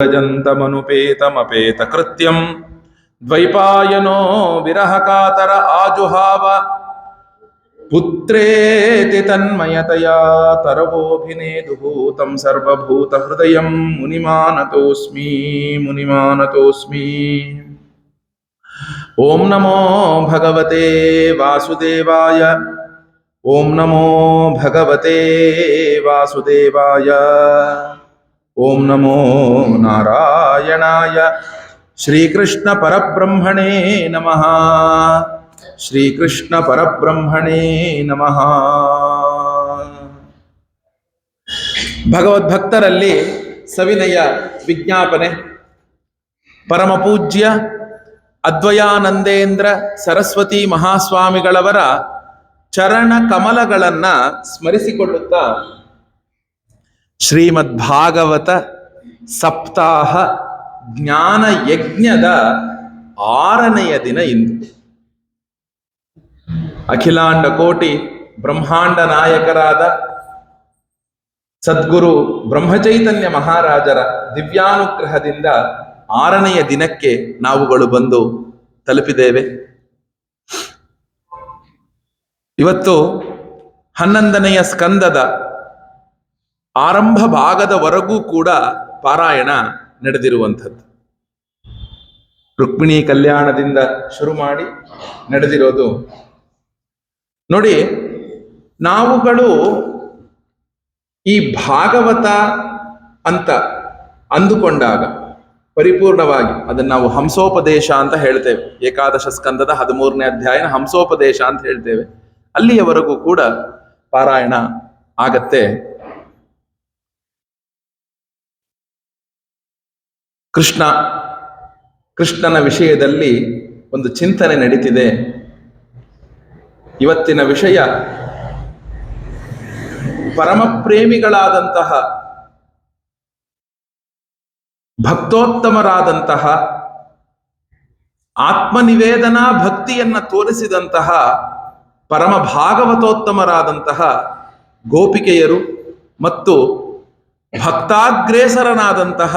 भजन्तमनुपेतमपेतकृत्यं द्वैपायनो विरहकातर आजुहाव पुत्रेति तन्मयतया तरवोऽभिनेदुः तं सर्वभूतहृदयं मुनिमानतोऽस्मि। ॐ नमो भगवते वासुदेवाय। ॐ नमो भगवते वासुदेवाय। ओम नमो नारायणाय। श्रीकृष्ण परब्रह्मणे नमः। श्रीकृष्ण परब्रह्मणे नमः। ಭಗವದ್ಭಕ್ತರಲ್ಲಿ ಸವಿನಯ ವಿಜ್ಞಾಪನೆ. ಪರಮ ಪೂಜ್ಯ ಅದ್ವಯಾನಂದೇಂದ್ರ ಸರಸ್ವತಿ ಮಹಾಸ್ವಾಮಿಗಳವರ ಚರಣ ಕಮಲಗಳನ್ನ ಸ್ಮರಿಸಿಕೊಳ್ಳುತ್ತಾ ಶ್ರೀಮದ್ಭಾಗವತ ಸಪ್ತಾಹ ಜ್ಞಾನ ಯಜ್ಞದ 6ನೆಯ ದಿನ ಇಂದು. ಅಖಿಲಾಂಡ ಕೋಟಿ ಬ್ರಹ್ಮಾಂಡ ನಾಯಕರಾದ ಸದ್ಗುರು ಬ್ರಹ್ಮಚೈತನ್ಯ ಮಹಾರಾಜರ ದಿವ್ಯಾನುಗ್ರಹದಿಂದ 6ನೆಯ ದಿನಕ್ಕೆ ನಾವುಗಳು ಬಂದು ತಲುಪಿದ್ದೇವೆ. ಇವತ್ತು 11ನೆಯ ಸ್ಕಂದದ ಆರಂಭ ಭಾಗದವರೆಗೂ ಕೂಡ ಪಾರಾಯಣ ನಡೆದಿರುವಂಥದ್ದು. ರುಕ್ಮಿಣಿ ಕಲ್ಯಾಣದಿಂದ ಶುರು ಮಾಡಿ ನಡೆದಿರೋದು ನೋಡಿ. ನಾವುಗಳು ಈ ಭಾಗವತ ಅಂತ ಅಂದುಕೊಂಡಾಗ ಪರಿಪೂರ್ಣವಾಗಿ ಅದನ್ನು ನಾವು ಹಂಸೋಪದೇಶ ಅಂತ ಹೇಳ್ತೇವೆ. ಏಕಾದಶ ಸ್ಕಂದದ 13ನೇ ಅಧ್ಯಾಯನ ಹಂಸೋಪದೇಶ ಅಂತ ಹೇಳ್ತೇವೆ. ಅಲ್ಲಿಯವರೆಗೂ ಕೂಡ ಪಾರಾಯಣ ಆಗತ್ತೆ. ಕೃಷ್ಣನ ವಿಷಯದಲ್ಲಿ ಒಂದು ಚಿಂತನೆ ನಡೀತಿದೆ. ಇವತ್ತಿನ ವಿಷಯ ಪರಮ ಪ್ರೇಮಿಗಳಾದಂತಹ ಭಕ್ತೋತ್ತಮರಾದಂತಹ ಆತ್ಮನಿವೇದನಾ ಭಕ್ತಿಯನ್ನ ತೋರಿಸಿದಂತಹ ಪರಮ ಭಾಗವತೋತ್ತಮರಾದಂತಹ ಗೋಪಿಕೆಯರು ಮತ್ತು ಭಕ್ತಾಗ್ರೇಸರನಾದಂತಹ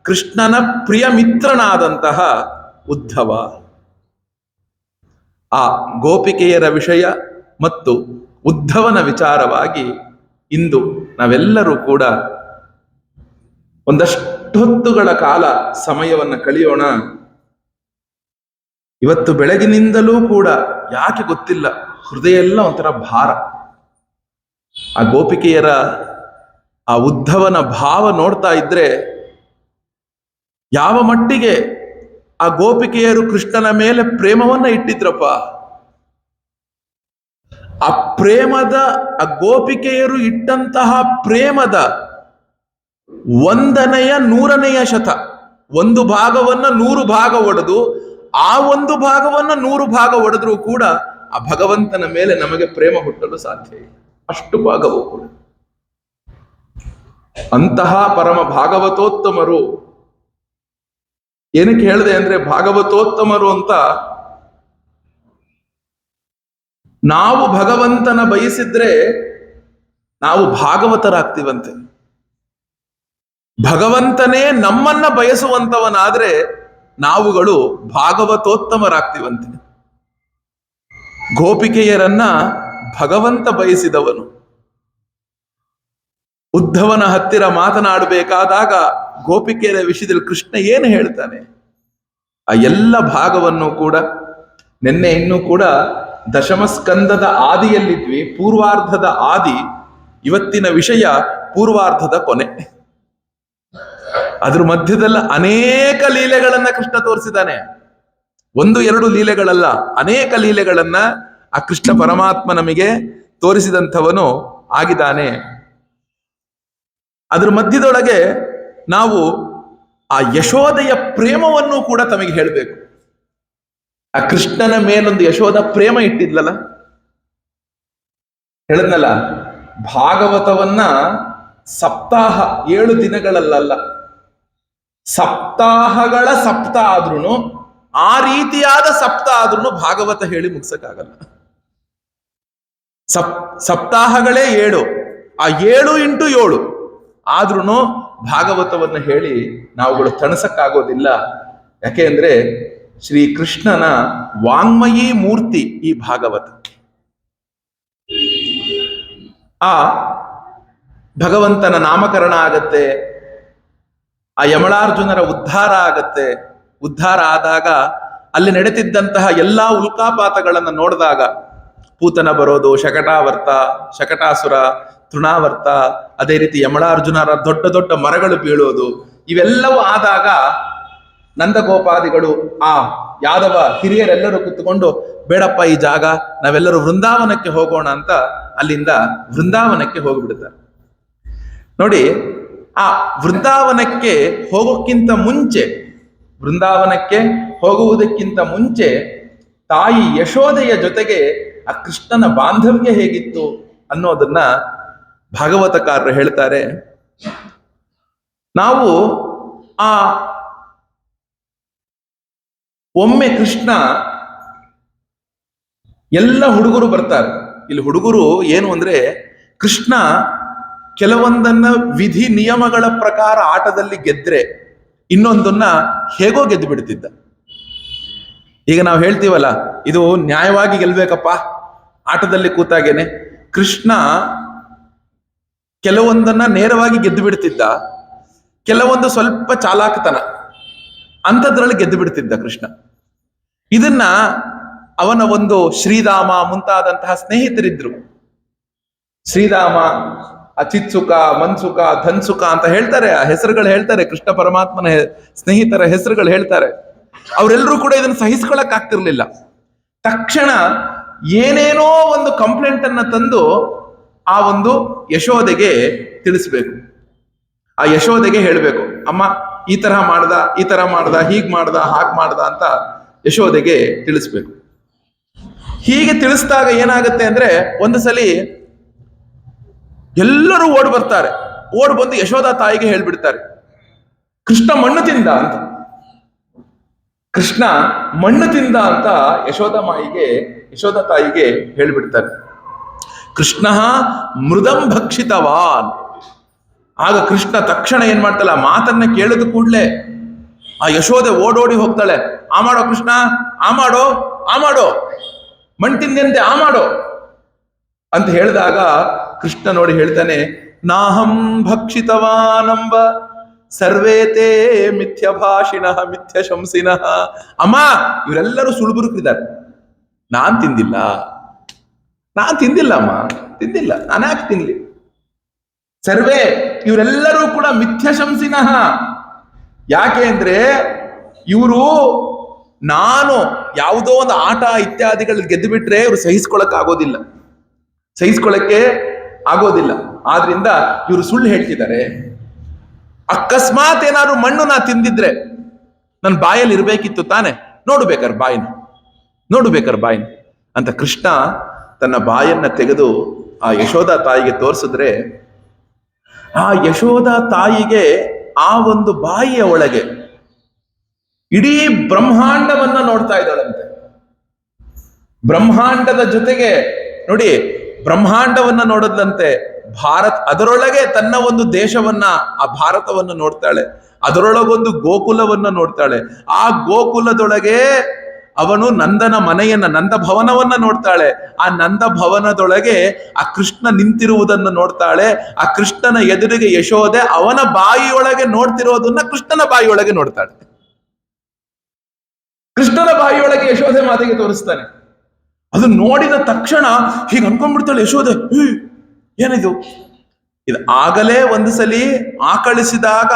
ಕೃಷ್ಣನ ಪ್ರಿಯ ಮಿತ್ರನಾದಂತಹ ಉದ್ಧವ. ಆ ಗೋಪಿಕೆಯರ ವಿಷಯ ಮತ್ತು ಉದ್ಧವನ ವಿಚಾರವಾಗಿ ಇಂದು ನಾವೆಲ್ಲರೂ ಕೂಡ ಒಂದಷ್ಟೊತ್ತುಗಳ ಕಾಲ ಸಮಯವನ್ನು ಕಳೆಯೋಣ. ಇವತ್ತು ಬೆಳಗಿನಿಂದಲೂ ಕೂಡ ಯಾಕೆ ಗೊತ್ತಿಲ್ಲ, ಹೃದಯ ಎಲ್ಲ ಒಂಥರ ಭಾರ. ಆ ಗೋಪಿಕೆಯರ ಆ ಉದ್ಧವನ ಭಾವ ನೋಡ್ತಾ ಇದ್ರೆ ಯಾವ ಮಟ್ಟಿಗೆ ಆ ಗೋಪಿಕೆಯರು ಕೃಷ್ಣನ ಮೇಲೆ ಪ್ರೇಮವನ್ನ ಇಟ್ಟಿದ್ರಪ್ಪ. ಆ ಪ್ರೇಮದ ಆ ಗೋಪಿಕೆಯರು ಇಟ್ಟಂತಹ ಪ್ರೇಮದ 1ನೆಯ 100ನೆಯ ಶತ, ಒಂದು ಭಾಗವನ್ನ 100 ಭಾಗ ಒಡೆದು ಆ ಒಂದು ಭಾಗವನ್ನ 100 ಭಾಗ ಒಡೆದ್ರೂ ಕೂಡ ಆ ಭಗವಂತನ ಮೇಲೆ ನಮಗೆ ಪ್ರೇಮ ಹುಟ್ಟಲು ಸಾಧ್ಯ ಇಲ್ಲ. ಅಷ್ಟು ಭಾಗವೂ ಕೂಡ ಅಂತಹ ಪರಮ ಭಾಗವತೋತ್ತಮರು. ಏನಕ್ಕೆ ಹೇಳಿದೆ ಅಂದ್ರೆ ಭಾಗವತೋತ್ತಮರು ಅಂತ, ನಾವು ಭಗವಂತನ ಬಯಸಿದ್ರೆ ನಾವು ಭಾಗವತರಾಗ್ತೀವಂತೆ. ಭಗವಂತನೇ ನಮ್ಮನ್ನ ಬಯಸುವಂತವನಾದ್ರೆ ನಾವುಗಳು ಭಾಗವತೋತ್ತಮರಾಗ್ತೀವಂತೆ. ಗೋಪಿಕೆಯರನ್ನ ಭಗವಂತ ಬಯಸಿದವನು. ಉದ್ಧವನ ಹತ್ತಿರ ಮಾತನಾಡಬೇಕಾದಾಗ ಗೋಪಿಕೆಯರ ವಿಷಯದಲ್ಲಿ ಕೃಷ್ಣ ಏನು ಹೇಳ್ತಾನೆ, ಆ ಎಲ್ಲ ಭಾಗವನ್ನು ಕೂಡ ನಿನ್ನೆ ಇನ್ನೂ ಕೂಡ ದಶಮಸ್ಕಂದದ ಆದಿಯಲ್ಲಿದ್ವಿ, ಪೂರ್ವಾರ್ಧದ ಆದಿ. ಇವತ್ತಿನ ವಿಷಯ ಪೂರ್ವಾರ್ಧದ ಕೊನೆ. ಅದ್ರ ಮಧ್ಯದಲ್ಲಿ ಅನೇಕ ಲೀಲೆಗಳನ್ನ ಕೃಷ್ಣ ತೋರಿಸಿದ್ದಾನೆ. 1-2 ಲೀಲೆಗಳಲ್ಲ, ಅನೇಕ ಲೀಲೆಗಳನ್ನ ಆ ಕೃಷ್ಣ ಪರಮಾತ್ಮ ನಮಗೆ ತೋರಿಸಿದಂಥವನು ಆಗಿದ್ದಾನೆ. ಅದ್ರ ಮಧ್ಯದೊಳಗೆ ನಾವು ಆ ಯಶೋದೆಯ ಪ್ರೇಮವನ್ನು ಕೂಡ ತಮಗೆ ಹೇಳಬೇಕು. ಆ ಕೃಷ್ಣನ ಮೇಲೊಂದು ಯಶೋದ ಪ್ರೇಮ ಇಟ್ಟಿದ್ಲಲ್ಲ, ಹೇಳದ್ನಲ್ಲ, ಭಾಗವತವನ್ನ ಸಪ್ತಾಹ 7 ದಿನಗಳಲ್ಲ, ಸಪ್ತಾಹಗಳ ಸಪ್ತ ಆದ್ರೂ, ಆ ರೀತಿಯಾದ ಸಪ್ತ ಆದ್ರೂ ಭಾಗವತ ಹೇಳಿ ಮುಗಿಸಕ್ಕಾಗಲ್ಲ. ಸಪ್ತಾಹಗಳೇ 7, ಆ 7 × 7 ಆದ್ರೂ ಭಾಗವತವನ್ನು ಹೇಳಿ ನಾವುಗಳು ತಣಿಸಕ್ಕಾಗೋದಿಲ್ಲ. ಯಾಕೆ ಅಂದ್ರೆ ಶ್ರೀಕೃಷ್ಣನ ವಾಂಗ್ಮಯೀ ಮೂರ್ತಿ ಈ ಭಾಗವತ. ಆ ಭಗವಂತನ ನಾಮಕರಣ ಆಗತ್ತೆ, ಆ ಯಮಳಾರ್ಜುನರ ಉದ್ಧಾರ ಆಗತ್ತೆ. ಉದ್ಧಾರ ಆದಾಗ ಅಲ್ಲಿ ನಡೆತಿದ್ದಂತಹ ಎಲ್ಲಾ ಉಲ್ಕಾಪಾತಗಳನ್ನು ನೋಡಿದಾಗ, ಪೂತನ ಬರೋದು, ಶಕಟಾವರ್ತ, ಶಕಟಾಸುರ, ತೃಣಾವರ್ತ, ಅದೇ ರೀತಿ ಯಮಳಾರ್ಜುನರ ದೊಡ್ಡ ದೊಡ್ಡ ಮರಗಳು ಬೀಳೋದು, ಇವೆಲ್ಲವೂ ಆದಾಗ ನಂದಗೋಪಾದಿಗಳು, ಆ ಯಾದವ ಹಿರಿಯರೆಲ್ಲರೂ ಕುತ್ಕೊಂಡು, ಬೇಡಪ್ಪ ಈ ಜಾಗ, ನಾವೆಲ್ಲರೂ ವೃಂದಾವನಕ್ಕೆ ಹೋಗೋಣ ಅಂತ ಅಲ್ಲಿಂದ ವೃಂದಾವನಕ್ಕೆ ಹೋಗ್ಬಿಡ್ತಾರೆ. ನೋಡಿ, ಆ ವೃಂದಾವನಕ್ಕೆ ಹೋಗುವುದಕ್ಕಿಂತ ಮುಂಚೆ ತಾಯಿ ಯಶೋದೆಯ ಜೊತೆಗೆ ಆ ಕೃಷ್ಣನ ಬಾಂಧವ್ಯ ಹೇಗಿತ್ತು ಅನ್ನೋದನ್ನ ಭಾಗವತಕಾರರು ಹೇಳ್ತಾರೆ. ನಾವು ಆ ಒಮ್ಮೆ ಕೃಷ್ಣ, ಎಲ್ಲ ಹುಡುಗರು ಬರ್ತಾರೆ. ಇಲ್ಲಿ ಹುಡುಗರು ಏನು ಅಂದ್ರೆ, ಕೃಷ್ಣ ಕೆಲವೊಂದನ್ನ ವಿಧಿ ನಿಯಮಗಳ ಪ್ರಕಾರ ಆಟದಲ್ಲಿ ಗೆದ್ರೆ ಇನ್ನೊಂದನ್ನ ಹೇಗೋ ಗೆದ್ದು ಬಿಡ್ತಿದ್ದ. ಈಗ ನಾವು ಹೇಳ್ತೀವಲ್ಲ, ಇದು ನ್ಯಾಯವಾಗಿ ಗೆಲ್ಬೇಕಪ್ಪ ಆಟದಲ್ಲಿ ಕೂತಾಗೇನೆ. ಕೃಷ್ಣ ಕೆಲವೊಂದನ್ನ ನೇರವಾಗಿ ಗೆದ್ದು ಬಿಡ್ತಿದ್ದ, ಕೆಲವೊಂದು ಸ್ವಲ್ಪ ಚಾಲಾಕತನ ಅಂಥದ್ರಲ್ಲಿ ಗೆದ್ದು ಬಿಡ್ತಿದ್ದ ಕೃಷ್ಣ. ಇದನ್ನ ಅವನ ಒಂದು ಶ್ರೀರಾಮ ಮುಂತಾದಂತಹ ಸ್ನೇಹಿತರಿದ್ರು. ಶ್ರೀರಾಮ, ಅಚಿತ್ಸುಕ, ಮನ್ಸುಕ, ಧನ್ಸುಕ ಅಂತ ಹೇಳ್ತಾರೆ, ಆ ಹೆಸರುಗಳು ಹೇಳ್ತಾರೆ, ಕೃಷ್ಣ ಪರಮಾತ್ಮನ ಸ್ನೇಹಿತರ ಹೆಸರುಗಳು ಹೇಳ್ತಾರೆ. ಅವರೆಲ್ಲರೂ ಕೂಡ ಇದನ್ನು ಸಹಿಸ್ಕೊಳಕ್ ಆಗ್ತಿರ್ಲಿಲ್ಲ. ತಕ್ಷಣ ಏನೇನೋ ಒಂದು ಕಂಪ್ಲೇಂಟ್ ಅನ್ನ ತಂದು ಆ ಒಂದು ಯಶೋದೆಗೆ ತಿಳಿಸ್ಬೇಕು. ಆ ಯಶೋದೆಗೆ ಹೇಳ್ಬೇಕು, ಅಮ್ಮ ಈ ತರ ಮಾಡ್ದ, ಹೀಗ್ ಮಾಡ್ದ, ಹಾಗ್ ಮಾಡ್ದ ಅಂತ ಯಶೋದೆಗೆ ತಿಳಿಸ್ಬೇಕು. ಹೀಗೆ ತಿಳಿಸಿದಾಗ ಏನಾಗುತ್ತೆ ಅಂದ್ರೆ, ಒಂದು ಸಲಿ ಎಲ್ಲರೂ ಓಡ್ ಬರ್ತಾರೆ. ಓಡ್ ಬಂದು ಯಶೋಧ ತಾಯಿಗೆ ಹೇಳ್ಬಿಡ್ತಾರೆ, ಕೃಷ್ಣ ಮಣ್ಣು ತಿಂದ ಅಂತ. ಕೃಷ್ಣ ಮಣ್ಣು ತಿಂದ ಅಂತ ಯಶೋಧ ತಾಯಿಗೆ ಹೇಳ್ಬಿಡ್ತಾರೆ. ಕೃಷ್ಣ ಮೃದಂ ಭಕ್ಷಿತವಾನ್. ಆಗ ಕೃಷ್ಣ ತಕ್ಷಣ ಏನ್ ಮಾಡ್ತಲ್ಲ, ಮಾತನ್ನ ಕೇಳಿದ ಕೂಡ್ಲೆ ಆ ಯಶೋದೆ ಓಡೋಡಿ ಹೋಗ್ತಾಳೆ. ಆ ಮಾಡೋ ಕೃಷ್ಣ, ಆ ಮಾಡೋ ಮಣ್ಣು ತಿಂದಂತೆ ಆ ಮಾಡೋ ಅಂತ ಹೇಳಿದಾಗ ಕೃಷ್ಣ ನೋಡಿ ಹೇಳ್ತಾನೆ, ನಾಹಂ ಭಕ್ಷಿತವಾನಂಬ ಸರ್ವೇತೇ ಮಿಥ್ಯ ಭಾಷಿಣಃ ಮಿಥ್ಯ ಶಂಸಿನಃ. ಅಮ್ಮ, ಇವರೆಲ್ಲರೂ ಸುಳ್ಬುರುಕಿದ್ದಾರೆ, ನಾನ್ ತಿಂದಿಲ್ಲ ಅಮ್ಮ, ತಿಂದಿಲ್ಲ, ನಾನ್ಯಾಕೆ ತಿನ್ಲಿ? ಸರ್ವೇ, ಇವರೆಲ್ಲರೂ ಕೂಡ ಮಿಥ್ಯ ಶಂಸಿನಃ. ಯಾಕೆ ಅಂದ್ರೆ ಇವರು, ನಾನು ಯಾವುದೋ ಒಂದು ಆಟ ಇತ್ಯಾದಿಗಳು ಗೆದ್ದು ಬಿಟ್ರೆ ಇವರು ಸಹಿಸ್ಕೊಳ್ಳಕ್ಕೆ ಆಗೋದಿಲ್ಲ. ಆದ್ರಿಂದ ಇವರು ಸುಳ್ಳು ಹೇಳ್ತಿದ್ದಾರೆ. ಅಕಸ್ಮಾತ್ ಏನಾದ್ರು ಮಣ್ಣು ನಾ ತಿಂದಿದ್ರೆ ನನ್ನ ಬಾಯಲ್ಲಿ ಇರ್ಬೇಕಿತ್ತು ತಾನೆ, ನೋಡ್ಬೇಕಾರೆ ಬಾಯಿನ ಅಂತ ಕೃಷ್ಣ ತನ್ನ ಬಾಯನ್ನ ತೆಗೆದು ಆ ಯಶೋಧ ತಾಯಿಗೆ ತೋರಿಸಿದ್ರೆ, ಆ ಯಶೋಧ ತಾಯಿಗೆ ಆ ಒಂದು ಬಾಯಿಯ ಒಳಗೆ ಇಡೀ ಬ್ರಹ್ಮಾಂಡವನ್ನ ನೋಡ್ತಾ ಇದ್ದಾಳಂತೆ. ಬ್ರಹ್ಮಾಂಡದ ಜೊತೆಗೆ ನೋಡಿ, ಬ್ರಹ್ಮಾಂಡವನ್ನ ನೋಡದಂತೆ ಅದರೊಳಗೆ ತನ್ನ ಒಂದು ದೇಶವನ್ನ, ಆ ಭಾರತವನ್ನ ನೋಡ್ತಾಳೆ. ಅದರೊಳಗೊಂದು ಗೋಕುಲವನ್ನ ನೋಡ್ತಾಳೆ. ಆ ಗೋಕುಲದೊಳಗೆ ಅವನು ನಂದ ಭವನವನ್ನ ನೋಡ್ತಾಳೆ. ಆ ನಂದ ಭವನದೊಳಗೆ ಆ ಕೃಷ್ಣ ನಿಂತಿರುವುದನ್ನು ನೋಡ್ತಾಳೆ. ಆ ಕೃಷ್ಣನ ಎದುರಿಗೆ ಯಶೋದೆ ಅವನ ಬಾಯಿಯೊಳಗೆ ನೋಡ್ತಿರೋದನ್ನ ಕೃಷ್ಣನ ಬಾಯಿಯೊಳಗೆ ನೋಡ್ತಾಳೆ. ಕೃಷ್ಣನ ಬಾಯಿಯೊಳಗೆ ಯಶೋದೆ ಮಾತಿಗೆ ತೋರಿಸ್ತಾನೆ. ಅದು ನೋಡಿದ ತಕ್ಷಣ ಹೀಗೆ ಅನ್ಕೊಂಡ್ಬಿಡ್ತಾಳೆ ಯಶೋದೆ, ಏನಿದು? ಇದು ಆಗಲೇ ಒಂದು ಸಲಿ ಆಕಳಿಸಿದಾಗ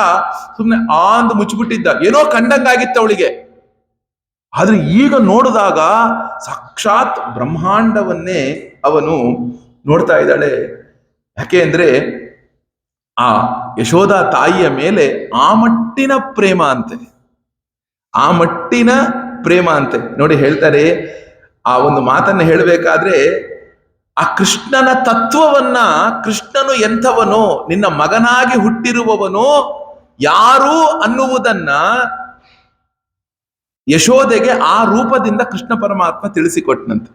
ಸುಮ್ಮನೆ ಅಂದು ಮುಚ್ಚಿಬಿಟ್ಟಿದ್ದ, ಏನೋ ಕಂಡಂಗಾಗಿತ್ತು ಅವಳಿಗೆ. ಆದ್ರೆ ಈಗ ನೋಡಿದಾಗ ಸಾಕ್ಷಾತ್ ಬ್ರಹ್ಮಾಂಡವನ್ನೇ ಅವನು ನೋಡ್ತಾ ಇದ್ದಾಳೆ. ಯಾಕೆ ಅಂದ್ರೆ ಆ ಯಶೋಧ ತಾಯಿಯ ಮೇಲೆ ಆ ಮಟ್ಟಿನ ಪ್ರೇಮ ಅಂತೆ. ನೋಡಿ ಹೇಳ್ತಾರೆ, ಆ ಒಂದು ಮಾತನ್ನ ಹೇಳಬೇಕಾದ್ರೆ, ಆ ಕೃಷ್ಣನ ತತ್ವವನ್ನ, ಕೃಷ್ಣನು ಎಂಥವನು, ನಿನ್ನ ಮಗನಾಗಿ ಹುಟ್ಟಿರುವವನು ಯಾರು ಅನ್ನುವುದನ್ನ ಯಶೋದೆಗೆ ಆ ರೂಪದಿಂದ ಕೃಷ್ಣ ಪರಮಾತ್ಮ ತಿಳಿಸಿಕೊಟ್ಟನಂತೆ.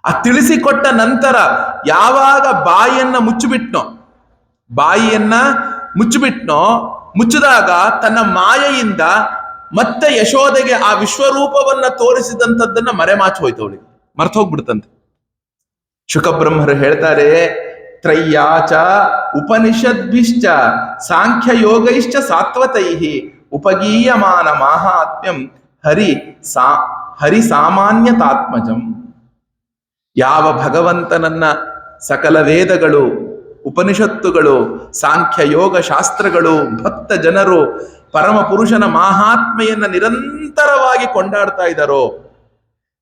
ಆ ತಿಳಿಸಿಕೊಟ್ಟ ನಂತರ ಯಾವಾಗ ಬಾಯಿಯನ್ನ ಮುಚ್ಚಿಬಿಟ್ನೋ ಮುಚ್ಚಿದಾಗ ತನ್ನ ಮಾಯೆಯಿಂದ ಮತ್ತೆ ಯಶೋದೆಗೆ ಆ ವಿಶ್ವರೂಪವನ್ನ ತೋರಿಸಿದಂಥದ್ದನ್ನ ಮರೆಮಾಚಿ ಹೋಯ್ತು ಅವಳಿಗೆ, ಮರ್ತೋಗ್ಬಿಡ್ತಂತೆ. ಶುಕಬ್ರಹ್ಮರು ಹೇಳ್ತಾರೆ, ತ್ರಯ್ಯಾಚ ಉಪನಿಷದ್ಭಿಶ್ಚ ಸಾಂಖ್ಯ ಯೋಗೈಶ್ಚ ಸಾತ್ವತೈಹಿ ಉಪಗೀಯಮಾನ ಮಾಹಾತ್ಮ್ಯಂ ಹರಿ ಸಾಮಾನ್ಯತಾತ್ಮಜಂ. ಯಾವ ಭಗವಂತನನ್ನ ಸಕಲ ವೇದಗಳು, ಉಪನಿಷತ್ತುಗಳು, ಸಾಂಖ್ಯ ಯೋಗ ಶಾಸ್ತ್ರಗಳು, ಭಕ್ತ ಜನರು ಪರಮ ಪುರುಷನ ಮಹಾತ್ಮೆಯನ್ನ ನಿರಂತರವಾಗಿ ಕೊಂಡಾಡ್ತಾ ಇದ್ದಾರೋ,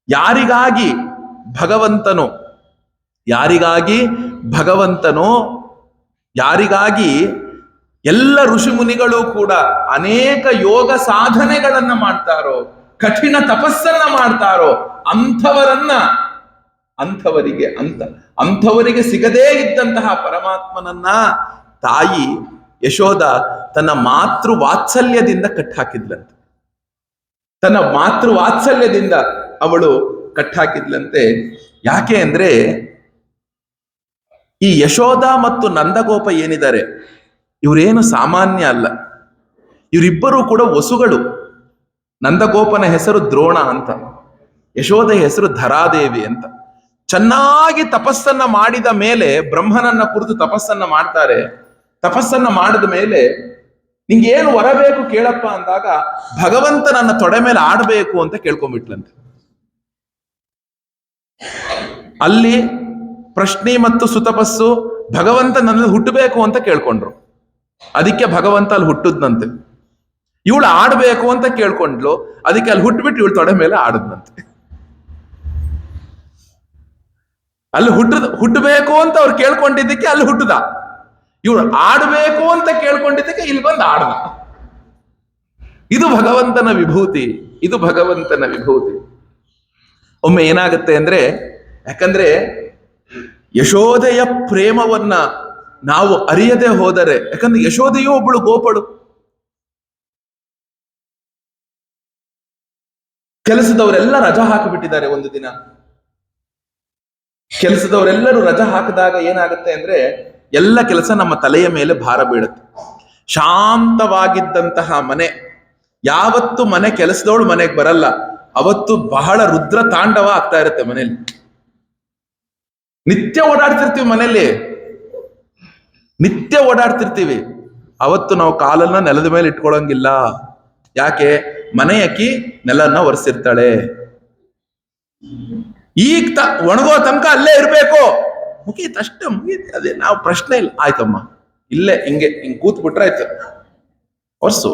ಯಾರಿಗಾಗಿ ಭಗವಂತನು ಯಾರಿಗಾಗಿ ಎಲ್ಲ ಋಷಿಮುನಿಗಳು ಕೂಡ ಅನೇಕ ಯೋಗ ಸಾಧನೆಗಳನ್ನ ಮಾಡ್ತಾರೋ, ಕಠಿಣ ತಪಸ್ಸನ್ನ ಮಾಡ್ತಾರೋ, ಅಂಥವರಿಗೆ ಸಿಗದೇ ಇದ್ದಂತಹ ಪರಮಾತ್ಮನನ್ನ ತಾಯಿ ಯಶೋದ ತನ್ನ ಮಾತೃ ವಾತ್ಸಲ್ಯದಿಂದ ಕಟ್ಟಾಕಿದ್ಲಂತೆ. ತನ್ನ ಮಾತೃ ವಾತ್ಸಲ್ಯದಿಂದ ಅವಳು ಕಟ್ಟಾಕಿದ್ಲಂತೆ. ಯಾಕೆ ಅಂದ್ರೆ ಈ ಯಶೋದ ಮತ್ತು ನಂದಗೋಪ ಏನಿದ್ದಾರೆ, ಇವರೇನು ಸಾಮಾನ್ಯ ಅಲ್ಲ. ಇವರಿಬ್ಬರೂ ಕೂಡ ವಸುಗಳು. ನಂದಗೋಪನ ಹೆಸರು ದ್ರೋಣ ಅಂತ, ಯಶೋದ ಹೆಸರು ಧರಾದೇವಿ ಅಂತ. ಚೆನ್ನಾಗಿ ತಪಸ್ಸನ್ನ ಮಾಡಿದ ಮೇಲೆ ಬ್ರಹ್ಮನನ್ನ ಕುರಿತು ತಪಸ್ಸನ್ನ ಮಾಡ್ತಾರೆ. ತಪಸ್ಸನ್ನ ಮಾಡಿದ ಮೇಲೆ ನಿಂಗೆ ಏನು ವರ ಬೇಕು ಕೇಳಪ್ಪ ಅಂದಾಗ ಭಗವಂತ ನನ್ನ ತೊಡೆ ಮೇಲೆ ಆಡ್ಬೇಕು ಅಂತ ಕೇಳ್ಕೊಂಡ್ಬಿಟ್ಲಂತೆ. ಅಲ್ಲಿ ಪ್ರಶ್ನೆ ಮತ್ತು ಸುತಪಸ್ಸು ಭಗವಂತ ನನ್ನ ಹುಟ್ಟಬೇಕು ಅಂತ ಕೇಳ್ಕೊಂಡ್ರು. ಅದಕ್ಕೆ ಭಗವಂತ ಅಲ್ಲಿ ಹುಟ್ಟುದ್ನಂತೆ. ಇವಳು ಆಡ್ಬೇಕು ಅಂತ ಕೇಳ್ಕೊಂಡ್ಲು, ಅದಕ್ಕೆ ಅಲ್ಲಿ ಹುಟ್ಟುಬಿಟ್ಟು ಇವಳು ತೊಡೆ ಮೇಲೆ ಆಡದ್ನಂತೆ. ಅಲ್ಲಿ ಹುಟ್ಟಬೇಕು ಅಂತ ಅವ್ರು ಕೇಳ್ಕೊಂಡಿದ್ದಕ್ಕೆ ಅಲ್ಲಿ ಹುಟ್ಟುದ, ಇವಳು ಆಡ್ಬೇಕು ಅಂತ ಕೇಳ್ಕೊಂಡಿದ್ದಕ್ಕೆ ಇಲ್ಲಿ ಬಂದು ಆಡ್ದ. ಇದು ಭಗವಂತನ ವಿಭೂತಿ, ಇದು ಭಗವಂತನ ವಿಭೂತಿ. ಒಮ್ಮೆ ಏನಾಗುತ್ತೆ ಅಂದ್ರೆ, ಯಾಕಂದ್ರೆ ಯಶೋದೆಯ ಪ್ರೇಮವನ್ನ ನಾವು ಅರಿಯದೆ ಹೋದರೆ, ಯಾಕಂದ್ರೆ ಯಶೋದೆಯೂ ಒಬ್ಬಳು ಗೋಪಳು. ಕೆಲಸದವರೆಲ್ಲ ರಜಾ ಹಾಕಿಬಿಟ್ಟಿದ್ದಾರೆ. ಒಂದು ದಿನ ಕೆಲಸದವರೆಲ್ಲರೂ ರಜಾ ಹಾಕಿದಾಗ ಏನಾಗುತ್ತೆ ಅಂದ್ರೆ, ಎಲ್ಲ ಕೆಲಸ ನಮ್ಮ ತಲೆಯ ಮೇಲೆ ಭಾರ ಬೀಳುತ್ತೆ. ಶಾಂತವಾಗಿದ್ದಂತಹ ಮನೆ, ಯಾವತ್ತು ಮನೆ ಕೆಲಸದವಳು ಮನೆಗೆ ಬರಲ್ಲ, ಅವತ್ತು ಬಹಳ ರುದ್ರ ತಾಂಡವ ಆಗ್ತಾ ಇರುತ್ತೆ ಮನೆಯಲ್ಲಿ. ನಿತ್ಯ ಓಡಾಡ್ತಿರ್ತೀವಿ ಮನೆಯಲ್ಲಿ, ನಿತ್ಯ ಓಡಾಡ್ತಿರ್ತೀವಿ. ಅವತ್ತು ನಾವು ಕಾಲನ್ನ ನೆಲದ ಮೇಲೆ ಇಟ್ಕೊಳ್ಳಂಗಿಲ್ಲ. ಯಾಕೆ? ಮನೆ ಅಕ್ಕಿ ನೆಲನ್ನ ಒರೆಸಿರ್ತಾಳೆ. ಈಗ ಒಣಗೋ ತನಕ ಅಲ್ಲೇ ಇರ್ಬೇಕು, ಮುಗೀತ್ ಅಷ್ಟೇ, ಮುಗೀತ್. ಅದೇ ನಾವು ಪ್ರಶ್ನೆ ಇಲ್ಲ. ಆಯ್ತಮ್ಮ, ಇಲ್ಲೇ ಹಿಂಗೆ ಕೂತ್ ಬಿಟ್ರೆ ಆಯ್ತು. ಒರ್ಸು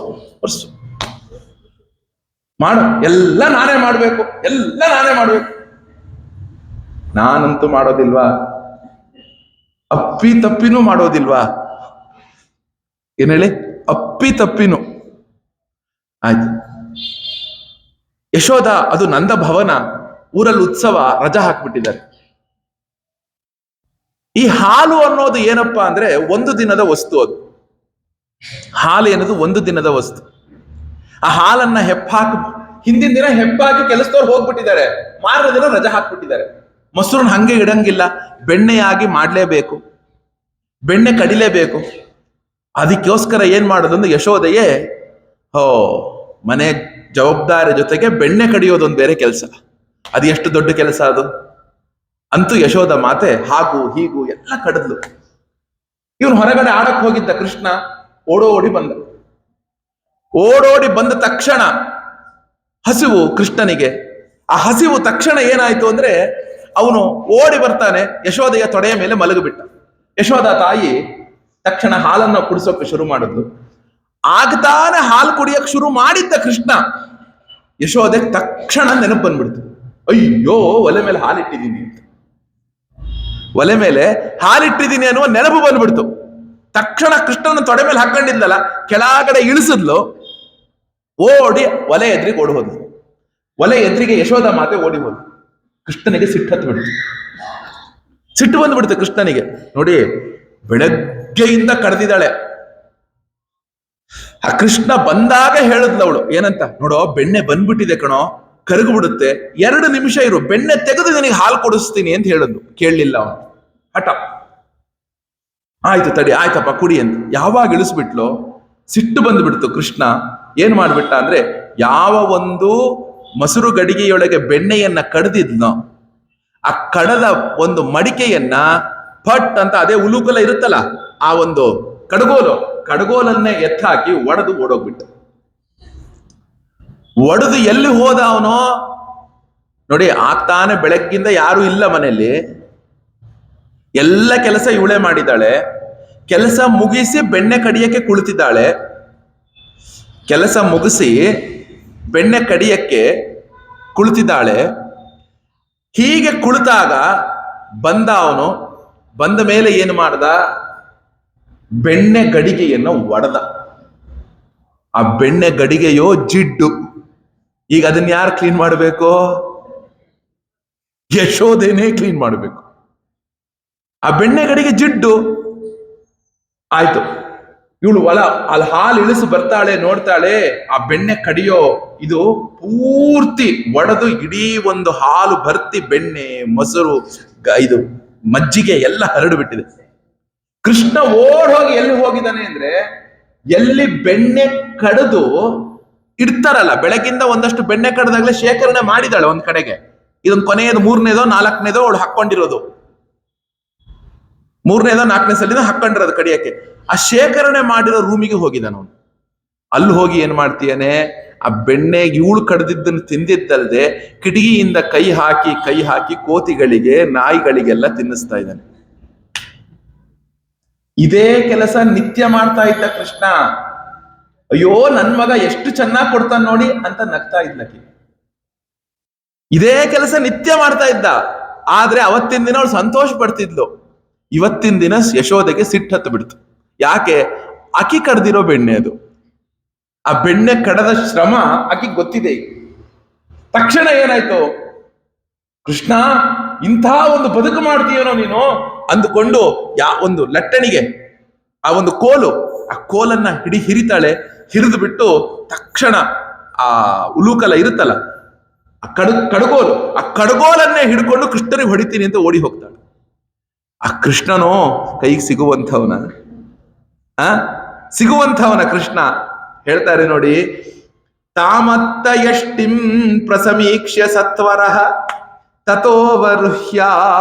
ಮಾಡು, ಎಲ್ಲ ನಾನೇ ಮಾಡ್ಬೇಕು, ಎಲ್ಲ ನಾನೇ ಮಾಡ್ಬೇಕು. ನಾನಂತೂ ಮಾಡೋದಿಲ್ವಾ? ಅಪ್ಪಿ ತಪ್ಪಿನೂ ಮಾಡೋದಿಲ್ವಾ? ಏನ್ ಹೇಳಿ? ಅಪ್ಪಿ ತಪ್ಪಿನೂ. ಆಯ್ತು. ಯಶೋದ, ಅದು ನಂದ ಭವನ, ಊರಲ್ಲಿ ಉತ್ಸವ, ರಜಾ ಹಾಕ್ಬಿಟ್ಟಿದ್ದಾರೆ. ಈ ಹಾಲು ಅನ್ನೋದು ಏನಪ್ಪಾ ಅಂದ್ರೆ ಒಂದು ದಿನದ ವಸ್ತು. ಅದು ಹಾಲು ಏನದು ಒಂದು ದಿನದ ವಸ್ತು. ಆ ಹಾಲನ್ನ ಹಿಂದಿನ ದಿನ ಹೆಪ್ಪಾಕಿ ಕೆಲಸದವ್ರು ಹೋಗ್ಬಿಟ್ಟಿದ್ದಾರೆ, ಮಾರನೇ ದಿನ ರಜಾ ಹಾಕ್ಬಿಟ್ಟಿದ್ದಾರೆ. ಮೊಸರನ್ನ ಹಂಗೆ ಇಡಂಗಿಲ್ಲ, ಬೆಣ್ಣೆಯಾಗಿ ಮಾಡ್ಲೇಬೇಕು, ಬೆಣ್ಣೆ ಕಡಿಲೇಬೇಕು. ಅದಕ್ಕೋಸ್ಕರ ಏನ್ ಮಾಡೋದಂದ್ರೆ ಯಶೋದೆಯೇ ಮನೆ ಜವಾಬ್ದಾರಿ ಜೊತೆಗೆ ಬೆಣ್ಣೆ ಕಡಿಯೋದೊಂದು ಬೇರೆ ಕೆಲಸ. ಅದು ಎಷ್ಟು ದೊಡ್ಡ ಕೆಲಸ ಅದು. ಅಂತೂ ಯಶೋದ ಮಾತೆ ಹಾಗೂ ಹೀಗೂ ಎಲ್ಲ ಕಡಿದ್ಲು. ಇವನು ಹೊರಗಡೆ ಆಡಕ್ ಹೋಗಿದ್ದ ಕೃಷ್ಣ ಓಡೋಡಿ ಬಂದ ತಕ್ಷಣ ಹಸಿವು ಕೃಷ್ಣನಿಗೆ. ಆ ಹಸಿವು ತಕ್ಷಣ ಏನಾಯ್ತು ಅಂದ್ರೆ, ಅವನು ಓಡಿ ಬರ್ತಾನೆ, ಯಶೋದೆಯ ತೊಡೆಯ ಮೇಲೆ ಮಲಗಿಬಿಟ್ಟ. ಯಶೋದ ತಾಯಿ ತಕ್ಷಣ ಹಾಲನ್ನ ಕುಡಿಸೋಕೆ ಶುರು ಮಾಡಿದ್ಲು. ಆಗ್ತಾನೆ ಹಾಲು ಕುಡಿಯಕ್ ಶುರು ಮಾಡಿದ್ದ ಕೃಷ್ಣ, ಯಶೋದೆ ತಕ್ಷಣ ನೆನಪು ಬಂದ್ಬಿಡ್ತು. ಅಯ್ಯೋ, ಒಲೆ ಮೇಲೆ ಹಾಲಿಟ್ಟಿದ್ದೀನಿ ಅಂತ, ಒಲೆ ಮೇಲೆ ಹಾಲಿಟ್ಟಿದ್ದೀನಿ ಅನ್ನುವ ನೆನಪು ಬಂದ್ಬಿಡ್ತು. ತಕ್ಷಣ ಕೃಷ್ಣನ ತೊಡೆ ಮೇಲೆ ಹಾಕೊಂಡಿದ್ಲಲ್ಲ, ಕೆಳಗಡೆ ಇಳಿಸಿದ್ಲು. ಓಡಿ ಒಲೆ ಎದುರಿಗೆ ಓಡಿ ಹೋದ್ಲು. ಒಲೆ ಎದುರಿಗೆ ಯಶೋದ ಮಾತೆ ಓಡಿ ಹೋದ್ಲು. ಕೃಷ್ಣನಿಗೆ ಸಿಟ್ಟು ಬಿಡ್ತು. ಸಿಟ್ಟು ಬಂದ್ಬಿಡ್ತು ಕೃಷ್ಣನಿಗೆ. ನೋಡಿ, ಬೆಳಗ್ಗೆಯಿಂದ ಕರೆದಿದ್ದಾಳೆ. ಆ ಕೃಷ್ಣ ಬಂದಾಗ ಹೇಳಿದ್ಲವಳು ಏನಂತ, ನೋಡೋ ಬೆಣ್ಣೆ ಬಂದ್ಬಿಟ್ಟಿದೆ ಕಣೋ, ಕರಗ್ಬಿಡುತ್ತೆ, 2 ನಿಮಿಷ ಇರು, ಬೆಣ್ಣೆ ತೆಗೆದು ನಿನಗೆ ಹಾಲು ಕೊಡಿಸ್ತೀನಿ ಅಂತ ಹೇಳಿದ್ಲು. ಕೇಳಲಿಲ್ಲ ಅವನು, ಹಠ. ಆಯ್ತು ತಡಿ, ಆಯ್ತಪ್ಪ ಕುಡಿ ಅಂತ ಯಾವಾಗ ಇಳಿಸ್ಬಿಟ್ಲು, ಸಿಟ್ಟು ಬಂದ್ಬಿಡ್ತು. ಕೃಷ್ಣ ಏನ್ ಮಾಡ್ಬಿಟ್ಟ ಅಂದ್ರೆ, ಯಾವ ಒಂದು ಮೊಸರು ಗಡಿಗೆಯೊಳಗೆ ಬೆಣ್ಣೆಯನ್ನ ಕಡ್ದಿದ್ನೋ ಆ ಕಡದ ಒಂದು ಮಡಿಕೆಯನ್ನ ಪಟ್ ಅಂತ, ಅದೇ ಉಲೂಕಲ ಇರುತ್ತಲ್ಲ ಆ ಒಂದು ಕಡಗೋಲನ್ನೇ ಎತ್ತಾಕಿ ಒಡೆದು ಓಡೋಗ್ಬಿಟ್ಟು. ಒಡೆದು ಎಲ್ಲಿ ಹೋದ ಅವನು ನೋಡಿ. ಆಗ್ತಾನೆ ಬೆಳಗ್ಗಿಂದ ಯಾರು ಇಲ್ಲ ಮನೆಯಲ್ಲಿ, ಎಲ್ಲ ಕೆಲಸ ಇವಳೆ ಮಾಡಿದ್ದಾಳೆ. ಕೆಲಸ ಮುಗಿಸಿ ಬೆಣ್ಣೆ ಕಡಿಯಕ್ಕೆ ಕುಳಿತಿದ್ದಾಳೆ. ಕೆಲಸ ಮುಗಿಸಿ ಬೆಣ್ಣೆ ಕಡಿಯಕ್ಕೆ ಕುಳಿತಿದ್ದಾಳೆ. ಹೀಗೆ ಕುಳಿತಾಗ ಬಂದ ಅವನು. ಬಂದ ಮೇಲೆ ಏನು ಮಾಡ್ದ, ಬೆಣ್ಣೆ ಗಡಿಗೆಯನ್ನು ಒಡೆದ. ಆ ಬೆಣ್ಣೆ ಗಡಿಗೆಯೋ ಜಿಡ್ಡು. ಈಗ ಅದನ್ನ ಯಾರು ಕ್ಲೀನ್ ಮಾಡಬೇಕು? ಯಶೋಧೆನೇ ಕ್ಲೀನ್ ಮಾಡಬೇಕು. ಆ ಬೆಣ್ಣೆ ಗಡಿಗೆ ಜಿಡ್ಡು ಆಯ್ತು. ಇವಳು ಅಲ್ಲಿ ಹಾಲು ಇಳಿಸು ಬರ್ತಾಳೆ, ನೋಡ್ತಾಳೆ ಆ ಬೆಣ್ಣೆ ಕಡಿಯೋ ಇದು ಪೂರ್ತಿ ಒಡೆದು ಇಡೀ ಒಂದು ಹಾಲು ಭರ್ತಿ ಬೆಣ್ಣೆ, ಮೊಸರು, ಇದು ಮಜ್ಜಿಗೆ ಎಲ್ಲ ಹರಡು ಬಿಟ್ಟಿದೆ. ಕೃಷ್ಣ ಓಡ್ ಹೋಗಿ ಎಲ್ಲಿ ಹೋಗಿದ್ದಾನೆ ಅಂದ್ರೆ, ಎಲ್ಲಿ ಬೆಣ್ಣೆ ಕಡಿದು ಇಡ್ತಾರಲ್ಲ, ಬೆಳಗಿಂದ ಒಂದಷ್ಟು ಬೆಣ್ಣೆ ಕಡ್ದಾಗ್ಲೇ ಶೇಖರಣೆ ಮಾಡಿದಾಳೆ ಒಂದ್ ಕಡೆಗೆ. ಇದೊಂದು ಕೊನೆಯದು 3ನೇದೋ 4ನೇದೋ ಅವಳು ಹಾಕೊಂಡಿರೋದು, 3ನೇದೋ 4ನೇ ಸಲಿನ ಹಾಕೊಂಡಿರೋದು ಕಡಿಯಕ್ಕೆ. ಆ ಶೇಖರಣೆ ಮಾಡಿರೋ ರೂಮಿಗೆ ಹೋಗಿದ್ದಾನ ಅವನು. ಅಲ್ಲಿ ಹೋಗಿ ಏನ್ ಮಾಡ್ತೀಯಾನೆ, ಆ ಬೆಣ್ಣೆ ಇವಳು ಕಡ್ದಿದ್ದನ್ನು ತಿಂದಿದ್ದಲ್ದೆ ಕಿಟಕಿಯಿಂದ ಕೈ ಹಾಕಿ ಕೋತಿಗಳಿಗೆ, ನಾಯಿಗಳಿಗೆಲ್ಲ ತಿನ್ನಿಸ್ತಾ ಇದ್ದಾನೆ. ಇದೇ ಕೆಲಸ ನಿತ್ಯ ಮಾಡ್ತಾ ಇದ್ದ ಕೃಷ್ಣ. ಅಯ್ಯೋ ನನ್ ಮಗ ಎಷ್ಟು ಚೆನ್ನಾಗಿ ಕೊಡ್ತಾನೆ ನೋಡಿ ಅಂತ ನಗ್ತಾ ಇದ್ಲಕ್ಕೆ. ಇದೇ ಕೆಲಸ ನಿತ್ಯ ಮಾಡ್ತಾ ಇದ್ದ. ಆದ್ರೆ ಅವತ್ತಿನ ದಿನ ಅವಳು ಸಂತೋಷ ಪಡ್ತಿದ್ಲು. ಇವತ್ತಿನ ದಿನ ಯಶೋದೆಗೆ ಸಿಟ್ಟತ್ತು ಬಿಡ್ತು. ಯಾಕೆ? ಅಕ್ಕಿ ಕಡ್ದಿರೋ ಬೆಣ್ಣೆ ಅದು. ಆ ಬೆಣ್ಣೆ ಕಡದ ಶ್ರಮ ಆಕಿ ಗೊತ್ತಿದೆ. ತಕ್ಷಣ ಏನಾಯ್ತು, ಕೃಷ್ಣ ಇಂಥ ಒಂದು ಬದುಕು ಮಾಡ್ತೀಯನೋ ನೀನು ಅಂದುಕೊಂಡು ಒಂದು ಲಟ್ಟಣಿಗೆ ಆ ಒಂದು ಆ ಕೋಲನ್ನ ಹಿರಿತಾಳೆ. ಹಿರಿದು ಬಿಟ್ಟು ತಕ್ಷಣ ಆ ಉಲೂಕಲ ಇರುತ್ತಲ್ಲ, ಆ ಕಡಗೋಲನ್ನೇ ಹಿಡ್ಕೊಂಡು ಕೃಷ್ಣನಿಗೆ ಹೊಡಿತೀನಿ ಅಂತ ಓಡಿ ಹೋಗ್ತಾಳೆ. ಆ ಕೃಷ್ಣನೋ ಕೈಗೆ ಸಿಗುವಂಥವನ ಕೃಷ್ಣ. ಹೇಳ್ತಾರೆ ನೋಡಿ, ತಾಮತ್ತ ಯಷ್ಟಿಂ ಪ್ರಸಮೀಕ್ಷ್ಯ ಸತ್ವರಃ ತಥೋವರುಹ್ಯ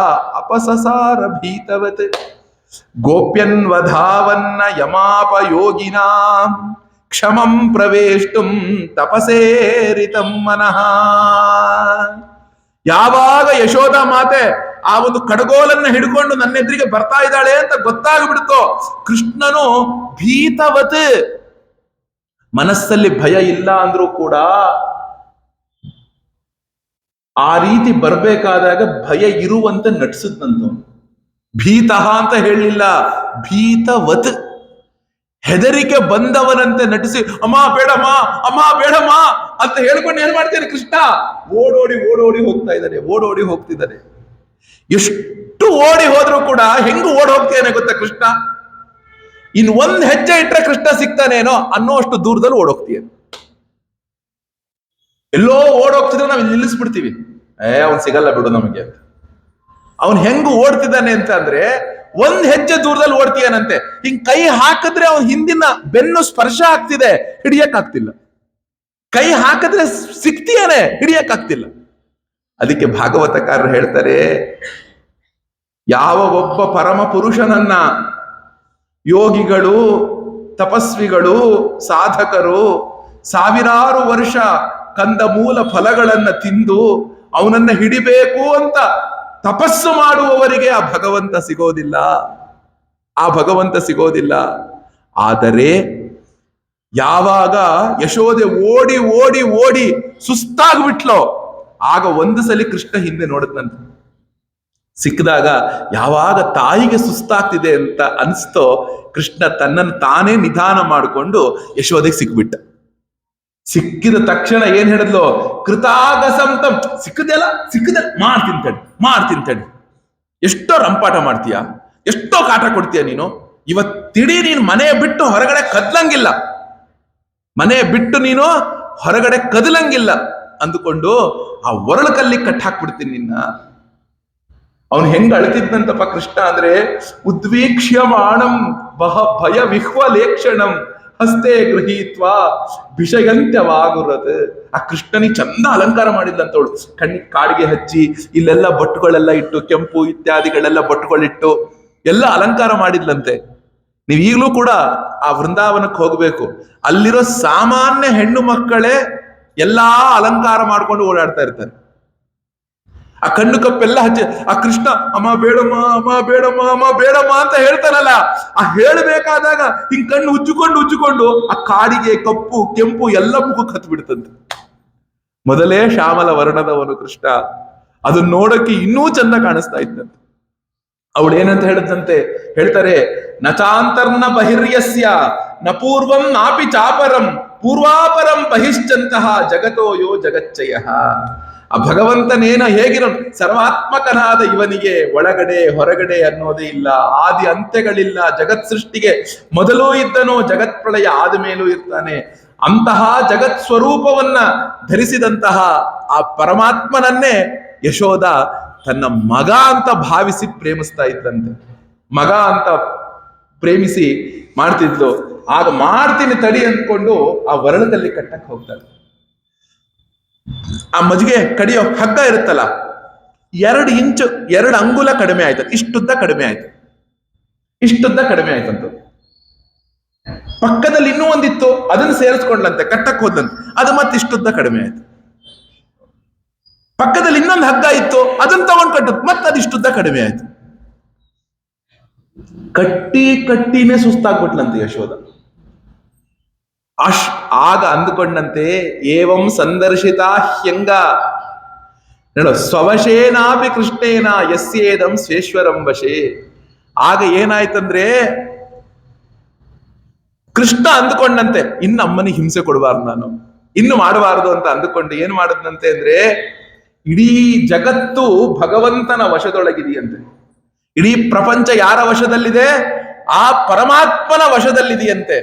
ಅಪಸಸಾರ ಭೀತವತ್ ಗೋಪ್ಯನ್ವಧಾವನ್ನ ಯಮಾಪಯೋಗಿನಾಂ ಕ್ಷಮಂ ಪ್ರವೇಷ್ಟುಂ ತಪಸೇರಿತಂ ಮನಃ. ಯಾವಾಗ ಯಶೋಧ ಮಾತೆ ಆ ಒಂದು ಕಡಗೋಲನ್ನ ಹಿಡ್ಕೊಂಡು ನನ್ನ ಎದುರಿಗೆ ಬರ್ತಾ ಇದ್ದಾಳೆ ಅಂತ ಗೊತ್ತಾಗ್ಬಿಡ್ತೋ, ಕೃಷ್ಣನು ಭೀತವತ್, ಮನಸ್ಸಲ್ಲಿ ಭಯ ಇಲ್ಲ ಅಂದ್ರೂ ಕೂಡ ಆ ರೀತಿ ಬರ್ಬೇಕಾದಾಗ ಭಯ ಇರುವಂತೆ ನಟಿಸಿದ್ನಂತವನು. ಭೀತಃ ಅಂತ ಹೇಳಲಿಲ್ಲ, ಭೀತವತ್, ಹೆದರಿಕೆ ಬಂದವನಂತೆ ನಟಿಸಿ ಅಮ್ಮ ಬೇಡಮ್ಮ, ಅಮ್ಮ ಬೇಡಮ್ಮ ಅಂತ ಹೇಳ್ಕೊಂಡು ಏನ್ ಮಾಡ್ತೇನೆ ಕೃಷ್ಣ? ಓಡೋಡಿ ಹೋಗ್ತಿದ್ದಾನೆ. ಎಷ್ಟು ಓಡಿ ಹೋದ್ರೂ ಕೂಡ ಹೆಂಗು ಓಡಿ ಹೋಗ್ತೇನೆ ಗೊತ್ತಾ ಕೃಷ್ಣ? ಇನ್ ಒಂದ್ ಹೆಜ್ಜೆ ಇಟ್ರೆ ಕೃಷ್ಣ ಸಿಗ್ತಾನೇನೋ ಅನ್ನೋ ಅಷ್ಟು ದೂರದಲ್ಲಿ ಓಡೋಗ್ತೀಯ. ಎಲ್ಲೋ ಓಡೋಗ್ತಿದ್ರೆ ನಾವ್ ಇಲ್ಲಿ ನಿಲ್ಲಿಸ್ಬಿಡ್ತೀವಿ, ಅವನ್ ಸಿಗಲ್ಲ ಬಿಡು ನಮಗೆ ಅಂತ. ಅವನ್ ಹೆಂಗು ಓಡ್ತಿದ್ದಾನೆ ಅಂತ ಅಂದ್ರೆ ಒಂದ್ ಹೆಜ್ಜೆ ದೂರದಲ್ಲಿ ಓಡ್ತೀಯನಂತೆ. ಹಿಂಗ್ ಕೈ ಹಾಕಿದ್ರೆ ಅವನ್ ಹಿಂದಿನ ಬೆನ್ನು ಸ್ಪರ್ಶ ಆಗ್ತಿದೆ, ಹಿಡಿಯಕ್ಕಾಗ್ತಿಲ್ಲ. ಕೈ ಹಾಕಿದ್ರೆ ಸಿಕ್ತಿಯಾನೆ, ಹಿಡಿಯಕ್ಕಾಗ್ತಿಲ್ಲ. ಅದಕ್ಕೆ ಭಾಗವತಕಾರರು ಹೇಳ್ತಾರೆ, ಯಾವ ಒಬ್ಬ ಪರಮ ಪುರುಷನನ್ನ ಯೋಗಿಗಳು, ತಪಸ್ವಿಗಳು, ಸಾಧಕರು ಸಾವಿರಾರು ವರ್ಷ ಕಂದ ಮೂಲ ಫಲಗಳನ್ನ ತಿಂದು ಅವನನ್ನ ಹಿಡಿಬೇಕು ಅಂತ ತಪಸ್ಸು ಮಾಡುವವರಿಗೆ ಆ ಭಗವಂತ ಸಿಗೋದಿಲ್ಲ. ಆದರೆ ಯಾವಾಗ ಯಶೋದೆ ಓಡಿ ಸುಸ್ತಾಗ್ಬಿಟ್ಲೋ, ಆಗ ಒಂದು ಸಲಿ ಕೃಷ್ಣ ಹಿಂದೆ ನೋಡಿದ್ನಂತ. ಸಿಕ್ಕಿದಾಗ ಯಾವಾಗ ತಾಯಿಗೆ ಸುಸ್ತಾಗ್ತಿದೆ ಅಂತ ಅನ್ಸ್ತೋ, ಕೃಷ್ಣ ತನ್ನನ್ನು ತಾನೇ ನಿಧಾನ ಮಾಡಿಕೊಂಡು ಯಶೋದೆಗೆ ಸಿಕ್ಬಿಟ್ಟ. ಸಿಕ್ಕಿದ ತಕ್ಷಣ ಏನ್ ಹೇಳಿದ್ಲು, ಕೃತಾಗಸಂತಂ, ಸಿಕ್ಕದೆಲ್ಲ ಮಾಡ್ತೀನಿ ತಡಿ. ಎಷ್ಟೋ ರಂಪಾಟ ಮಾಡ್ತೀಯ, ಎಷ್ಟೋ ಕಾಟ ಕೊಡ್ತೀಯ ನೀನು, ಇವತ್ತಿಡೀ ನೀನು ಮನೆ ಬಿಟ್ಟು ಹೊರಗಡೆ ಕದಲಂಗಿಲ್ಲ ಅಂದುಕೊಂಡು ಆ ಒರಳು ಕಲ್ಲಿ ಕಟ್ಟಾಕ್ಬಿಡ್ತೀನಿ ನಿನ್ನ. ಅವನು ಹೆಂಗ ಅಳ್ತಿದ್ನಂತಪ್ಪ ಕೃಷ್ಣ ಅಂದ್ರೆ, ಉದ್ವೀಕ್ಷ್ಯಮಾಣಂ ಭಯ ವಿಹ್ವಲೇಕ್ಷಣಂ ಹಸ್ತೆ ಗೃಹೀತ್ವಾ ವಿಷಯಂತ್ಯವಾಗುರದು. ಆ ಕೃಷ್ಣನಿಗೆ ಚಂದ ಅಲಂಕಾರ ಮಾಡಿದ್ಲಂತವಳು, ಕಣ್ಣಿಗೆ ಕಾಡಿಗೆ ಹಚ್ಚಿ ಇಲ್ಲೆಲ್ಲ ಬಟ್ಟುಗಳೆಲ್ಲ ಇಟ್ಟು, ಕೆಂಪು ಇತ್ಯಾದಿಗಳೆಲ್ಲ ಬಟ್ಟುಗಳಿಟ್ಟು ಎಲ್ಲ ಅಲಂಕಾರ ಮಾಡಿದ್ಲಂತೆ. ನೀವು ಈಗಲೂ ಕೂಡ ಆ ವೃಂದಾವನಕ್ಕೆ ಹೋಗ್ಬೇಕು, ಅಲ್ಲಿರೋ ಸಾಮಾನ್ಯ ಹೆಣ್ಣು ಮಕ್ಕಳೇ ಎಲ್ಲಾ ಅಲಂಕಾರ ಮಾಡ್ಕೊಂಡು ಓಡಾಡ್ತಾ ಇರ್ತಾರೆ. ಆ ಕಣ್ಣು ಕಪ್ಪೆಲ್ಲ ಹಚ್ಚಿ ಆ ಕೃಷ್ಣ ಅಮ್ಮ ಬೇಡಮ್ಮ, ಅಮ್ಮ ಬೇಡಮ್ಮ, ಅಮ್ಮ ಬೇಡಮ್ಮ ಅಂತ ಹೇಳ್ತಾರಲ್ಲ, ಆ ಹೇಳ್ಬೇಕಾದಾಗ ಹಿಂಗ್ ಕಣ್ಣು ಉಜ್ಜಿಕೊಂಡು ಆ ಕಾಡಿಗೆ ಕಪ್ಪು ಕೆಂಪು ಎಲ್ಲ ಮುಖಕ್ಕೆ ಹತ್ತು ಬಿಡ್ತಂತೆ. ಮೊದಲೇ ಶ್ಯಾಮಲ ವರ್ಣದವನು ಕೃಷ್ಣ, ಅದನ್ನ ನೋಡಕ್ಕೆ ಇನ್ನೂ ಚಂದ ಕಾಣಿಸ್ತಾ ಇದ್ದಂತೆ. ಅವಳು ಏನಂತ ಹೇಳ್ತಾರೆ, ನಚಾಂತರ್ನ ಬಹಿರ್ಯಸ್ಯ ನ ಪೂರ್ವಂ ನಾಪಿ ಚಾಪರಂ ಪೂರ್ವಾಪರಂ ಬಹಿಶ್ಚಂತಹ ಜಗತೋ ಯೋ ಜಗಚ್ಚಯ. ಆ ಭಗವಂತನೇನ ಹೇಗಿರೋ ಸರ್ವಾತ್ಮಕನಾದ ಇವನಿಗೆ ಒಳಗಡೆ ಹೊರಗಡೆ ಅನ್ನೋದೇ ಇಲ್ಲ, ಆದಿ ಅಂತ್ಯಗಳಿಲ್ಲ. ಜಗತ್ ಸೃಷ್ಟಿಗೆ ಮೊದಲೂ ಇದ್ದನೋ, ಜಗತ್ ಪ್ರಳಯ ಆದ ಮೇಲೂ ಇರ್ತಾನೆ. ಅಂತಹ ಜಗತ್ ಸ್ವರೂಪವನ್ನ ಧರಿಸಿದಂತಹ ಆ ಪರಮಾತ್ಮನನ್ನೇ ಯಶೋದ ತನ್ನ ಮಗ ಅಂತ ಭಾವಿಸಿ ಪ್ರೇಮಿಸ್ತಾ ಇದ್ದಂತೆ. ಮಗ ಅಂತ ಪ್ರೇಮಿಸಿ ಮಾಡ್ತಿದ್ಲು. ಆಗ ಮಾಡ್ತೀನಿ ತಡಿ ಅಂದ್ಕೊಂಡು ಆ ವರಳದಲ್ಲಿ ಕಟ್ಟಕ್ಕೆ ಹೋಗ್ತಾಳೆ. ಆ ಮಜ್ಜಿಗೆ ಕಡಿಯೋ ಹಗ್ಗ ಇರುತ್ತಲ್ಲ, 2 ಇಂಚು 2 ಅಂಗುಲ ಕಡಿಮೆ ಆಯ್ತು, ಇಷ್ಟುದ್ದ ಕಡಿಮೆ ಆಯ್ತಂತ. ಪಕ್ಕದಲ್ಲಿ ಇನ್ನೂ ಒಂದಿತ್ತು, ಅದನ್ನು ಸೇರಿಸ್ಕೊಂಡ್ಲಂತೆ, ಕಟ್ಟಕ್ಕೆ ಹೋದಂತೆ, ಅದು ಮತ್ತೆ ಇಷ್ಟುದ್ದ ಕಡಿಮೆ ಆಯ್ತು. ಪಕ್ಕದಲ್ಲಿ ಇನ್ನೊಂದು ಹಗ್ಗ ಇತ್ತು, ಅದನ್ನ ತಗೊಂಡ್ ಕಟ್ಟದ್, ಮತ್ತೆ ಅದು ಇಷ್ಟುದ್ದ ಕಡಿಮೆ ಆಯ್ತು. ಕಟ್ಟಿನೇ ಸುಸ್ತಾಗ್ಬಿಟ್ಲಂತೆ ಯಶೋದ. ಆಗ ಅಂದುಕೊಂಡಂತೆ ಏವಂ ಸಂದರ್ಶಿತ ಹ್ಯಂಗ ಹೇಳೋ ಸ್ವವಶೇನಾಪಿ ಕೃಷ್ಣೇನ ಯಸ್ಯೇದಂ ಸ್ವೇಶ್ವರಂ ವಶೇ. ಆಗ ಏನಾಯ್ತಂದ್ರೆ ಕೃಷ್ಣ ಅಂದುಕೊಂಡಂತೆ ಇನ್ನು ಅಮ್ಮನಿಗೆ ಹಿಂಸೆ ಕೊಡಬಾರ್ದು, ನಾನು ಇನ್ನು ಮಾಡಬಾರದು ಅಂತ ಅಂದುಕೊಂಡು ಏನ್ ಮಾಡದಂತೆ ಅಂದ್ರೆ, ಇಡೀ ಜಗತ್ತು ಭಗವಂತನ ವಶದೊಳಗಿದೆಯಂತೆ. ಇಡೀ ಪ್ರಪಂಚ ಯಾರ ವಶದಲ್ಲಿದೆ? ಆ ಪರಮಾತ್ಮನ ವಶದಲ್ಲಿದೆಯಂತೆ.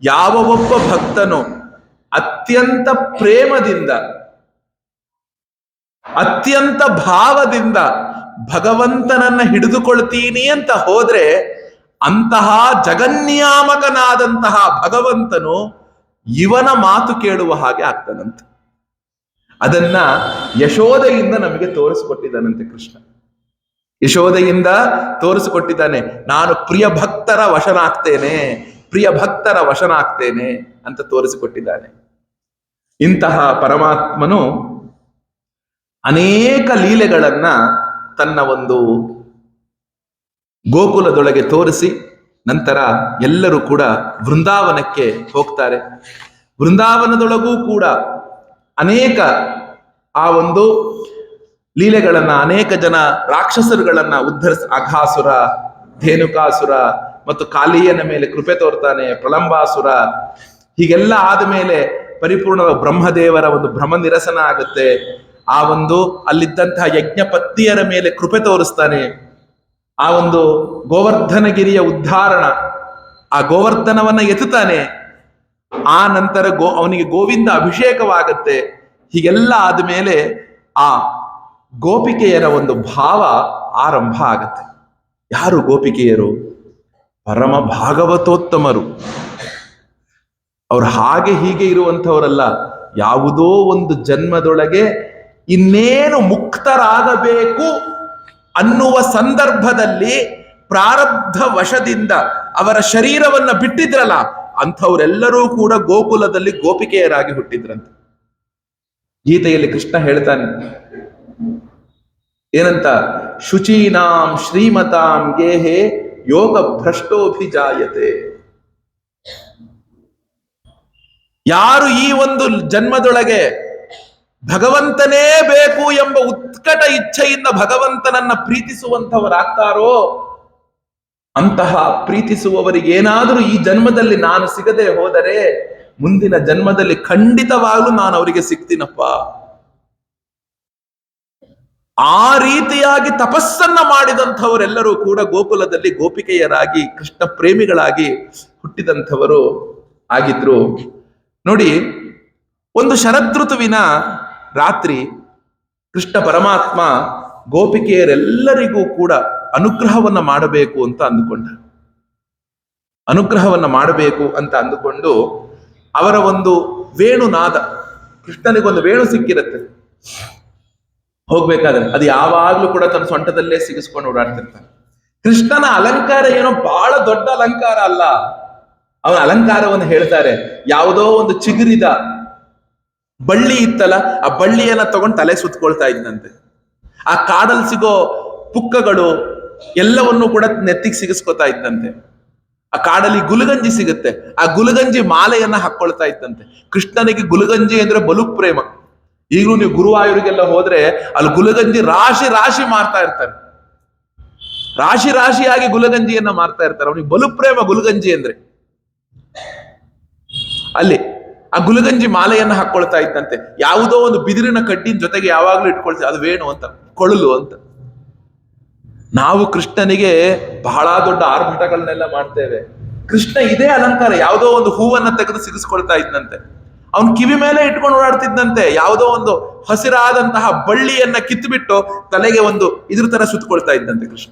ಯಾವ ಒಬ್ಬ ಭಕ್ತನು ಅತ್ಯಂತ ಪ್ರೇಮದಿಂದ ಅತ್ಯಂತ ಭಾವದಿಂದ ಭಗವಂತನನ್ನ ಹಿಡಿದುಕೊಳ್ತೀನಿ ಅಂತ ಹೋದ್ರೆ, ಅಂತಹ ಜಗನ್ನಿಯಾಮಕನಾದಂತಹ ಭಗವಂತನು ಇವನ ಮಾತು ಕೇಳುವ ಹಾಗೆ ಆಗ್ತಾನಂತೆ. ಅದನ್ನ ಯಶೋದೆಯಿಂದ ನಮಗೆ ತೋರಿಸಿಕೊಟ್ಟಿದ್ದಾನಂತೆ ಕೃಷ್ಣ. ಯಶೋದೆಯಿಂದ ತೋರಿಸಿಕೊಟ್ಟಿದ್ದಾನೆ, ನಾನು ಪ್ರಿಯ ಭಕ್ತರ ವಶನಾಗ್ತೇನೆ ಅಂತ ತೋರಿಸಿಕೊಟ್ಟಿದ್ದಾನೆ. ಇಂತಹ ಪರಮಾತ್ಮನು ಅನೇಕ ಲೀಲೆಗಳನ್ನ ತನ್ನ ಒಂದು ಗೋಕುಲದೊಳಗೆ ತೋರಿಸಿ ನಂತರ ಎಲ್ಲರೂ ಕೂಡ ವೃಂದಾವನಕ್ಕೆ ಹೋಗ್ತಾರೆ. ವೃಂದಾವನದೊಳಗೂ ಕೂಡ ಅನೇಕ ಆ ಒಂದು ಲೀಲೆಗಳನ್ನ, ಅನೇಕ ಜನ ರಾಕ್ಷಸರುಗಳನ್ನ ಅಘಾಸುರ, ಧೇನುಕಾಸುರ ಮತ್ತು ಕಾಲಿಯನ ಮೇಲೆ ಕೃಪೆ ತೋರ್ತಾನೆ, ಪ್ರಲಂಬಾಸುರ. ಹೀಗೆಲ್ಲ ಆದಮೇಲೆ ಪರಿಪೂರ್ಣ ಬ್ರಹ್ಮದೇವರ ಒಂದು ಭ್ರಮ ನಿರಸನ ಆಗುತ್ತೆ. ಆ ಒಂದು ಅಲ್ಲಿದ್ದಂತಹ ಯಜ್ಞ ಪತ್ನಿಯರ ಮೇಲೆ ಕೃಪೆ ತೋರಿಸ್ತಾನೆ. ಆ ಒಂದು ಗೋವರ್ಧನಗಿರಿಯ ಉದ್ಧಾರಣ, ಆ ಗೋವರ್ಧನವನ್ನ ಎತ್ತುತ್ತಾನೆ. ಆ ನಂತರ ಅವನಿಗೆ ಗೋವಿಂದ ಅಭಿಷೇಕವಾಗುತ್ತೆ. ಹೀಗೆಲ್ಲ ಆದ್ಮೇಲೆ ಆ ಗೋಪಿಕೆಯರ ಒಂದು ಭಾವ ಆರಂಭ ಆಗತ್ತೆ. ಯಾರು ಗೋಪಿಕೆಯರು? ಪರಮ ಭಾಗವತೋತ್ತಮರು. ಅವ್ರು ಹಾಗೆ ಹೀಗೆ ಇರುವಂಥವರಲ್ಲ. ಯಾವುದೋ ಒಂದು ಜನ್ಮದೊಳಗೆ ಇನ್ನೇನು ಮುಕ್ತರಾಗಬೇಕು ಅನ್ನುವ ಸಂದರ್ಭದಲ್ಲಿ ಪ್ರಾರಬ್ಧ ವಶದಿಂದ ಅವರ ಶರೀರವನ್ನ ಬಿಟ್ಟಿದ್ರಲ್ಲ, ಅಂಥವರೆಲ್ಲರೂ ಕೂಡ ಗೋಕುಲದಲ್ಲಿ ಗೋಪಿಕೆಯರಾಗಿ ಹುಟ್ಟಿದ್ರಂತೆ. ಗೀತೆಯಲ್ಲಿ ಕೃಷ್ಣ ಹೇಳ್ತಾನೆ ಏನಂತ, ಶುಚೀನಾಂ ಶ್ರೀಮತಾಂ ಗೇಹೆ ಯೋಗ ಭ್ರಷ್ಟೋಭಿಜಾಯತೆ. ಯಾರು ಈ ಒಂದು ಜನ್ಮದೊಳಗೆ ಭಗವಂತನೇ ಬೇಕು ಎಂಬ ಉತ್ಕಟ ಇಚ್ಛೆಯಿಂದ ಭಗವಂತನನ್ನ ಪ್ರೀತಿಸುವಂತವರಾಗ್ತಾರೋ, ಅಂತಹ ಪ್ರೀತಿಸುವವರಿಗೆ ಏನಾದರೂ ಈ ಜನ್ಮದಲ್ಲಿ ನಾನು ಸಿಗದೆ ಹೋದರೆ ಮುಂದಿನ ಜನ್ಮದಲ್ಲಿ ಖಂಡಿತವಾಗ್ಲೂ ನಾನು ಅವರಿಗೆ ಸಿಗ್ತೀನಪ್ಪ. ಆ ರೀತಿಯಾಗಿ ತಪಸ್ಸನ್ನ ಮಾಡಿದಂಥವರೆಲ್ಲರೂ ಕೂಡ ಗೋಕುಲದಲ್ಲಿ ಗೋಪಿಕೆಯರಾಗಿ ಕೃಷ್ಣ ಪ್ರೇಮಿಗಳಾಗಿ ಹುಟ್ಟಿದಂಥವರು ಆಗಿದ್ರು. ನೋಡಿ, ಒಂದು ಶರದೃತುವಿನ ರಾತ್ರಿ ಕೃಷ್ಣ ಪರಮಾತ್ಮ ಗೋಪಿಕೆಯರೆಲ್ಲರಿಗೂ ಕೂಡ ಅನುಗ್ರಹವನ್ನ ಮಾಡಬೇಕು ಅಂತ ಅಂದುಕೊಂಡ. ಅನುಗ್ರಹವನ್ನ ಮಾಡಬೇಕು ಅಂತ ಅಂದುಕೊಂಡು ಅವರ ಒಂದು ವೇಣುನಾದ, ಕೃಷ್ಣನಿಗೊಂದು ವೇಣು ಸಿಕ್ಕಿರುತ್ತೆ, ಹೋಗ್ಬೇಕಾದ್ರೆ ಅದು ಯಾವಾಗ್ಲೂ ಕೂಡ ತನ್ನ ಸೊಂಟದಲ್ಲೇ ಸಿಗಿಸ್ಕೊಂಡು ಓಡಾಡ್ತಿರ್ತಾನೆ. ಕೃಷ್ಣನ ಅಲಂಕಾರ ಏನೋ ಬಹಳ ದೊಡ್ಡ ಅಲಂಕಾರ ಅಲ್ಲ. ಅವನ ಅಲಂಕಾರವನ್ನು ಹೇಳ್ತಾರೆ, ಯಾವುದೋ ಒಂದು ಚಿಗುರಿದ ಬಳ್ಳಿ ಇತ್ತಲ್ಲ, ಆ ಬಳ್ಳಿಯನ್ನ ತಗೊಂಡು ತಲೆ ಸುತ್ಕೊಳ್ತಾ ಇದ್ದಂತೆ. ಆ ಕಾಡಲ್ಲಿ ಸಿಗೋ ಪುಕ್ಕಗಳು ಎಲ್ಲವನ್ನೂ ಕೂಡ ನೆತ್ತಿಗೆ ಸಿಗಿಸ್ಕೊತಾ ಇದ್ದಂತೆ. ಆ ಕಾಡಲ್ಲಿ ಗುಲಗಂಜಿ ಸಿಗುತ್ತೆ, ಆ ಗುಲಗಂಜಿ ಮಾಲೆಯನ್ನ ಹಾಕೊಳ್ತಾ ಇದ್ದಂತೆ. ಕೃಷ್ಣನಿಗೆ ಗುಲಗಂಜಿ ಅಂದ್ರೆ ಬಲು ಪ್ರೇಮ. ಈಗಲೂ ನೀವು ಗುರುವಾಯೂರಿಗೆಲ್ಲ ಹೋದ್ರೆ ಅಲ್ಲಿ ಗುಲಗಂಜಿ ರಾಶಿ ರಾಶಿ ಮಾರ್ತಾ ಇರ್ತಾರೆ, ರಾಶಿ ರಾಶಿಯಾಗಿ ಗುಲಗಂಜಿಯನ್ನ ಮಾರ್ತಾ ಇರ್ತಾರೆ. ಅವನಿಗೆ ಬಲು ಪ್ರೇಮ ಗುಲಗಂಜಿ ಅಂದ್ರೆ. ಅಲ್ಲಿ ಆ ಗುಲಗಂಜಿ ಮಾಲೆಯನ್ನ ಹಾಕೊಳ್ತಾ ಇದ್ದಂತೆ. ಯಾವುದೋ ಒಂದು ಬಿದಿರಿನ ಕಡ್ಡಿನ ಜೊತೆಗೆ ಯಾವಾಗ್ಲೂ ಇಟ್ಕೊಳ್ತೇವೆ, ಅದು ವೇಣು ಅಂತ, ಕೊಳಲು ಅಂತ. ನಾವು ಕೃಷ್ಣನಿಗೆ ಬಹಳ ದೊಡ್ಡ ಆರ್ಭಟಗಳನ್ನೆಲ್ಲ ಮಾಡ್ತೇವೆ. ಕೃಷ್ಣ ಇದೇ ಅಲಂಕಾರ, ಯಾವುದೋ ಒಂದು ಹೂವನ್ನ ತೆಗೆದು ಸಿಗಿಸ್ಕೊಳ್ತಾ ಇದ್ದಂತೆ. ಅವನ್ ಕಿವಿ ಮೇಲೆ ಇಟ್ಕೊಂಡು ಓಡಾಡ್ತಿದ್ದಂತೆ. ಯಾವುದೋ ಒಂದು ಹಸಿರಾದಂತಹ ಬಳ್ಳಿಯನ್ನ ಕಿತ್ತುಬಿಟ್ಟು ತಲೆಗೆ ಒಂದು ಇದ್ರ ತರ ಸುತ್ತಕೊಳ್ತಾ ಇದ್ದಂತೆ ಕೃಷ್ಣ.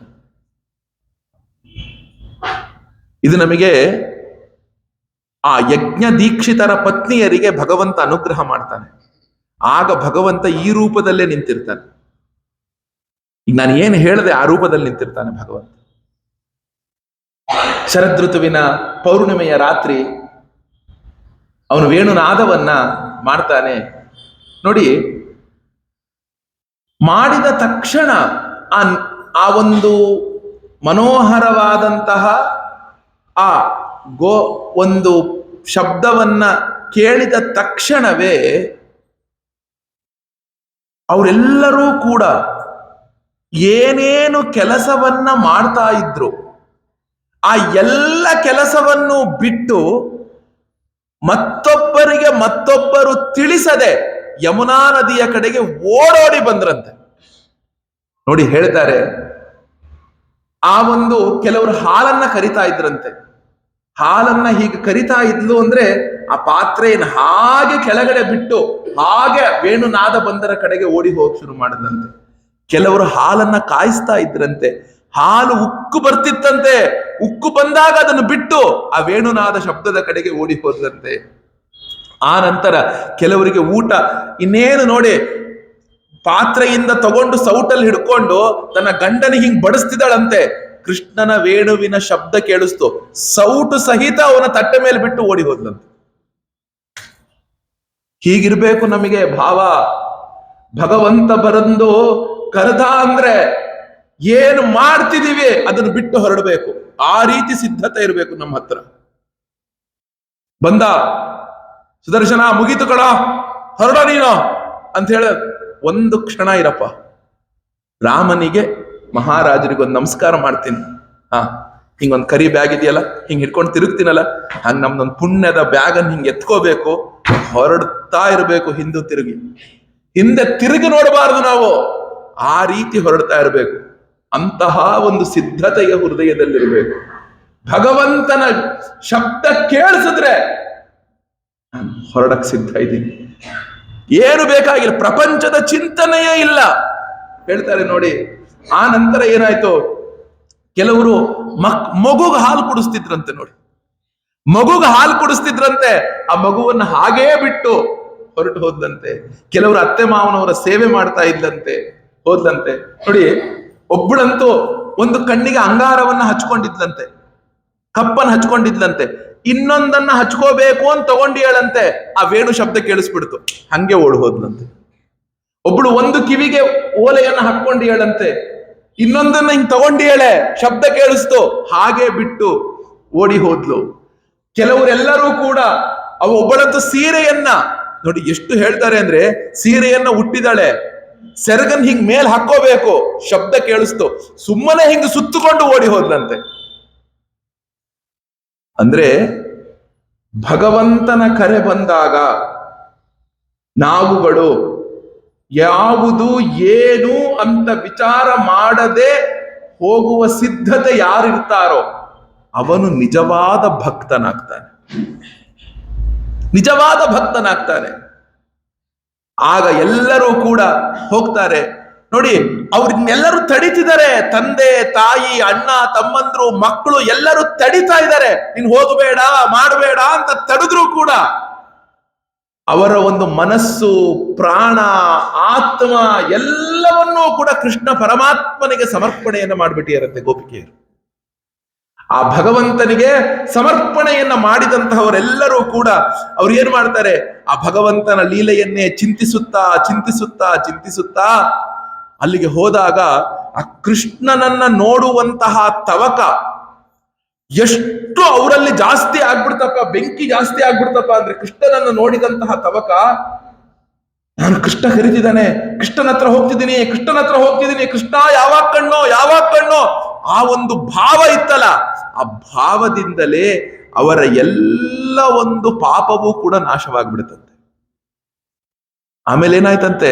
ಇದು ನಮಗೆ ಆ ಯಜ್ಞ ದೀಕ್ಷಿತರ ಪತ್ನಿಯರಿಗೆ ಭಗವಂತ ಅನುಗ್ರಹ ಮಾಡ್ತಾನೆ. ಆಗ ಭಗವಂತ ಈ ರೂಪದಲ್ಲೇ ನಿಂತಿರ್ತಾನೆ. ಈಗ ನಾನು ಏನು ಹೇಳಿದೆ ಆ ರೂಪದಲ್ಲಿ ನಿಂತಿರ್ತಾನೆ ಭಗವಂತ. ಶರದೃತುವಿನ ಪೌರ್ಣಿಮೆಯ ರಾತ್ರಿ ಅವನು ವೇಣುನಾದವನ್ನ ಮಾಡ್ತಾನೆ. ನೋಡಿ, ಮಾಡಿದ ತಕ್ಷಣ ಆ ಒಂದು ಮನೋಹರವಾದಂತಹ ಆ ಒಂದು ಶಬ್ದವನ್ನ ಕೇಳಿದ ತಕ್ಷಣವೇ ಅವರೆಲ್ಲರೂ ಕೂಡ ಏನೇನು ಕೆಲಸವನ್ನ ಮಾಡ್ತಾ ಇದ್ರು ಆ ಎಲ್ಲ ಕೆಲಸವನ್ನು ಬಿಟ್ಟು ಮತ್ತೊಬ್ಬರು ತಿಳಿಸದೆ ಯಮುನಾ ನದಿಯ ಕಡೆಗೆ ಓಡೋಡಿ ಬಂದ್ರಂತೆ. ನೋಡಿ ಹೇಳ್ತಾರೆ, ಆ ಒಂದು ಕೆಲವರು ಹಾಲನ್ನ ಕರಿತಾ ಇದ್ರಂತೆ. ಹಾಲನ್ನ ಹೀಗೆ ಕರಿತಾ ಇದ್ಲು ಅಂದ್ರೆ ಆ ಪಾತ್ರೆಯನ್ನು ಹಾಗೆ ಕೆಳಗಡೆ ಬಿಟ್ಟು ಹಾಗೆ ವೇಣುನಾದ ಬಂದರ ಕಡೆಗೆ ಓಡಿ ಹೋಗಿ ಶುರು ಮಾಡಿದಂತೆ. ಕೆಲವರು ಹಾಲನ್ನ ಕಾಯಿಸ್ತಾ ಇದ್ರಂತೆ. ಹಾಲು ಉಕ್ಕು ಬರ್ತಿತ್ತಂತೆ. ಉಕ್ಕು ಬಂದಾಗ ಅದನ್ನು ಬಿಟ್ಟು ಆ ವೇಣುನಾದ ಶಬ್ದದ ಕಡೆಗೆ ಓಡಿ ಹೋದಂತೆ. ಆ ನಂತರ ಕೆಲವರಿಗೆ ಊಟ ಇನ್ನೇನು ನೋಡಿ, ಪಾತ್ರೆಯಿಂದ ತಗೊಂಡು ಸೌಟಲ್ಲಿ ಹಿಡ್ಕೊಂಡು ತನ್ನ ಗಂಡನಿಗೆ ಹಿಂಗ್ ಬಡಿಸ್ತಿದ್ದಾಳಂತೆ. ಕೃಷ್ಣನ ವೇಣುವಿನ ಶಬ್ದ ಕೇಳಿಸ್ತು, ಸೌಟು ಸಹಿತ ಅವನ ತಟ್ಟೆ ಮೇಲೆ ಬಿಟ್ಟು ಓಡಿ ಹೋದ್ಲಂತೆ. ಹೀಗಿರ್ಬೇಕು ನಮಗೆ ಭಾವ. ಭಗವಂತ ಬರಂದು ಕರೆದ ಅಂದ್ರೆ ಏನು ಮಾಡ್ತಿದೀವಿ ಅದನ್ನು ಬಿಟ್ಟು ಹೊರಡಬೇಕು. ಆ ರೀತಿ ಸಿದ್ಧತೆ ಇರಬೇಕು ನಮ್ಮ ಹತ್ರ. ಬಂದ ಸುದರ್ಶನ, ಮುಗೀತು ಕಡ, ಹೊರಡ ನೀನು ಅಂತ ಹೇಳ ಒಂದು ಕ್ಷಣ ಇರಪ್ಪ. ರಾಮನಿಗೆ ಮಹಾರಾಜರಿಗೆ ಒಂದು ನಮಸ್ಕಾರ ಮಾಡ್ತೀನಿ. ಹಿಂಗೊಂದು ಕರಿ ಬ್ಯಾಗ್ ಇದೆಯಲ್ಲ, ಹಿಂಗ್ ಹಿಡ್ಕೊಂಡು ತಿರುಗ್ತೀನಲ್ಲ, ಹಂಗ ನಮ್ದೊಂದು ಪುಣ್ಯದ ಬ್ಯಾಗ್ ಅನ್ನು ಹಿಂಗ್ ಎತ್ಕೋಬೇಕು, ಹೊರಡ್ತಾ ಇರಬೇಕು. ಹಿಂದೆ ತಿರುಗಿ ನೋಡಬಾರದು ನಾವು, ಆ ರೀತಿ ಹೊರಡ್ತಾ ಇರಬೇಕು. ಅಂತಹ ಒಂದು ಸಿದ್ಧತೆಯ ಹೃದಯದಲ್ಲಿರ್ಬೇಕು. ಭಗವಂತನ ಶಬ್ದ ಕೇಳಿಸಿದ್ರೆ ನಾನು ಹೊರಡಕ್ ಸಿದ್ಧ ಇದ್ದೀನಿ, ಏನು ಬೇಕಾಗಿಲ್ಲ, ಪ್ರಪಂಚದ ಚಿಂತನೆಯೇ ಇಲ್ಲ ಹೇಳ್ತಾರೆ ನೋಡಿ. ಆ ನಂತರ ಏನಾಯ್ತು, ಕೆಲವರು ಮಗುಗ ಹಾಲು ಕುಡಿಸ್ತಿದ್ರಂತೆ. ನೋಡಿ, ಮಗುಗ ಹಾಲು ಕುಡಿಸ್ತಿದ್ರಂತೆ. ಆ ಮಗುವನ್ನ ಹಾಗೇ ಬಿಟ್ಟು ಹೊರಟು ಹೋದಂತೆ. ಕೆಲವರು ಅತ್ತೆ ಮಾವನವರ ಸೇವೆ ಮಾಡ್ತಾ ಇದ್ದಂತೆ, ಹೋದ್ಲಂತೆ. ನೋಡಿ, ಒಬ್ಬಳಂತೂ ಒಂದು ಕಣ್ಣಿಗೆ ಅಂಗಾರವನ್ನ ಹಚ್ಕೊಂಡಿದ್ಲಂತೆ, ಕಪ್ಪನ್ನು ಹಚ್ಕೊಂಡಿದ್ಲಂತೆ. ಇನ್ನೊಂದನ್ನ ಹಚ್ಕೋಬೇಕು ಅಂತ ತಗೊಂಡು ಹೇಳಂತೆ. ಆ ವೇಣು ಶಬ್ದ ಕೇಳಿಸ್ಬಿಡ್ತು, ಹಂಗೆ ಓಡ್ ಹೋದ್ಲಂತೆ. ಒಬ್ಳು ಒಂದು ಕಿವಿಗೆ ಓಲೆಯನ್ನ ಹಾಕೊಂಡು ಹೇಳಂತೆ, ಇನ್ನೊಂದನ್ನ ಹಿಂಗ್ ತಗೊಂಡು ಹೇಳೆ, ಶಬ್ದ ಕೇಳಿಸ್ತು, ಹಾಗೆ ಬಿಟ್ಟು ಓಡಿ ಹೋದ್ಲು. ಕೆಲವರೆಲ್ಲರೂ ಕೂಡ ಒಬ್ಬಳಂತೂ ಸೀರೆಯನ್ನ ನೋಡಿ ಎಷ್ಟು ಹೇಳ್ತಾರೆ ಅಂದ್ರೆ, ಸೀರೆಯನ್ನ ಹುಟ್ಟಿದಾಳೆ, ಸೆರಗನ್ ಹಿಂಗ್ ಮೇಲ್ ಹಾಕೋಬೇಕು, ಶಬ್ದ ಕೇಳಿಸ್ತು, ಸುಮ್ಮನೆ ಹಿಂಗ್ ಸುತ್ತಕೊಂಡು ಓಡಿ ಹೋದ್ಲಂತೆ. ಅಂದ್ರೆ ಭಗವಂತನ ಕರೆ ಬಂದಾಗ ನಾವುಗಳು ಯಾವುದು ಏನು ಅಂತ ವಿಚಾರ ಮಾಡದೆ ಹೋಗುವ ಸಿದ್ಧತೆ ಯಾರಿರ್ತಾರೋ ಅವನು ನಿಜವಾದ ಭಕ್ತನಾಗ್ತಾನೆ, ನಿಜವಾದ ಭಕ್ತನಾಗ್ತಾನೆ. ಆಗ ಎಲ್ಲರೂ ಕೂಡ ಹೋಗ್ತಾರೆ. ನೋಡಿ, ಅವ್ರನ್ನೆಲ್ಲರೂ ತಡಿತಿದ್ದಾರೆ. ತಂದೆ, ತಾಯಿ, ಅಣ್ಣ, ತಮ್ಮಂದ್ರು, ಮಕ್ಕಳು ಎಲ್ಲರೂ ತಡಿತಾ ಇದ್ದಾರೆ. ನೀನ್ ಹೋಗಬೇಡ, ಮಾಡಬೇಡ ಅಂತ ತಡೆದ್ರು ಕೂಡ ಅವರ ಒಂದು ಮನಸ್ಸು, ಪ್ರಾಣ, ಆತ್ಮ ಎಲ್ಲವನ್ನೂ ಕೂಡ ಕೃಷ್ಣ ಪರಮಾತ್ಮನಿಗೆ ಸಮರ್ಪಣೆಯನ್ನ ಮಾಡಿಬಿಟ್ಟಿರುತ್ತೆ ಗೋಪಿಕೆಯರು. ಆ ಭಗವಂತನಿಗೆ ಸಮರ್ಪಣೆಯನ್ನ ಮಾಡಿದಂತಹವರೆಲ್ಲರೂ ಕೂಡ ಅವ್ರು ಏನ್ ಮಾಡ್ತಾರೆ, ಆ ಭಗವಂತನ ಲೀಲೆಯನ್ನೇ ಚಿಂತಿಸುತ್ತಾ ಚಿಂತಿಸುತ್ತಾ ಚಿಂತಿಸುತ್ತಾ ಅಲ್ಲಿಗೆ ಹೋದಾಗ ಆ ಕೃಷ್ಣನನ್ನ ನೋಡುವಂತಹ ತವಕ ಎಷ್ಟು ಅವರಲ್ಲಿ ಜಾಸ್ತಿ ಆಗ್ಬಿಡ್ತಪ್ಪ, ಬೆಂಕಿ ಜಾಸ್ತಿ ಆಗ್ಬಿಡ್ತಪ್ಪ ಅಂದ್ರೆ ಕೃಷ್ಣನನ್ನು ನೋಡಿದಂತಹ ತವಕ, ನಾನು ಕೃಷ್ಣ ಕರೀತಿದ್ದಾನೆ, ಕೃಷ್ಣನ ಹತ್ರ ಹೋಗ್ತಿದ್ದೀನಿ, ಕೃಷ್ಣನ ಹತ್ರ ಹೋಗ್ತಿದ್ದೀನಿ, ಕೃಷ್ಣ ಯಾವಾಗ ಕಣ್ಣೋ ಯಾವಾಗ ಕಣ್ಣೋ, ಆ ಒಂದು ಭಾವ ಇತ್ತಲ್ಲ, ಆ ಭಾವದಿಂದಲೇ ಅವರ ಎಲ್ಲ ಒಂದು ಪಾಪವೂ ಕೂಡ ನಾಶವಾಗ್ಬಿಡುತ್ತಂತೆ. ಆಮೇಲೆ ಏನಾಯ್ತಂತೆ,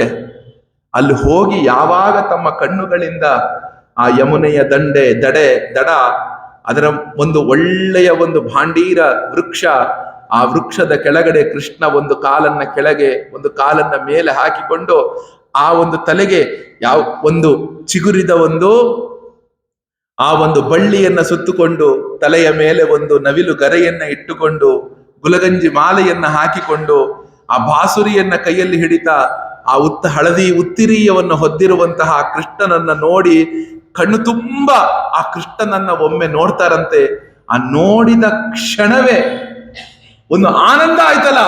ಅಲ್ಲಿ ಹೋಗಿ ಯಾವಾಗ ತಮ್ಮ ಕಣ್ಣುಗಳಿಂದ ಆ ಯಮುನೆಯ ದಡ ಅದರ ಒಂದು ಒಳ್ಳೆಯ ಒಂದು ಭಾಂಡೀರ ವೃಕ್ಷ, ಆ ವೃಕ್ಷದ ಕೆಳಗಡೆ ಕೃಷ್ಣ ಒಂದು ಕಾಲನ್ನ ಕೆಳಗೆ ಒಂದು ಕಾಲನ್ನ ಮೇಲೆ ಹಾಕಿಕೊಂಡು ಆ ಒಂದು ತಲೆಗೆ ಯಾವ ಒಂದು ಚಿಗುರಿದ ಆ ಒಂದು ಬಳ್ಳಿಯನ್ನ ಸುತ್ತುಕೊಂಡು ತಲೆಯ ಮೇಲೆ ಒಂದು ನವಿಲು ಗರೆಯನ್ನ ಇಟ್ಟುಕೊಂಡು ಗುಲಗಂಜಿ ಮಾಲೆಯನ್ನ ಹಾಕಿಕೊಂಡು ಆ ಬಾಸುರಿಯನ್ನ ಕೈಯಲ್ಲಿ ಹಿಡಿತಾ ಆ ಹಳದಿ ಉತ್ತಿರೀಯವನ್ನು ಹೊದ್ದಿರುವಂತಹ ಕೃಷ್ಣನನ್ನ ನೋಡಿ ಕಣ್ಣು ತುಂಬ ಆ ಕೃಷ್ಣನನ್ನ ಒಮ್ಮೆ ನೋಡ್ತಾರಂತೆ. ಆ ನೋಡಿದ ಕ್ಷಣವೇ ಒಂದು ಆನಂದ ಆಯ್ತಲ್ಲ,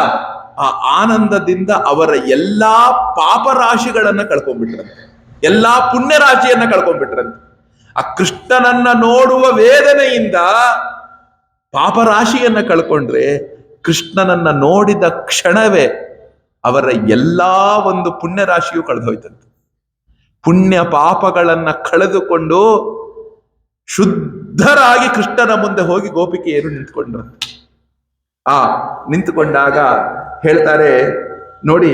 ಆ ಆನಂದದಿಂದ ಅವರ ಎಲ್ಲಾ ಪಾಪರಾಶಿಗಳನ್ನ ಕಳ್ಕೊಂಡ್ಬಿಟ್ರಂತೆ, ಎಲ್ಲಾ ಪುಣ್ಯ ರಾಶಿಯನ್ನ ಕಳ್ಕೊಂಡ್ಬಿಟ್ರಂತೆ. ಆ ಕೃಷ್ಣನನ್ನ ನೋಡುವ ವೇದನೆಯಿಂದ ಪಾಪರಾಶಿಯನ್ನ ಕಳ್ಕೊಂಡ್ರೆ, ಕೃಷ್ಣನನ್ನ ನೋಡಿದ ಕ್ಷಣವೇ ಅವರ ಎಲ್ಲಾ ಒಂದು ಪುಣ್ಯ ರಾಶಿಯು ಕಳೆದೋಯ್ತಂತೆ. ಪುಣ್ಯ ಪಾಪಗಳನ್ನ ಕಳೆದುಕೊಂಡು ಶುದ್ಧರಾಗಿ ಕೃಷ್ಣನ ಮುಂದೆ ಹೋಗಿ ಗೋಪಿಕೆಯರು ನಿಂತ್ಕೊಂಡ್ರಂತೆ. ನಿಂತುಕೊಂಡಾಗ ಹೇಳ್ತಾರೆ ನೋಡಿ,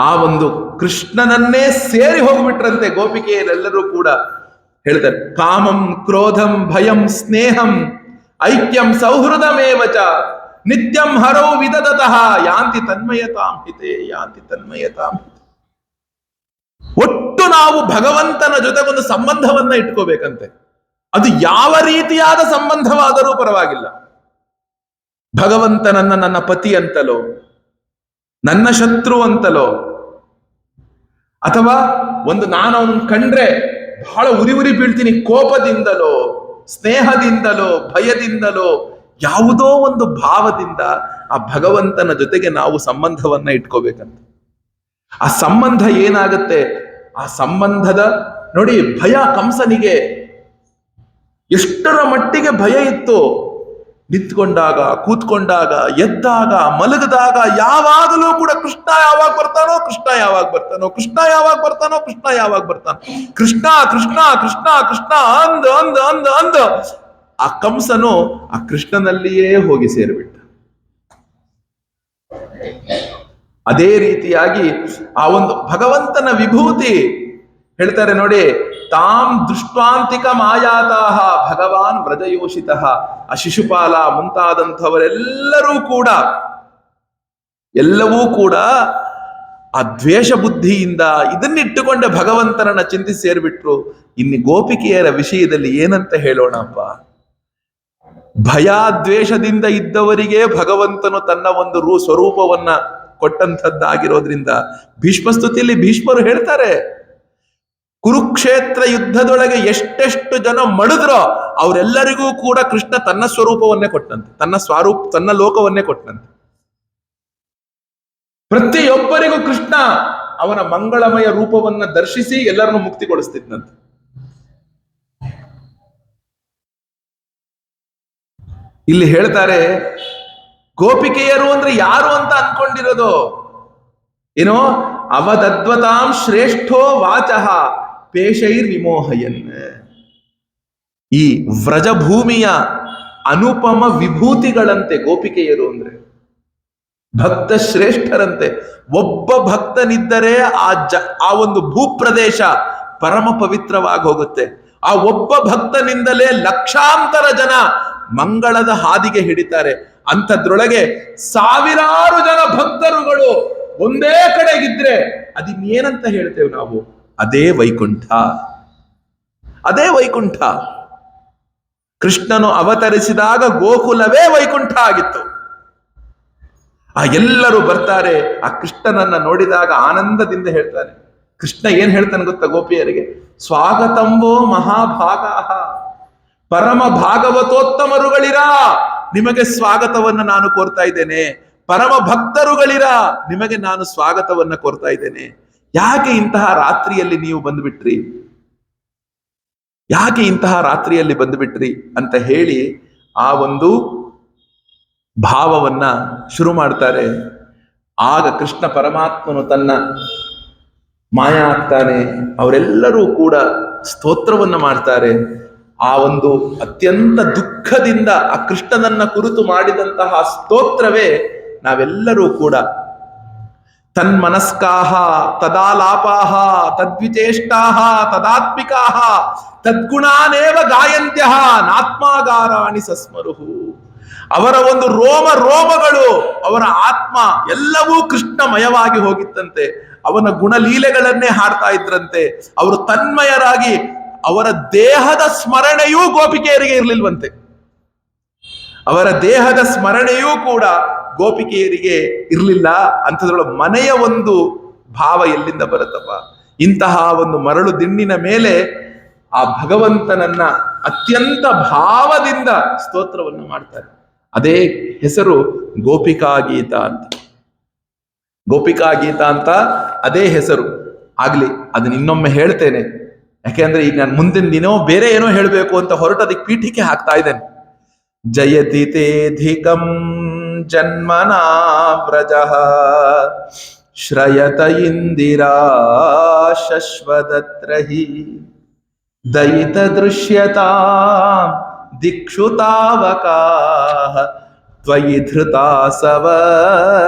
ಆ ಒಂದು ಕೃಷ್ಣನನ್ನೇ ಸೇರಿ ಹೋಗ್ಬಿಟ್ರಂತೆ ಗೋಪಿಕೆಯರೆಲ್ಲರೂ ಕೂಡ. ಹೇಳ್ತಾರೆ, ಕಾಮಂ ಕ್ರೋಧಂ ಭಯಂ ಸ್ನೇಹಂ ಐಕ್ಯಂ ಸೌಹೃದಮೇವಚ ನಿತ್ಯಂ ಹರೌ ವಿದದತಃ ಯಾಂತಿ ತನ್ಮಯತಾಂ ಹಿತೆ ಯಾಂತಿ ತನ್ಮಯತಾಂ ಹಿತೆ. ಒಟ್ಟು ನಾವು ಭಗವಂತನ ಜೊತೆ ಒಂದು ಸಂಬಂಧವನ್ನ ಇಟ್ಕೋಬೇಕಂತೆ. ಅದು ಯಾವ ರೀತಿಯಾದ ಸಂಬಂಧವಾದರೂ ಪರವಾಗಿಲ್ಲ. ಭಗವಂತನನ್ನ ನನ್ನ ಪತಿ ಅಂತಲೋ, ನನ್ನ ಶತ್ರು ಅಂತಲೋ, ಅಥವಾ ಒಂದು ನಾನು ಅವನನ್ನು ಕಂಡ್ರೆ ಬಹಳ ಉರಿ ಬೀಳ್ತೀನಿ ಕೋಪದಿಂದಲೋ, ಸ್ನೇಹದಿಂದಲೋ, ಭಯದಿಂದಲೋ, ಯಾವುದೋ ಒಂದು ಭಾವದಿಂದ ಆ ಭಗವಂತನ ಜೊತೆಗೆ ನಾವು ಸಂಬಂಧವನ್ನ ಇಟ್ಕೋಬೇಕಂತ. ಆ ಸಂಬಂಧ ಏನಾಗುತ್ತೆ, ಆ ಸಂಬಂಧದ ನೋಡಿ, ಭಯ ಕಂಸನಿಗೆ ಎಷ್ಟರ ಮಟ್ಟಿಗೆ ಭಯ ಇತ್ತು. ನಿಂತ್ಕೊಂಡಾಗ, ಕೂತ್ಕೊಂಡಾಗ, ಎದ್ದಾಗ, ಮಲಗದಾಗ ಯಾವಾಗಲೂ ಕೂಡ ಕೃಷ್ಣ ಯಾವಾಗ ಬರ್ತಾನೋ, ಕೃಷ್ಣ ಯಾವಾಗ ಬರ್ತಾನೋ, ಕೃಷ್ಣ ಯಾವಾಗ ಬರ್ತಾನೋ, ಕೃಷ್ಣ ಯಾವಾಗ ಬರ್ತಾನೋ, ಕೃಷ್ಣ ಕೃಷ್ಣ ಕೃಷ್ಣ ಕೃಷ್ಣ ಅಂದ್ ಅಂದ್ ಅಂದ್ ಅಂದ್ ಆ ಕಂಸನು ಆ ಕೃಷ್ಣನಲ್ಲಿಯೇ ಹೋಗಿ ಸೇರಿಬಿಟ್ಟ. ಅದೇ ರೀತಿಯಾಗಿ ಆ ಒಂದು ಭಗವಂತನ ವಿಭೂತಿ ಹೇಳ್ತಾರೆ ನೋಡಿ, ತಾಂ ದೃಷ್ಟಾಂತಿಕ ಮಾಯಾತಾಹ ಭಗವಾನ್ ವ್ರಜಯೋಷಿತಃ. ಆ ಶಿಶುಪಾಲ ಮುಂತಾದಂಥವರೆಲ್ಲರೂ ಕೂಡ ಎಲ್ಲವೂ ಕೂಡ ಆ ದ್ವೇಷ ಬುದ್ಧಿಯಿಂದ ಇದನ್ನಿಟ್ಟುಕೊಂಡ ಭಗವಂತನನ್ನ ಚಿಂತಿಸಿ ಸೇರ್ಬಿಟ್ರು. ಇನ್ನು ಗೋಪಿಕೆಯರ ವಿಷಯದಲ್ಲಿ ಏನಂತ ಹೇಳೋಣಪ್ಪ, ಭಯ ದ್ವೇಷದಿಂದ ಇದ್ದವರಿಗೆ ಭಗವಂತನು ತನ್ನ ಒಂದು ಸ್ವರೂಪವನ್ನ ಕೊಟ್ಟಂಥದ್ದಾಗಿರೋದ್ರಿಂದ ಭೀಷ್ಮಸ್ತುತಿಯಲ್ಲಿ ಭೀಷ್ಮರು ಹೇಳ್ತಾರೆ, ಕುರುಕ್ಷೇತ್ರ ಯುದ್ಧದೊಳಗೆ ಎಷ್ಟೆಷ್ಟು ಜನ ಮಡಿದ್ರೋ ಅವರೆಲ್ಲರಿಗೂ ಕೂಡ ಕೃಷ್ಣ ತನ್ನ ಸ್ವರೂಪವನ್ನೇ ಕೊಟ್ಟಂತೆ, ತನ್ನ ಲೋಕವನ್ನೇ ಕೊಟ್ಟಂತೆ. ಪ್ರತಿಯೊಬ್ಬರಿಗೂ ಕೃಷ್ಣ ಅವನ ಮಂಗಳಮಯ ರೂಪವನ್ನ ದರ್ಶಿಸಿ ಎಲ್ಲರನ್ನು ಮುಕ್ತಿಗೊಳಿಸ್ತಿದ್ದಂತೆ. ಇಲ್ಲಿ ಹೇಳ್ತಾರೆ, ಗೋಪಿಕೆಯರು ಅಂದ್ರೆ ಯಾರು ಅಂತ ಅನ್ಕೊಂಡಿರೋದು ಏನೋ, ಅವದದ್ವತಾಂ ಶ್ರೇಷ್ಠೋ ವಾಚಃ ಪೇಶೈರ್ ವಿಮೋಹಯನ್. ಈ ವ್ರಜಭೂಮಿಯ ಅನುಪಮ ವಿಭೂತಿಗಳಂತೆ ಗೋಪಿಕೆಯರು ಅಂದ್ರೆ, ಭಕ್ತ ಶ್ರೇಷ್ಠರಂತೆ. ಒಬ್ಬ ಭಕ್ತನಿದ್ದರೆ ಆ ಒಂದು ಭೂಪ್ರದೇಶ ಪರಮ ಪವಿತ್ರವಾಗಿ ಹೋಗುತ್ತೆ. ಆ ಒಬ್ಬ ಭಕ್ತನಿಂದಲೇ ಲಕ್ಷಾಂತರ ಜನ ಮಂಗಳದ ಹಾದಿಗೆ ಹಿಡಿತಾರೆ. ಅಂಥದ್ರೊಳಗೆ ಸಾವಿರಾರು ಜನ ಭಕ್ತರುಗಳು ಒಂದೇ ಕಡೆಗಿದ್ರೆ ಅದಿನ್ನೇನಂತ ಹೇಳ್ತೇವೆ ನಾವು? ಅದೇ ವೈಕುಂಠ. ಅದೇ ವೈಕುಂಠ. ಕೃಷ್ಣನು ಅವತರಿಸಿದಾಗ ಗೋಕುಲವೇ ವೈಕುಂಠ ಆಗಿತ್ತು. ಆ ಎಲ್ಲರೂ ಬರ್ತಾರೆ. ಆ ಕೃಷ್ಣನನ್ನ ನೋಡಿದಾಗ ಆನಂದದಿಂದ ಹೇಳ್ತಾನೆ. ಕೃಷ್ಣ ಏನ್ ಹೇಳ್ತಾನೆ ಗೊತ್ತಾ ಗೋಪಿಯರಿಗೆ? ಸ್ವಾಗತಂಬೋ ಮಹಾಭಾಗ, ಪರಮ ಭಾಗವತೋತ್ತಮರುಗಳಿರ, ನಿಮಗೆ ಸ್ವಾಗತವನ್ನ ನಾನು ಕೋರ್ತಾ ಇದ್ದೇನೆ. ಪರಮ ಭಕ್ತರುಗಳಿರ, ನಿಮಗೆ ನಾನು ಸ್ವಾಗತವನ್ನ ಕೋರ್ತಾ ಇದ್ದೇನೆ. ಯಾಕೆ ಇಂತಹ ರಾತ್ರಿಯಲ್ಲಿ ನೀವು ಬಂದುಬಿಟ್ರಿ? ಯಾಕೆ ಇಂತಹ ರಾತ್ರಿಯಲ್ಲಿ ಬಂದುಬಿಟ್ರಿ ಅಂತ ಹೇಳಿ ಆ ಒಂದು ಭಾವವನ್ನ ಶುರು ಮಾಡ್ತಾರೆ. ಆಗ ಕೃಷ್ಣ ಪರಮಾತ್ಮನು ತನ್ನ ಮಾಯ ಆಗ್ತಾನೆ. ಅವರೆಲ್ಲರೂ ಕೂಡ ಸ್ತೋತ್ರವನ್ನ ಮಾಡ್ತಾರೆ. ಆ ಒಂದು ಅತ್ಯಂತ ದುಃಖದಿಂದ ಆ ಕೃಷ್ಣನನ್ನ ಕುರಿತು ಮಾಡಿದಂತಹ ಸ್ತೋತ್ರವೇ ನಾವೆಲ್ಲರೂ ಕೂಡ ತನ್ಮನಸ್ಕಾಹ ತದಾಲಾಪಾಹ ತದ್ವಿಚೇಷ್ಟಾಹ ತದಾತ್ಮಿಕಾಹ ತದ್ಗುಣಾನೇವ ಗಾಯಂತ್ಯಃ ನಾತ್ಮಾಗಾರಾಣಿ ಸಸ್ಮರುಹು. ಅವರ ಒಂದು ರೋಮಗಳು, ಅವರ ಆತ್ಮ ಎಲ್ಲವೂ ಕೃಷ್ಣಮಯವಾಗಿ ಹೋಗಿತ್ತಂತೆ. ಅವನ ಗುಣಲೀಲೆಗಳನ್ನೇ ಹಾಡ್ತಾ ಇದ್ರಂತೆ. ಅವರು ತನ್ಮಯರಾಗಿ, ಅವರ ದೇಹದ ಸ್ಮರಣೆಯೂ ಗೋಪಿಕೆಯರಿಗೆ ಇರಲಿಲ್ವಂತೆ. ಅವರ ದೇಹದ ಸ್ಮರಣೆಯೂ ಕೂಡ ಗೋಪಿಕೆಯರಿಗೆ ಇರಲಿಲ್ಲ. ಅಂಥದ್ರೊಳಗೆ ಮನೆಯ ಒಂದು ಭಾವ ಎಲ್ಲಿಂದ ಬರುತ್ತಪ್ಪ? ಇಂತಹ ಒಂದು ಮರಳು ದಿಣ್ಣಿನ ಮೇಲೆ ಆ ಭಗವಂತನನ್ನ ಅತ್ಯಂತ ಭಾವದಿಂದ ಸ್ತೋತ್ರವನ್ನು ಮಾಡ್ತಾರೆ. ಅದೇ ಹೆಸರು ಗೋಪಿಕಾ ಗೀತ ಅಂತ. ಗೋಪಿಕಾ ಗೀತ ಅಂತ ಅದೇ ಹೆಸರು. ಆಗ್ಲಿ, ಅದನ್ನ ಇನ್ನೊಮ್ಮೆ ಹೇಳ್ತೇನೆ. ಯಾಕೆಂದ್ರೆ ಈಗ ನಾನು ಮುಂದಿನ ದಿನೋ ಬೇರೆ ಏನೋ ಹೇಳಬೇಕು ಅಂತ ಹೊರಟದಕ್ಕೆ ಪೀಠಿಕೆ ಹಾಕ್ತಾ ಇದ್ದೇನೆ. ಜಯತಿ ತೇಧಿಕಂ ಜನ್ಮನಾ ವ್ರಜಃ ಶ್ರಯತ ಇಂದಿರಾ ಶಶ್ವತತ್ರಹಿ ದಯಿತ ದೃಶ್ಯತಾ ದಿಕ್ಷು ತಾವಕಾಃ ತ್ವಯಿ ಧೃತಾಸವಸ್ತ್ವಾಂ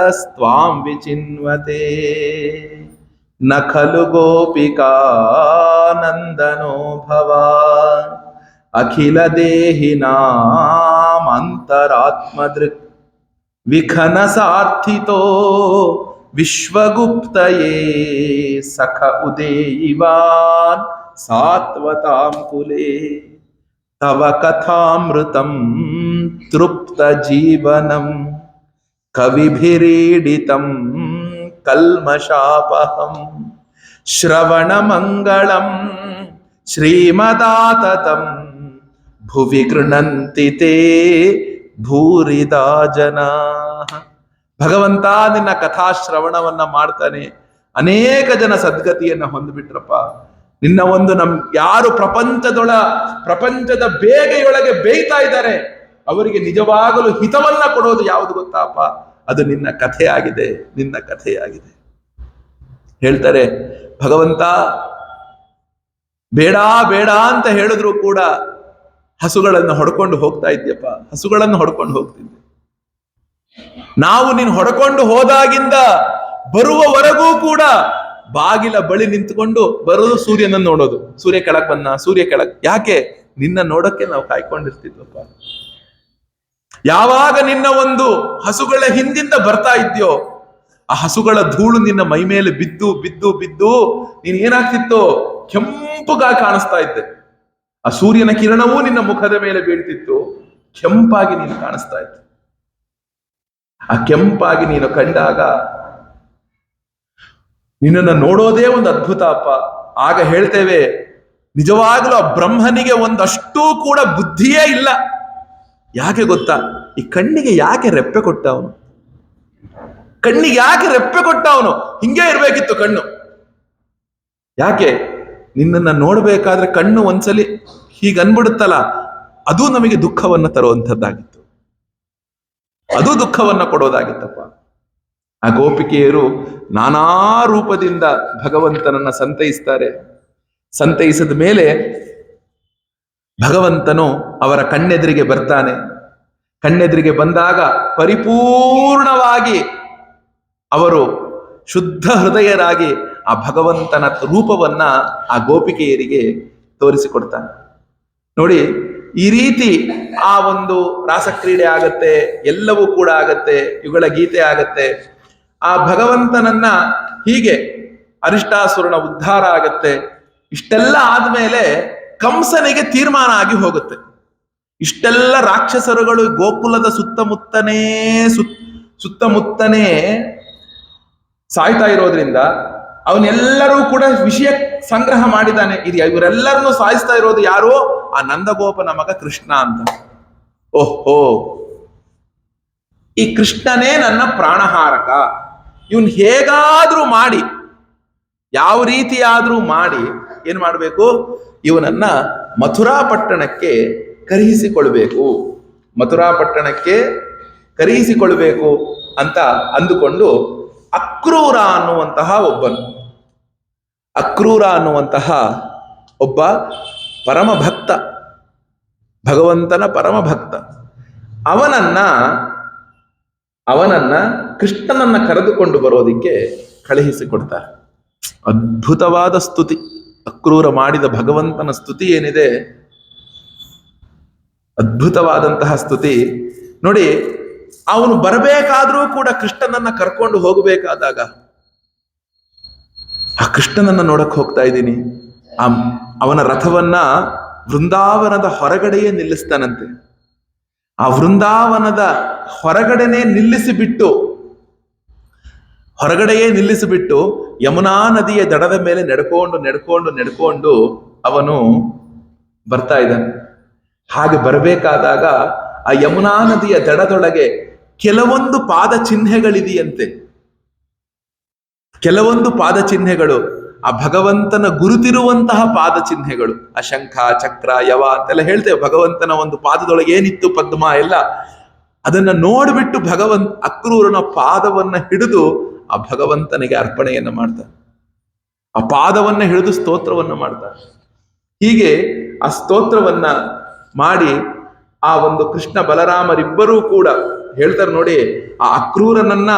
ವಿಚಿನ್ವತೆ ನ ಖಲು ಗೋಪಿಕಾ ನಂದನೋ ಭವಾನ್ ಅಖಿಲ ದೇಹಿನಾಂ ಅಂತರಾತ್ಮದೃಕ್ ವಿಖನ ಸಾರ್ಥಿತೋ ವಿಶ್ವಗುಪ್ತಯೇ ಸಖ ಉದೇಯಿವಾನ್ ಸಾತ್ವತಾಂ ಕುಲೇ ತವ ಕಥಾಮೃತಂ ತೃಪ್ತ ಜೀವನಂ ಕವಿಭಿರೀಡಿತಂ ಕಲ್ಮಷಾಪಹಂ ಶ್ರವಣ ಮಂಗಳಂ ಶ್ರೀಮದಾತತಂ ಭುವಿ ಗೃಣಂತಿ ತೇ ಭೂರಿದಾ ಜನಾ. ಭಗವಂತ ನಿನ್ನ ಕಥಾಶ್ರವಣವನ್ನ ಮಾಡ್ತಾನೆ. ಅನೇಕ ಜನ ಸದ್ಗತಿಯನ್ನ ಹೊಂದ್ಬಿಟ್ರಪ್ಪ. ನಿನ್ನ ಒಂದು ಯಾರು ಪ್ರಪಂಚದ ಬೇಗೆಯೊಳಗೆ ಬೇಯ್ತಾ ಇದ್ದಾರೆ, ಅವರಿಗೆ ನಿಜವಾಗಲೂ ಹಿತವನ್ನ ಕೊಡೋದು ಯಾವುದು ಗೊತ್ತಾಪ? ಅದು ನಿನ್ನ ಕಥೆಯಾಗಿದೆ, ನಿನ್ನ ಕಥೆಯಾಗಿದೆ. ಹೇಳ್ತಾರೆ ಭಗವಂತ ಬೇಡ ಬೇಡ ಅಂತ ಹೇಳಿದ್ರು ಕೂಡ ಹಸುಗಳನ್ನು ಹೊಡ್ಕೊಂಡು ಹೋಗ್ತಾ ಇದ್ಯಪ್ಪ, ಹಸುಗಳನ್ನು ಹೊಡ್ಕೊಂಡು ಹೋಗ್ತಿದ್ದೆ. ನಾವು ನೀನು ಹೊಡ್ಕೊಂಡು ಹೋದಾಗಿಂದ ಬರುವವರೆಗೂ ಕೂಡ ಬಾಗಿಲ ಬಳಿ ನಿಂತುಕೊಂಡು ಬರೋದು ಸೂರ್ಯನನ್ನು ನೋಡೋದು. ಸೂರ್ಯ ಕೆಳಗ್ ಬಂದ, ಸೂರ್ಯ ಕೆಳಗ್. ಯಾಕೆ? ನಿನ್ನ ನೋಡಕ್ಕೆ ನಾವು ಕಾಯ್ಕೊಂಡಿರ್ತಿದ್ವಪ್ಪ. ಯಾವಾಗ ನಿನ್ನ ಒಂದು ಹಸುಗಳ ಹಿಂದಿಂದ ಬರ್ತಾ ಇದ್ಯೋ, ಆ ಹಸುಗಳ ಧೂಳು ನಿನ್ನ ಮೈ ಮೇಲೆ ಬಿದ್ದು ಬಿದ್ದು ಬಿದ್ದು ನೀನ್ ಏನಾಗ್ತಿತ್ತು? ಕೆಂಪುಗಾಗಿ ಕಾಣಿಸ್ತಾ ಇದ್ದೆ. ಆ ಸೂರ್ಯನ ಕಿರಣವೂ ನಿನ್ನ ಮುಖದ ಮೇಲೆ ಬೀಳ್ತಿತ್ತು, ಕೆಂಪಾಗಿ ನೀನು ಕಾಣಿಸ್ತಾ ಇತ್ತು. ಆ ಕೆಂಪಾಗಿ ನೀನು ಕಂಡಾಗ ನಿನ್ನನ್ನು ನೋಡೋದೇ ಒಂದು ಅದ್ಭುತ ಅಪ್ಪ. ಆಗ ಹೇಳ್ತೇವೆ, ನಿಜವಾಗ್ಲೂ ಆ ಬ್ರಹ್ಮನಿಗೆ ಒಂದಷ್ಟೂ ಕೂಡ ಬುದ್ಧಿಯೇ ಇಲ್ಲ. ಯಾಕೆ ಗೊತ್ತಾ? ಈ ಕಣ್ಣಿಗೆ ಯಾಕೆ ರೆಪ್ಪೆ ಕೊಟ್ಟ ಅವನು? ಕಣ್ಣಿಗೆ ಯಾಕೆ ರೆಪ್ಪೆ ಕೊಟ್ಟ ಅವನು? ಹಿಂಗೆ ಇರ್ಬೇಕಿತ್ತು ಕಣ್ಣು. ಯಾಕೆ? ನಿನ್ನನ್ನು ನೋಡ್ಬೇಕಾದ್ರೆ ಕಣ್ಣು ಒಂದ್ಸಲಿ ಹೀಗನ್ಬಿಡುತ್ತಲ್ಲ, ಅದು ನಮಗೆ ದುಃಖವನ್ನ ತರುವಂಥದ್ದಾಗಿತ್ತು, ಅದು ದುಃಖವನ್ನ ಕೊಡೋದಾಗಿತ್ತಪ್ಪ. ಆ ಗೋಪಿಕೆಯರು ನಾನಾ ರೂಪದಿಂದ ಭಗವಂತನನ್ನ ಸಂತೈಸ್ತಾರೆ. ಸಂತೈಸಿದ ಮೇಲೆ ಭಗವಂತನು ಅವರ ಕಣ್ಣೆದುರಿಗೆ ಬರ್ತಾನೆ. ಕಣ್ಣೆದುರಿಗೆ ಬಂದಾಗ ಪರಿಪೂರ್ಣವಾಗಿ ಅವರು ಶುದ್ಧ ಹೃದಯರಾಗಿ ಆ ಭಗವಂತನ ರೂಪವನ್ನ ಆ ಗೋಪಿಕೆಯರಿಗೆ ತೋರಿಸಿಕೊಡ್ತಾನೆ. ನೋಡಿ, ಈ ರೀತಿ ಆ ಒಂದು ರಾಸಕ್ರೀಡೆ ಆಗತ್ತೆ, ಎಲ್ಲವೂ ಕೂಡ ಆಗತ್ತೆ, ಇವುಗಳ ಗೀತೆ ಆಗತ್ತೆ. ಆ ಭಗವಂತನನ್ನ ಹೀಗೆ ಅರಿಷ್ಟಾಸುರನ ಉದ್ಧಾರ ಆಗತ್ತೆ. ಇಷ್ಟೆಲ್ಲ ಆದ್ಮೇಲೆ ಕಂಸನಿಗೆ ತೀರ್ಮಾನ ಆಗಿ ಹೋಗುತ್ತೆ. ಇಷ್ಟೆಲ್ಲ ರಾಕ್ಷಸರುಗಳು ಗೋಕುಲದ ಸುತ್ತಮುತ್ತನೇ ಸಾಯ್ತಾ ಇರೋದ್ರಿಂದ ಅವನೆಲ್ಲರೂ ಕೂಡ ವಿಷಯ ಸಂಗ್ರಹ ಮಾಡಿದ್ದಾನೆ. ಇದು ಇವರೆಲ್ಲರನ್ನು ಸಾಯಿಸ್ತಾ ಇರೋದು ಯಾರು? ಆ ನಂದಗೋಪನ ಮಗ ಕೃಷ್ಣ ಅಂತ. ಓಹೋ, ಈ ಕೃಷ್ಣನೇ ನನ್ನ ಪ್ರಾಣಹಾರಕ. ಇವನ್ ಹೇಗಾದ್ರೂ ಮಾಡಿ, ಯಾವ ರೀತಿಯಾದ್ರೂ ಮಾಡಿ ಏನ್ ಮಾಡಬೇಕು? ಇವನನ್ನ ಮಥುರಾ ಪಟ್ಟಣಕ್ಕೆ ಕರೆಯಿಸಿಕೊಳ್ಬೇಕು, ಮಥುರಾ ಪಟ್ಟಣಕ್ಕೆ ಕರೆಯಿಸಿಕೊಳ್ಬೇಕು ಅಂತ ಅಂದುಕೊಂಡು ಅಕ್ರೂರ ಅನ್ನುವಂತಹ ಒಬ್ಬ ಪರಮ ಭಕ್ತ, ಭಗವಂತನ ಪರಮ ಭಕ್ತ, ಅವನನ್ನ ಕೃಷ್ಣನನ್ನ ಕರೆದುಕೊಂಡು ಬರೋದಿಕ್ಕೆ ಕಳುಹಿಸಿಕೊಡ್ತಾರೆ. ಅದ್ಭುತವಾದ ಸ್ತುತಿ, ಅಕ್ರೂರ ಮಾಡಿದ ಭಗವಂತನ ಸ್ತುತಿ ಏನಿದೆ, ಅದ್ಭುತವಾದಂತಹ ಸ್ತುತಿ ನೋಡಿ. ಅವನು ಬರಬೇಕಾದ್ರೂ ಕೂಡ ಕೃಷ್ಣನನ್ನ ಕರ್ಕೊಂಡು ಹೋಗಬೇಕಾದಾಗ, ಆ ಕೃಷ್ಣನನ್ನ ನೋಡಕ್ ಹೋಗ್ತಾ ಇದ್ದೀನಿ, ಅವನ ರಥವನ್ನ ವೃಂದಾವನದ ಹೊರಗಡೆಯೇ ನಿಲ್ಲಿಸ್ತಾನಂತೆ. ಆ ವೃಂದಾವನದ ಹೊರಗಡೆಯೇ ನಿಲ್ಲಿಸಿಬಿಟ್ಟು ಯಮುನಾ ನದಿಯ ದಡದ ಮೇಲೆ ನಡ್ಕೊಂಡು ಅವನು ಬರ್ತಾ ಇದ್ದಾನೆ. ಹಾಗೆ ಬರಬೇಕಾದಾಗ ಆ ಯಮುನಾ ನದಿಯ ದಡದೊಳಗೆ ಕೆಲವೊಂದು ಪಾದ ಚಿಹ್ನೆಗಳಿದೆಯಂತೆ. ಕೆಲವೊಂದು ಪಾದ ಚಿಹ್ನೆಗಳು ಆ ಭಗವಂತನ ಗುರುತಿರುವಂತಹ ಪಾದ ಚಿಹ್ನೆಗಳು. ಆ ಶಂಖ, ಚಕ್ರ, ಯವ ಅಂತೆಲ್ಲ ಹೇಳ್ತೇವೆ. ಭಗವಂತನ ಒಂದು ಪಾದದೊಳಗೆ ಏನಿತ್ತು, ಪದ್ಮ ಎಲ್ಲ, ಅದನ್ನ ನೋಡ್ಬಿಟ್ಟು ಅಕ್ರೂರನ ಪಾದವನ್ನ ಹಿಡಿದು ಆ ಭಗವಂತನಿಗೆ ಅರ್ಪಣೆಯನ್ನ ಮಾಡ್ತಾರೆ. ಆ ಪಾದವನ್ನ ಹಿಡಿದು ಸ್ತೋತ್ರವನ್ನ ಮಾಡ್ತಾರೆ. ಹೀಗೆ ಆ ಸ್ತೋತ್ರವನ್ನ ಮಾಡಿ ಆ ಒಂದು ಕೃಷ್ಣ ಬಲರಾಮರಿಬ್ಬರೂ ಕೂಡ ಹೇಳ್ತಾರೆ ನೋಡಿ, ಆ ಅಕ್ರೂರನನ್ನ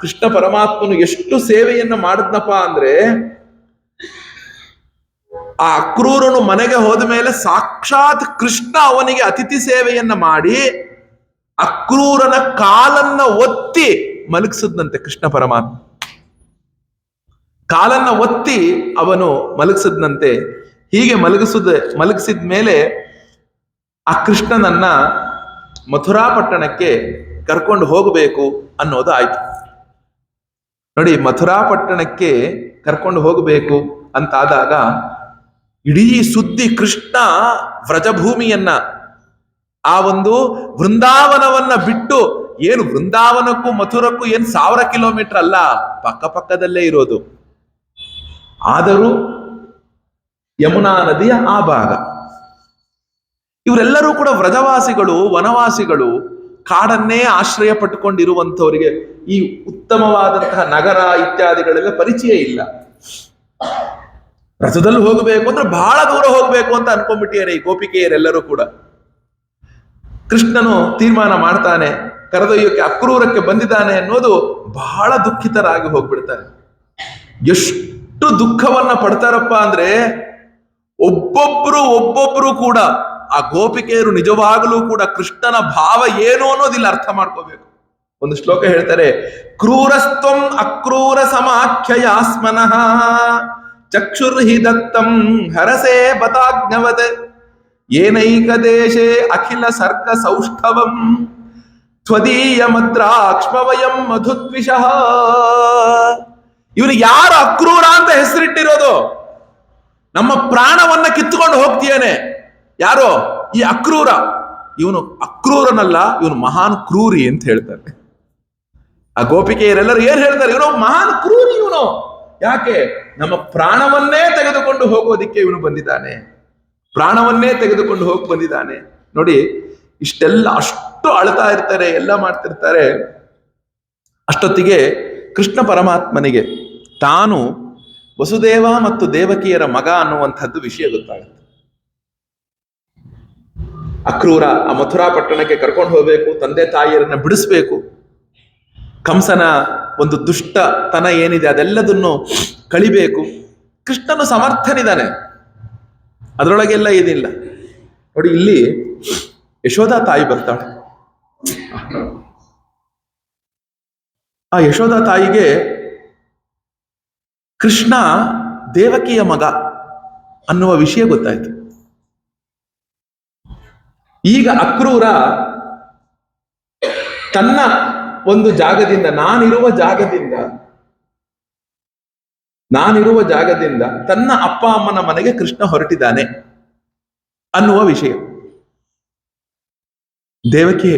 ಕೃಷ್ಣ ಪರಮಾತ್ಮನು ಎಷ್ಟು ಸೇವೆಯನ್ನ ಮಾಡಿದ್ನಪ್ಪ ಅಂದ್ರೆ, ಆ ಅಕ್ರೂರನು ಮನೆಗೆ ಹೋದ ಮೇಲೆ ಸಾಕ್ಷಾತ್ ಕೃಷ್ಣ ಅವನಿಗೆ ಅತಿಥಿ ಸೇವೆಯನ್ನ ಮಾಡಿ ಅಕ್ರೂರನ ಕಾಲನ್ನ ಒತ್ತಿ ಮಲಗಿಸಿದ್ನಂತೆ. ಕೃಷ್ಣ ಪರಮಾತ್ಮ ಕಾಲನ್ನ ಒತ್ತಿ ಅವನು ಮಲಗಿಸಿದ್ನಂತೆ. ಹೀಗೆ ಮಲಗಿಸಿದ ಮೇಲೆ ಆ ಕೃಷ್ಣನನ್ನ ಮಥುರಾ ಪಟ್ಟಣಕ್ಕೆ ಕರ್ಕೊಂಡು ಹೋಗಬೇಕು ಅನ್ನೋದು ಆಯ್ತು ನೋಡಿ. ಮಥುರಾ ಪಟ್ಟಣಕ್ಕೆ ಕರ್ಕೊಂಡು ಹೋಗಬೇಕು ಅಂತಾದಾಗ ಇಡೀ ಸುದ್ದಿ ಕೃಷ್ಣ ವ್ರಜಭೂಮಿಯನ್ನ, ಆ ಒಂದು ವೃಂದಾವನವನ್ನ ಬಿಟ್ಟು, ಏನು ವೃಂದಾವನಕ್ಕೂ ಮಥುರಕ್ಕೂ ಏನು 1000 ಕಿಲೋಮೀಟರ್ ಅಲ್ಲ, ಪಕ್ಕದಲ್ಲೇ ಇರೋದು. ಆದರೂ ಯಮುನಾ ನದಿಯ ಆ ಭಾಗ. ಇವರೆಲ್ಲರೂ ಕೂಡ ವ್ರಜವಾಸಿಗಳು, ವನವಾಸಿಗಳು, ಕಾಡನ್ನೇ ಆಶ್ರಯ ಪಟ್ಟುಕೊಂಡಿರುವಂಥವರಿಗೆ ಈ ಉತ್ತಮವಾದಂತಹ ನಗರ ಇತ್ಯಾದಿಗಳೆಲ್ಲ ಪರಿಚಯ ಇಲ್ಲ. ರಥದಲ್ಲಿ ಹೋಗಬೇಕು ಅಂದ್ರೆ ಬಹಳ ದೂರ ಹೋಗಬೇಕು ಅಂತ ಅನ್ಕೊಂಡ್ಬಿಟ್ಟಿದ್ದಾರೆ ಈ ಗೋಪಿಕೆಯರೆಲ್ಲರೂ ಕೂಡ. ಕೃಷ್ಣನು ತೀರ್ಮಾನ ಮಾಡ್ತಾನೆ, ಕರೆದೊಯ್ಯೋಕೆ ಅಕ್ರೂರಕ್ಕೆ ಬಂದಿದ್ದಾನೆ ಅನ್ನೋದು ಬಹಳ ದುಃಖಿತರಾಗಿ ಹೋಗ್ಬಿಡ್ತಾರೆ. ಎಷ್ಟು ದುಃಖವನ್ನ ಪಡ್ತಾರಪ್ಪ ಅಂದ್ರೆ, ಒಬ್ಬೊಬ್ರು ಕೂಡ ಆ ಗೋಪಿಕೆಯರು ನಿಜವಾಗಲೂ ಕೂಡ ಕೃಷ್ಣನ ಭಾವ ಏನು ಅನ್ನೋದಿಲ್ಲ ಅರ್ಥ ಮಾಡ್ಕೋಬೇಕು. ಒಂದು ಶ್ಲೋಕ ಹೇಳ್ತಾರೆ, ಕ್ರೂರಸ್ತ್ವಂ ಅಕ್ರೂರ ಸಮಾಖ್ಯಯಾಸ್ಮನಃ ಚಕ್ಷುರ್ಹಿ ದತ್ತಂ ಹರಸೇ ಬತಾಜ್ಞವತ್ ಏನೈಕ ದೇಶೇ ಅಖಿಲ ಸರ್ಗ ಸೌಷ್ಠವಂ ತ್ವದೀಯ ಮದ್ರಾಕ್ಷ್ಮವಯಂ ಮಧುದ್ವಿಷಃ. ಇವನು ಯಾರು ಅಕ್ರೂರ ಅಂತ ಹೆಸರಿಟ್ಟಿರೋದು? ನಮ್ಮ ಪ್ರಾಣವನ್ನ ಕಿತ್ತುಕೊಂಡು ಹೋಗ್ತೀಯೇನೆ. ಯಾರೋ ಈ ಅಕ್ರೂರ. ಇವನು ಅಕ್ರೂರನಲ್ಲ, ಇವನು ಮಹಾನ್ ಕ್ರೂರಿ ಅಂತ ಹೇಳ್ತಾರೆ. ಆ ಗೋಪಿಕೆಯರೆಲ್ಲರೂ ಏನ್ ಹೇಳ್ತಾರೆ? ಇವನು ಮಹಾನ್ ಕ್ರೂರಿ. ಇವನು ಯಾಕೆ? ನಮ್ಮ ಪ್ರಾಣವನ್ನೇ ತೆಗೆದುಕೊಂಡು ಹೋಗೋದಿಕ್ಕೆ ಇವನು ಬಂದಿದ್ದಾನೆ, ಪ್ರಾಣವನ್ನೇ ತೆಗೆದುಕೊಂಡು ಹೋಗಿ ಬಂದಿದ್ದಾನೆ ನೋಡಿ. ಇಷ್ಟೆಲ್ಲ ಅಷ್ಟು ಅಳ್ತಾ ಇರ್ತಾರೆ, ಎಲ್ಲ ಮಾಡ್ತಿರ್ತಾರೆ. ಅಷ್ಟೊತ್ತಿಗೆ ಕೃಷ್ಣ ಪರಮಾತ್ಮನಿಗೆ ತಾನು ವಸುದೇವ ಮತ್ತು ದೇವಕಿಯರ ಮಗ ಅನ್ನುವಂಥದ್ದು ವಿಷಯ ಗೊತ್ತಾಗುತ್ತೆ. ಅಕ್ರೂರ ಆ ಮಥುರಾ ಪಟ್ಟಣಕ್ಕೆ ಕರ್ಕೊಂಡು ಹೋಗ್ಬೇಕು, ತಂದೆ ತಾಯಿಯರನ್ನ ಬಿಡಿಸ್ಬೇಕು, ಕಂಸನ ಒಂದು ದುಷ್ಟತನ ಏನಿದೆ ಅದೆಲ್ಲದನ್ನು ಕಳಿಬೇಕು. ಕೃಷ್ಣನು ಸಮರ್ಥನಿದ್ದಾನೆ, ಅದರೊಳಗೆಲ್ಲ ಏನಿಲ್ಲ ನೋಡಿ. ಇಲ್ಲಿ ಯಶೋಧ ತಾಯಿ ಬರ್ತಾಳೆ. ಆ ಯಶೋಧ ತಾಯಿಗೆ ಕೃಷ್ಣ ದೇವಕಿಯ ಮಗ ಅನ್ನುವ ವಿಷಯ ಗೊತ್ತಾಯ್ತು. ಈಗ ಅಕ್ರೂರ ತನ್ನ ಒಂದು ಜಾಗದಿಂದ ನಾನಿರುವ ಜಾಗದಿಂದ ತನ್ನ ಅಪ್ಪ ಅಮ್ಮನ ಮನೆಗೆ ಕೃಷ್ಣ ಹೊರಟಿದ್ದಾನೆ ಅನ್ನುವ ವಿಷಯ. ದೇವಕಿ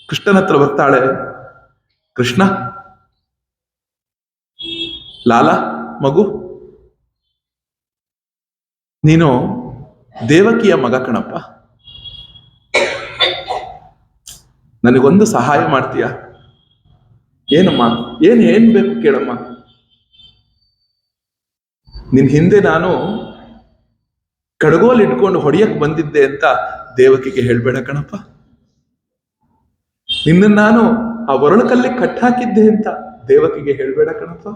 ಕೃಷ್ಣನ ಹತ್ರ ಬರ್ತಾಳೆ. ಕೃಷ್ಣ, ಲಾಲ ಮಗು, ನೀನು ದೇವಕಿಯ ಮಗ ಕಣಪ್ಪ, ನನಗೊಂದು ಸಹಾಯ ಮಾಡ್ತೀಯ? ಏನಮ್ಮ? ಏನ್ ಬೇಕು ಕೇಳಮ್ಮ. ನಿನ್ ಹಿಂದೆ ನಾನು ಕಡಗೋಲ್ ಇಟ್ಕೊಂಡು ಹೊಡೆಯಕ್ ಬಂದಿದ್ದೆ ಅಂತ ದೇವಕಿಗೆ ಹೇಳ್ಬೇಡ ಕಣಪ್ಪ. ನಿನ್ನ ನಾನು ಆ ಒರಳುಕಲ್ಲಿ ಕಟ್ಟಾಕಿದ್ದೆ ಅಂತ ದೇವಕಿಗೆ ಹೇಳ್ಬೇಡ ಕಣಪ್ಪ.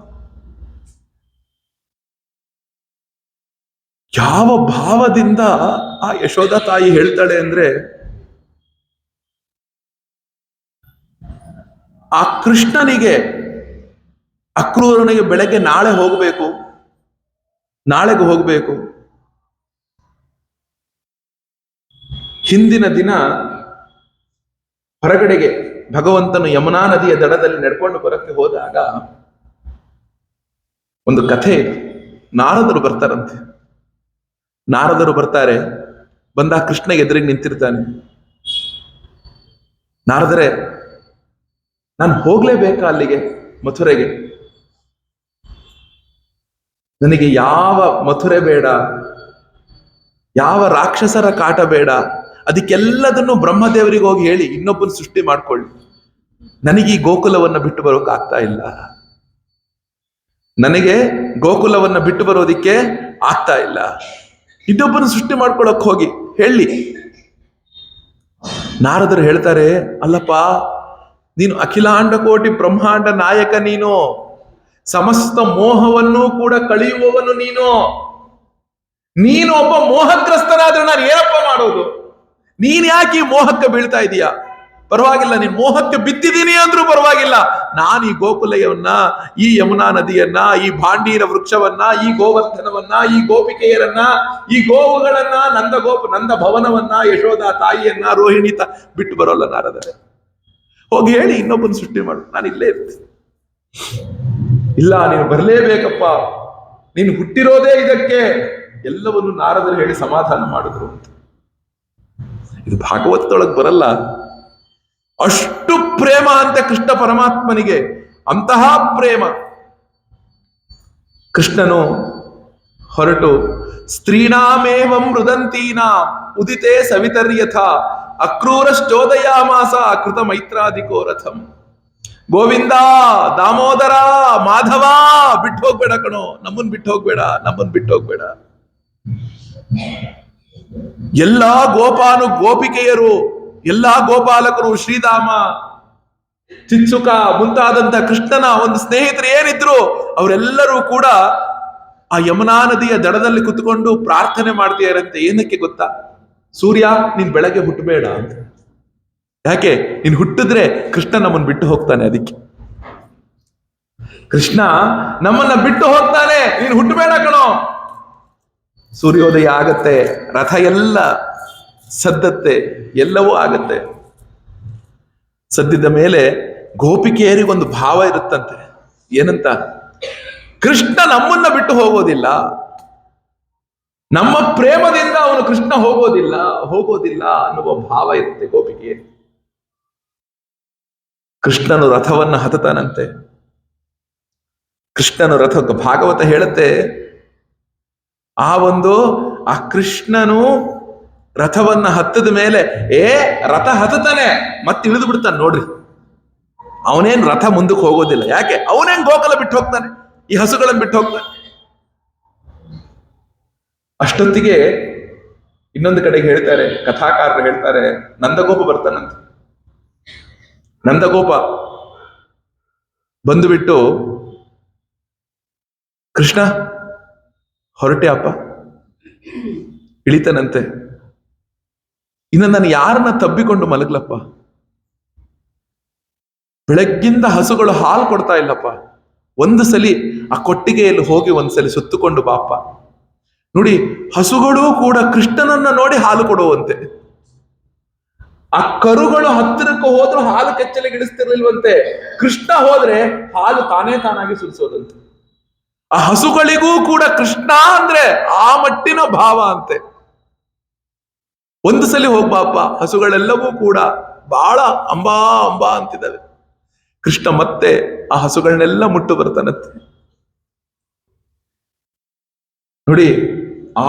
ಯಾವ ಭಾವದಿಂದ ಆ ಯಶೋಧ ತಾಯಿ ಹೇಳ್ತಾಳೆ ಅಂದ್ರೆ, ಆ ಕೃಷ್ಣನಿಗೆ ಅಕ್ರೂರನಿಗೆ ಬೆಳಗ್ಗೆ ನಾಳೆಗೆ ಹೋಗ್ಬೇಕು. ಹಿಂದಿನ ದಿನ ಹೊರಗಡೆಗೆ ಭಗವಂತನು ಯಮುನಾ ನದಿಯ ದಡದಲ್ಲಿ ನಡ್ಕೊಂಡು ಬರಕ್ಕೆ ಹೋದಾಗ ಒಂದು ಕಥೆ ಇದೆ. ನಾರದರು ಬರ್ತಾರೆ. ಬಂದ ಕೃಷ್ಣ ಎದುರಿಗೆ ನಿಂತಿರ್ತಾನೆ. ನಾರದರೆ, ನಾನು ಹೋಗ್ಲೇಬೇಕಾ ಅಲ್ಲಿಗೆ, ಮಥುರೆಗೆ? ನನಗೆ ಯಾವ ಮಥುರೆ ಬೇಡ, ಯಾವ ರಾಕ್ಷಸರ ಕಾಟ ಬೇಡ, ಅದಕ್ಕೆಲ್ಲದನ್ನು ಬ್ರಹ್ಮದೇವರಿಗೆ ಹೋಗಿ ಹೇಳಿ ಇನ್ನೊಬ್ಬರು ಸೃಷ್ಟಿ ಮಾಡ್ಕೊಳ್ಳಿ. ನನಗೆ ಈ ಗೋಕುಲವನ್ನ ಬಿಟ್ಟು ಬರೋಕೆ ಆಗ್ತಾ ಇಲ್ಲ. ನನಗೆ ಗೋಕುಲವನ್ನ ಬಿಟ್ಟು ಬರೋದಿಕ್ಕೆ ಆಗ್ತಾ ಇಲ್ಲ. ಇನ್ನೊಬ್ಬರು ಸೃಷ್ಟಿ ಮಾಡ್ಕೊಳಕ್ ಹೋಗಿ ಹೇಳಿ. ನಾರದರು ಹೇಳ್ತಾರೆ, ಅಲ್ಲಪ್ಪ, ನೀನು ಅಖಿಲಾಂಡ ಕೋಟಿ ಬ್ರಹ್ಮಾಂಡ ನಾಯಕ, ನೀನು ಸಮಸ್ತ ಮೋಹವನ್ನು ಕೂಡ ಕಳೆಯುವವನು, ನೀನು ಒಬ್ಬ ಮೋಹಗ್ರಸ್ತನಾದ್ರೆ ನಾನು ಏನಪ್ಪ ಮಾಡೋದು? ನೀನ್ ಯಾಕೆ ಈ ಮೋಹಕ್ಕೆ ಬೀಳ್ತಾ ಇದೀಯಾ? ಪರವಾಗಿಲ್ಲ, ನೀನ್ ಮೋಹಕ್ಕೆ ಬಿದ್ದಿದ್ದೀನಿ ಅಂದ್ರೂ ಪರವಾಗಿಲ್ಲ. ನಾನು ಈ ಗೋಕುಲಯವನ್ನ, ಈ ಯಮುನಾ ನದಿಯನ್ನ, ಈ ಭಾಂಡೀರ ವೃಕ್ಷವನ್ನ, ಈ ಗೋವರ್ಧನವನ್ನ, ಈ ಗೋಪಿಕೆಯರನ್ನ, ಈ ಗೋವುಗಳನ್ನ, ನಂದ ಭವನವನ್ನ, ಯಶೋಧ ತಾಯಿಯನ್ನ, ರೋಹಿಣಿ ಬಿಟ್ಟು ಬರೋಲ್ಲ ನಾರದರೆ. ಹೋಗಿ ಹೇಳಿ ಇನ್ನೊಬ್ಬನ ಸೃಷ್ಟಿ ಮಾಡು, ನಾನು ಇಲ್ಲೇ ಇರ್ತೀನಿ. ಇಲ್ಲ, ನೀನು ಬರಲೇಬೇಕಪ್ಪ, ನೀನು ಹುಟ್ಟಿರೋದೇ ಇದಕ್ಕೆ. ಎಲ್ಲವನ್ನು ನಾರದರು ಹೇಳಿ ಸಮಾಧಾನ ಮಾಡಿದ್ರು ಅಂತ. ಇದು ಭಾಗವತದೊಳಗೆ ಬರಲ್ಲ. ಅಷ್ಟು ಪ್ರೇಮ ಅಂತ ಕೃಷ್ಣ ಪರಮಾತ್ಮನಿಗೆ, ಅಂತಹ ಪ್ರೇಮ. ಕೃಷ್ಣನು ಹೊರಟು ಸ್ತ್ರೀಣಾಮೇವಂ ಮೃದಂತೀನಾಂ ಉದಿತೆ ಸವಿತರ್ಯಥ ಅಕ್ರೂರಶ್ಚೋದಯಾಮಾಸ ಕೃತ ಮೈತ್ರಾದಿಕೋ ರಥಂ. ಗೋವಿಂದ, ದಾಮೋದರ, ಮಾಧವ, ಬಿಟ್ಟು ಹೋಗ್ಬೇಡ ಕಣೋ, ನಮ್ಮನ್ ಬಿಟ್ಟು ಹೋಗ್ಬೇಡ. ಎಲ್ಲಾ ಗೋಪಿಕೆಯರು, ಎಲ್ಲಾ ಗೋಪಾಲಕರು, ಶ್ರೀಧಾಮ, ಚಿಚ್ಚುಕ ಮುಂತಾದಂತ ಕೃಷ್ಣನ ಒಂದು ಸ್ನೇಹಿತರು ಏನಿದ್ರು ಅವರೆಲ್ಲರೂ ಕೂಡ ಆ ಯಮುನಾ ನದಿಯ ದಡದಲ್ಲಿ ಕುತ್ಕೊಂಡು ಪ್ರಾರ್ಥನೆ ಮಾಡ್ತೀಯಾರಂತೆ. ಏನಕ್ಕೆ ಗೊತ್ತಾ? ಸೂರ್ಯ, ನೀನ್ ಬೆಳಗ್ಗೆ ಹುಟ್ಟಬೇಡ ಅಂತ. ಯಾಕೆ? ನೀನ್ ಹುಟ್ಟಿದ್ರೆ ಕೃಷ್ಣ ನಮ್ಮನ್ನು ಬಿಟ್ಟು ಹೋಗ್ತಾನೆ. ಅದಕ್ಕೆ ಕೃಷ್ಣ ನಮ್ಮನ್ನ ಬಿಟ್ಟು ಹೋಗ್ತಾನೆ, ನೀನ್ ಹುಟ್ಟಬೇಡ ಕಣೋ. ಸೂರ್ಯೋದಯ ಆಗತ್ತೆ, ರಥ ಎಲ್ಲ ಸದ್ದತ್ತೆ, ಎಲ್ಲವೂ ಆಗತ್ತೆ. ಸದ್ದಿದ ಮೇಲೆ ಗೋಪಿಕೆಯರಿಗೊಂದು ಭಾವ ಇರುತ್ತಂತೆ. ಏನಂತ? ಕೃಷ್ಣ ನಮ್ಮನ್ನ ಬಿಟ್ಟು ಹೋಗೋದಿಲ್ಲ, ನಮ್ಮ ಪ್ರೇಮದಿಂದ ಅವನು ಕೃಷ್ಣ ಹೋಗೋದಿಲ್ಲ ಅನ್ನುವ ಭಾವ ಇರುತ್ತೆ ಗೋಪಿಕೆಯರಿಗೆ. ಕೃಷ್ಣನು ರಥವನ್ನ ಹತತಾನಂತೆ. ಕೃಷ್ಣನು ರಥ, ಭಾಗವತ ಹೇಳುತ್ತೆ, ಆ ಕೃಷ್ಣನು ರಥವನ್ನ ಹತ್ತದ ಮೇಲೆ ರಥ ಹತ್ತಾನೆ, ಮತ್ತೆ ಇಳಿದು ಬಿಡ್ತಾನೆ. ನೋಡ್ರಿ, ಅವನೇನ್ ರಥ ಮುಂದಕ್ಕೆ ಹೋಗೋದಿಲ್ಲ. ಯಾಕೆ? ಅವನೇನ್ ಗೋಕುಲ ಬಿಟ್ಟು ಹೋಗ್ತಾನೆ, ಈ ಹಸುಗಳನ್ನು ಬಿಟ್ಟು ಹೋಗ್ತಾನೆ. ಅಷ್ಟೊತ್ತಿಗೆ ಇನ್ನೊಂದು ಕಡೆಗೆ ಹೇಳ್ತಾರೆ, ಕಥಾಕಾರರು ಹೇಳ್ತಾರೆ, ನಂದಗೋಪ ಬರ್ತಾನಂತೆ. ನಂದಗೋಪ ಬಂದುಬಿಟ್ಟು, ಕೃಷ್ಣ ಹೊರಟೆ ಅಪ್ಪ, ಇಳಿತಾನಂತೆ. ಇನ್ನು ನಾನು ಯಾರನ್ನ ತಬ್ಬಿಕೊಂಡು ಮಲಗ್ಲಪ್ಪ? ಬೆಳಗ್ಗಿಂದ ಹಸುಗಳು ಹಾಲು ಕೊಡ್ತಾ ಇಲ್ಲಪ್ಪ, ಒಂದು ಸಲಿ ಆ ಕೊಟ್ಟಿಗೆಯಲ್ಲಿ ಹೋಗಿ ಒಂದ್ಸಲಿ ಸುತ್ತುಕೊಂಡು ಬಾಪ. ನೋಡಿ, ಹಸುಗಳು ಕೂಡ ಕೃಷ್ಣನನ್ನ ನೋಡಿ ಹಾಲು ಕೊಡುವಂತೆ. ಆ ಕರುಗಳು ಹತ್ತಿರಕ್ಕೆ ಹೋದ್ರು ಹಾಲು ಕೆಚ್ಚಲಿಗಿಡಿಸ್ತಿರ್ಲಿಲ್ವಂತೆ, ಕೃಷ್ಣ ಹೋದ್ರೆ ಹಾಲು ತಾನೇ ತಾನಾಗಿ ಸುರಿಸೋದಂತೆ. ಆ ಹಸುಗಳಿಗೂ ಕೂಡ ಕೃಷ್ಣ ಅಂದ್ರೆ ಆ ಮಟ್ಟಿನ ಭಾವ ಅಂತೆ. ಒಂದು ಸಲಿ ಹೋಗ್ಬಾಪ, ಹಸುಗಳೆಲ್ಲವೂ ಕೂಡ ಬಹಳ ಅಂಬಾ ಅಂಬಾ ಅಂತಿದ್ದಾವೆ. ಕೃಷ್ಣ ಮತ್ತೆ ಆ ಹಸುಗಳನ್ನೆಲ್ಲ ಮುಟ್ಟು ಬರ್ತಾನಂತೆ. ನೋಡಿ,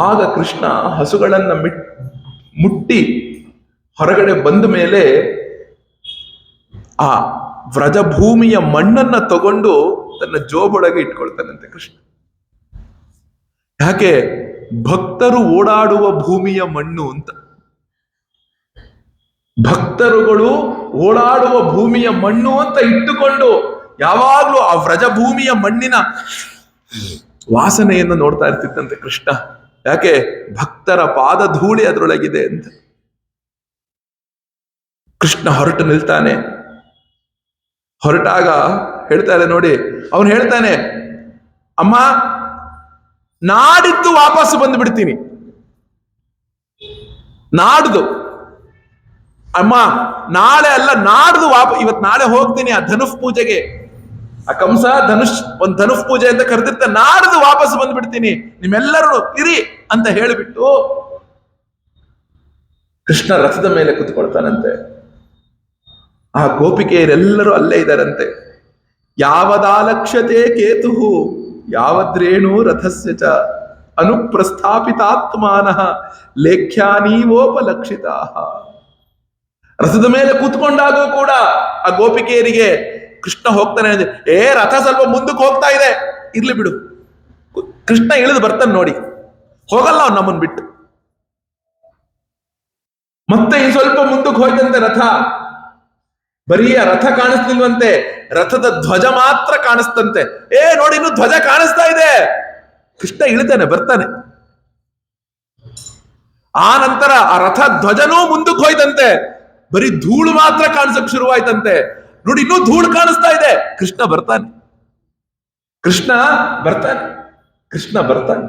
ಆಗ ಕೃಷ್ಣ ಹಸುಗಳನ್ನ ಮುಟ್ಟಿ ಹೊರಗಡೆ ಬಂದ ಮೇಲೆ ಆ ವ್ರಜಭೂಮಿಯ ಮಣ್ಣನ್ನ ತಗೊಂಡು ತನ್ನ ಜೋಬೊಳಗೆ ಇಟ್ಕೊಳ್ತಾನಂತೆ ಕೃಷ್ಣ. ಯಾಕೆ? ಭಕ್ತರು ಓಡಾಡುವ ಭೂಮಿಯ ಮಣ್ಣು ಅಂತ. ಭಕ್ತರುಗಳು ಓಡಾಡುವ ಭೂಮಿಯ ಮಣ್ಣು ಅಂತ ಇಟ್ಟುಕೊಂಡು ಯಾವಾಗ್ಲೂ ಆ ವ್ರಜಭೂಮಿಯ ಮಣ್ಣಿನ ವಾಸನೆಯನ್ನು ನೋಡ್ತಾ ಇರ್ತಿತ್ತಂತೆ ಕೃಷ್ಣ. ಯಾಕೆ? ಭಕ್ತರ ಪಾದ ಧೂಳಿ ಅದರೊಳಗಿದೆ ಅಂತ. ಕೃಷ್ಣ ಹೊರಟು ನಿಲ್ತಾನೆ. ಹೊರಟಾಗ ಹೇಳ್ತಾರೆ ನೋಡಿ, ಅವನು ಹೇಳ್ತಾನೆ, ಅಮ್ಮ ನಾಡಿದ್ದು ವಾಪಸ್ ಬಂದು ಬಿಡ್ತೀನಿ. ನಾಡ್ದು ಅಮ್ಮ, ನಾಳೆ ಅಲ್ಲ ನಾಡ್ದು ಇವತ್ತು ನಾಳೆ ಹೋಗ್ತೀನಿ ಆ ಧನುಷ್ ಪೂಜೆಗೆ. ಆ ಕಂಸ ಒಂದ್ ಧನುಷ್ ಪೂಜೆ ಅಂತ ಕರೆದಿರ್ತ, ನಾಡ್ದು ವಾಪಸ್ ಬಂದ್ಬಿಡ್ತೀನಿ, ನಿಮ್ಮೆಲ್ಲರೂ ಇರಿ ಅಂತ ಹೇಳಿಬಿಟ್ಟು ಕೃಷ್ಣ ರಥದ ಮೇಲೆ ಕುತ್ಕೊಳ್ತಾನಂತೆ. ಆ ಗೋಪಿಕೆಯರೆಲ್ಲರೂ ಅಲ್ಲೇ ಇದ್ದಾರಂತೆ. ಯಾವದಾಲಕ್ಷ್ಯತೆ ಕೇತು ಯಾವದ್ರೇಣು ರಥಸ್ಯ ಚ ಅನುಪ್ರಸ್ಥಾಪಿತಾತ್ಮಾನಃ ಲೇಖ್ಯಾನೀವೋಪಲಕ್ಷಿತಾ. ರಥದ ಮೇಲೆ ಕೂತ್ಕೊಂಡಾಗೂ ಕೂಡ ಆ ಗೋಪಿಕೆಯರಿಗೆ ಕೃಷ್ಣ ಹೋಗ್ತಾನೆ, ರಥ ಸ್ವಲ್ಪ ಮುಂದಕ್ಕೆ ಹೋಗ್ತಾ ಇದೆ, ಇರ್ಲಿ ಬಿಡು, ಕೃಷ್ಣ ಇಳಿದು ಬರ್ತಾನೆ ನೋಡಿ, ಹೋಗಲ್ಲ ಅವ್ನು ನಮ್ಮನ್ ಬಿಟ್ಟು. ಮತ್ತೆ ಈ ಸ್ವಲ್ಪ ಮುಂದಕ್ಕೆ ಹೋಯ್ತಂತೆ ರಥ. ಬರೀ ಆ ರಥ ಕಾಣಿಸ್ತಿಲ್ವಂತೆ, ರಥದ ಧ್ವಜ ಮಾತ್ರ ಕಾಣಿಸ್ತಂತೆ. ನೋಡಿ, ಇನ್ನು ಧ್ವಜ ಕಾಣಿಸ್ತಾ ಇದೆ. ಕೃಷ್ಣ ಇಳಿತಾನೆ, ಬರ್ತಾನೆ. ಆ ನಂತರ ಆ ರಥ ಧ್ವಜನೂ ಮುಂದಕ್ಕೆ ಹೋಯ್ತಂತೆ, ಬರೀ ಧೂಳು ಮಾತ್ರ ಕಾಣಿಸಕ್ ಶುರುವಾಯ್ತಂತೆ. ನೋಡಿ, ಇನ್ನೂ ಧೂಳು ಕಾಣಿಸ್ತಾ ಇದೆ. ಕೃಷ್ಣ ಬರ್ತಾನೆ, ಕೃಷ್ಣ ಬರ್ತಾನೆ, ಕೃಷ್ಣ ಬರ್ತಾನೆ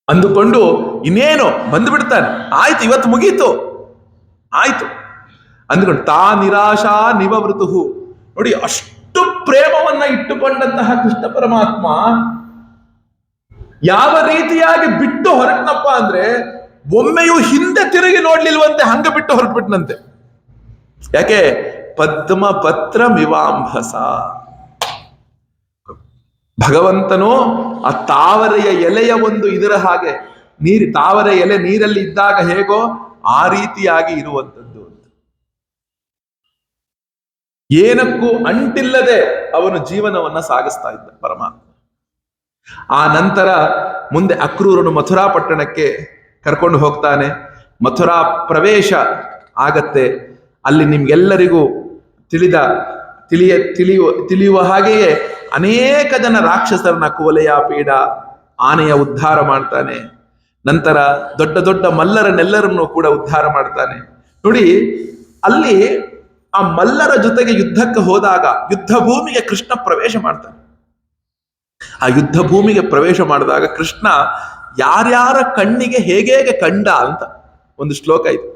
ಅಂದುಕೊಂಡು ಇನ್ನೇನು ಬಂದು ಬಿಡ್ತಾನೆ. ಆಯ್ತು, ಇವತ್ತು ಮುಗೀತು, ಆಯ್ತು ಅಂದ್ಕೊಂಡು ತಾ ನಿರಾಶಾ ನಿವವೃತು. ನೋಡಿ, ಅಷ್ಟು ಪ್ರೇಮವನ್ನ ಇಟ್ಟುಕೊಂಡಂತಹ ಕೃಷ್ಣ ಪರಮಾತ್ಮ ಯಾವ ರೀತಿಯಾಗಿ ಬಿಟ್ಟು ಹೊರಟನಪ್ಪ ಅಂದ್ರೆ, ಒಮ್ಮೆಯೂ ಹಿಂದೆ ತಿರುಗಿ ನೋಡ್ಲಿಲ್ವಂತೆ, ಹಂಗ ಬಿಟ್ಟು ಹೊರಟ್ಬಿಟ್ನಂತೆ. ಯಾಕೆ? ಪದ್ಮ ಪತ್ರ ಮಿವಾಂಭಸ. ಭಗವಂತನು ಆ ತಾವರೆಯ ಎಲೆಯ ಒಂದು ಇದರ ಹಾಗೆ, ತಾವರೆ ಎಲೆ ನೀರಲ್ಲಿ ಇದ್ದಾಗ ಹೇಗೋ ಆ ರೀತಿಯಾಗಿ ಇರುವಂಥದ್ದು. ಏನಕ್ಕೂ ಅಂಟಿಲ್ಲದೆ ಅವನು ಜೀವನವನ್ನ ಸಾಗಿಸ್ತಾ ಇದ್ದ ಪರಮಾತ್ಮ. ಆ ನಂತರ ಮುಂದೆ ಅಕ್ರೂರನು ಮಥುರಾ ಪಟ್ಟಣಕ್ಕೆ ಕರ್ಕೊಂಡು ಹೋಗ್ತಾನೆ. ಮಥುರಾ ಪ್ರವೇಶ ಆಗತ್ತೆ. ಅಲ್ಲಿ ನಿಮ್ಗೆಲ್ಲರಿಗೂ ತಿಳಿಯುವ ಹಾಗೆಯೇ ಅನೇಕ ಜನ ರಾಕ್ಷಸರನ್ನ ಕುವಲೆಯ ಪೀಡ ಆನೆಯ ಉದ್ಧಾರ ಮಾಡ್ತಾನೆ. ನಂತರ ದೊಡ್ಡ ದೊಡ್ಡ ಮಲ್ಲರನ್ನೆಲ್ಲರನ್ನು ಕೂಡ ಉದ್ಧಾರ ಮಾಡ್ತಾನೆ. ನೋಡಿ, ಅಲ್ಲಿ ಆ ಮಲ್ಲರ ಜೊತೆಗೆ ಯುದ್ಧಕ್ಕೆ ಹೋದಾಗ ಯುದ್ಧ ಭೂಮಿಗೆ ಕೃಷ್ಣ ಪ್ರವೇಶ ಮಾಡ್ತಾನೆ. ಆ ಯುದ್ಧ ಭೂಮಿಗೆ ಪ್ರವೇಶ ಮಾಡಿದಾಗ ಕೃಷ್ಣ ಯಾರ್ಯಾರ ಕಣ್ಣಿಗೆ ಹೇಗೆ ಕಂಡ ಅಂತ ಒಂದು ಶ್ಲೋಕ ಇದೆ.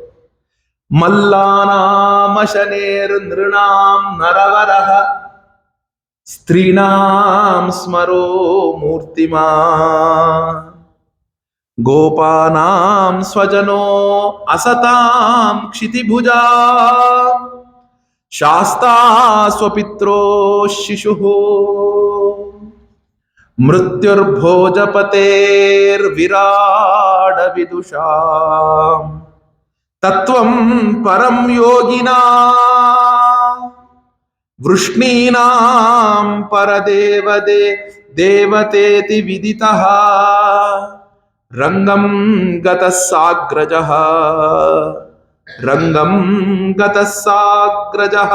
ಮಲ್ಲಾನಾಮ ಶನೇರ್ ನೃಣಾಂ ನರವರಃ ಸ್ತ್ರೀಣಾಂ ಸ್ಮರೋ ಮೂರ್ತಿಮಾ ಗೋಪಾನಾಂ ಸ್ವಜನೋ ಅಸತಾಂ ಕ್ಷಿತಿಭುಜಾ ಶಾಸ್ತಾ ಸ್ವಪಿತ್ರೋ ಶಿಶುಃ ಮೃತ್ಯುರ್ಭೋಜಪತೇರ್ವಿರಾಡ ವಿದುಷಾಂ ತತ್ವಂ ಪರಂ ಯೋಗಿನಾ ವೃಷ್ಣೀನಾಂ ಪರದೇವದೇ ದೇವತೇತಿ ವಿದಿತಃ ರಂಗಂ ಗತಃ ಸಾಗ್ರಜಃ ರಂಗಂ ಗತಃ ಸಾಗ್ರಜಃ.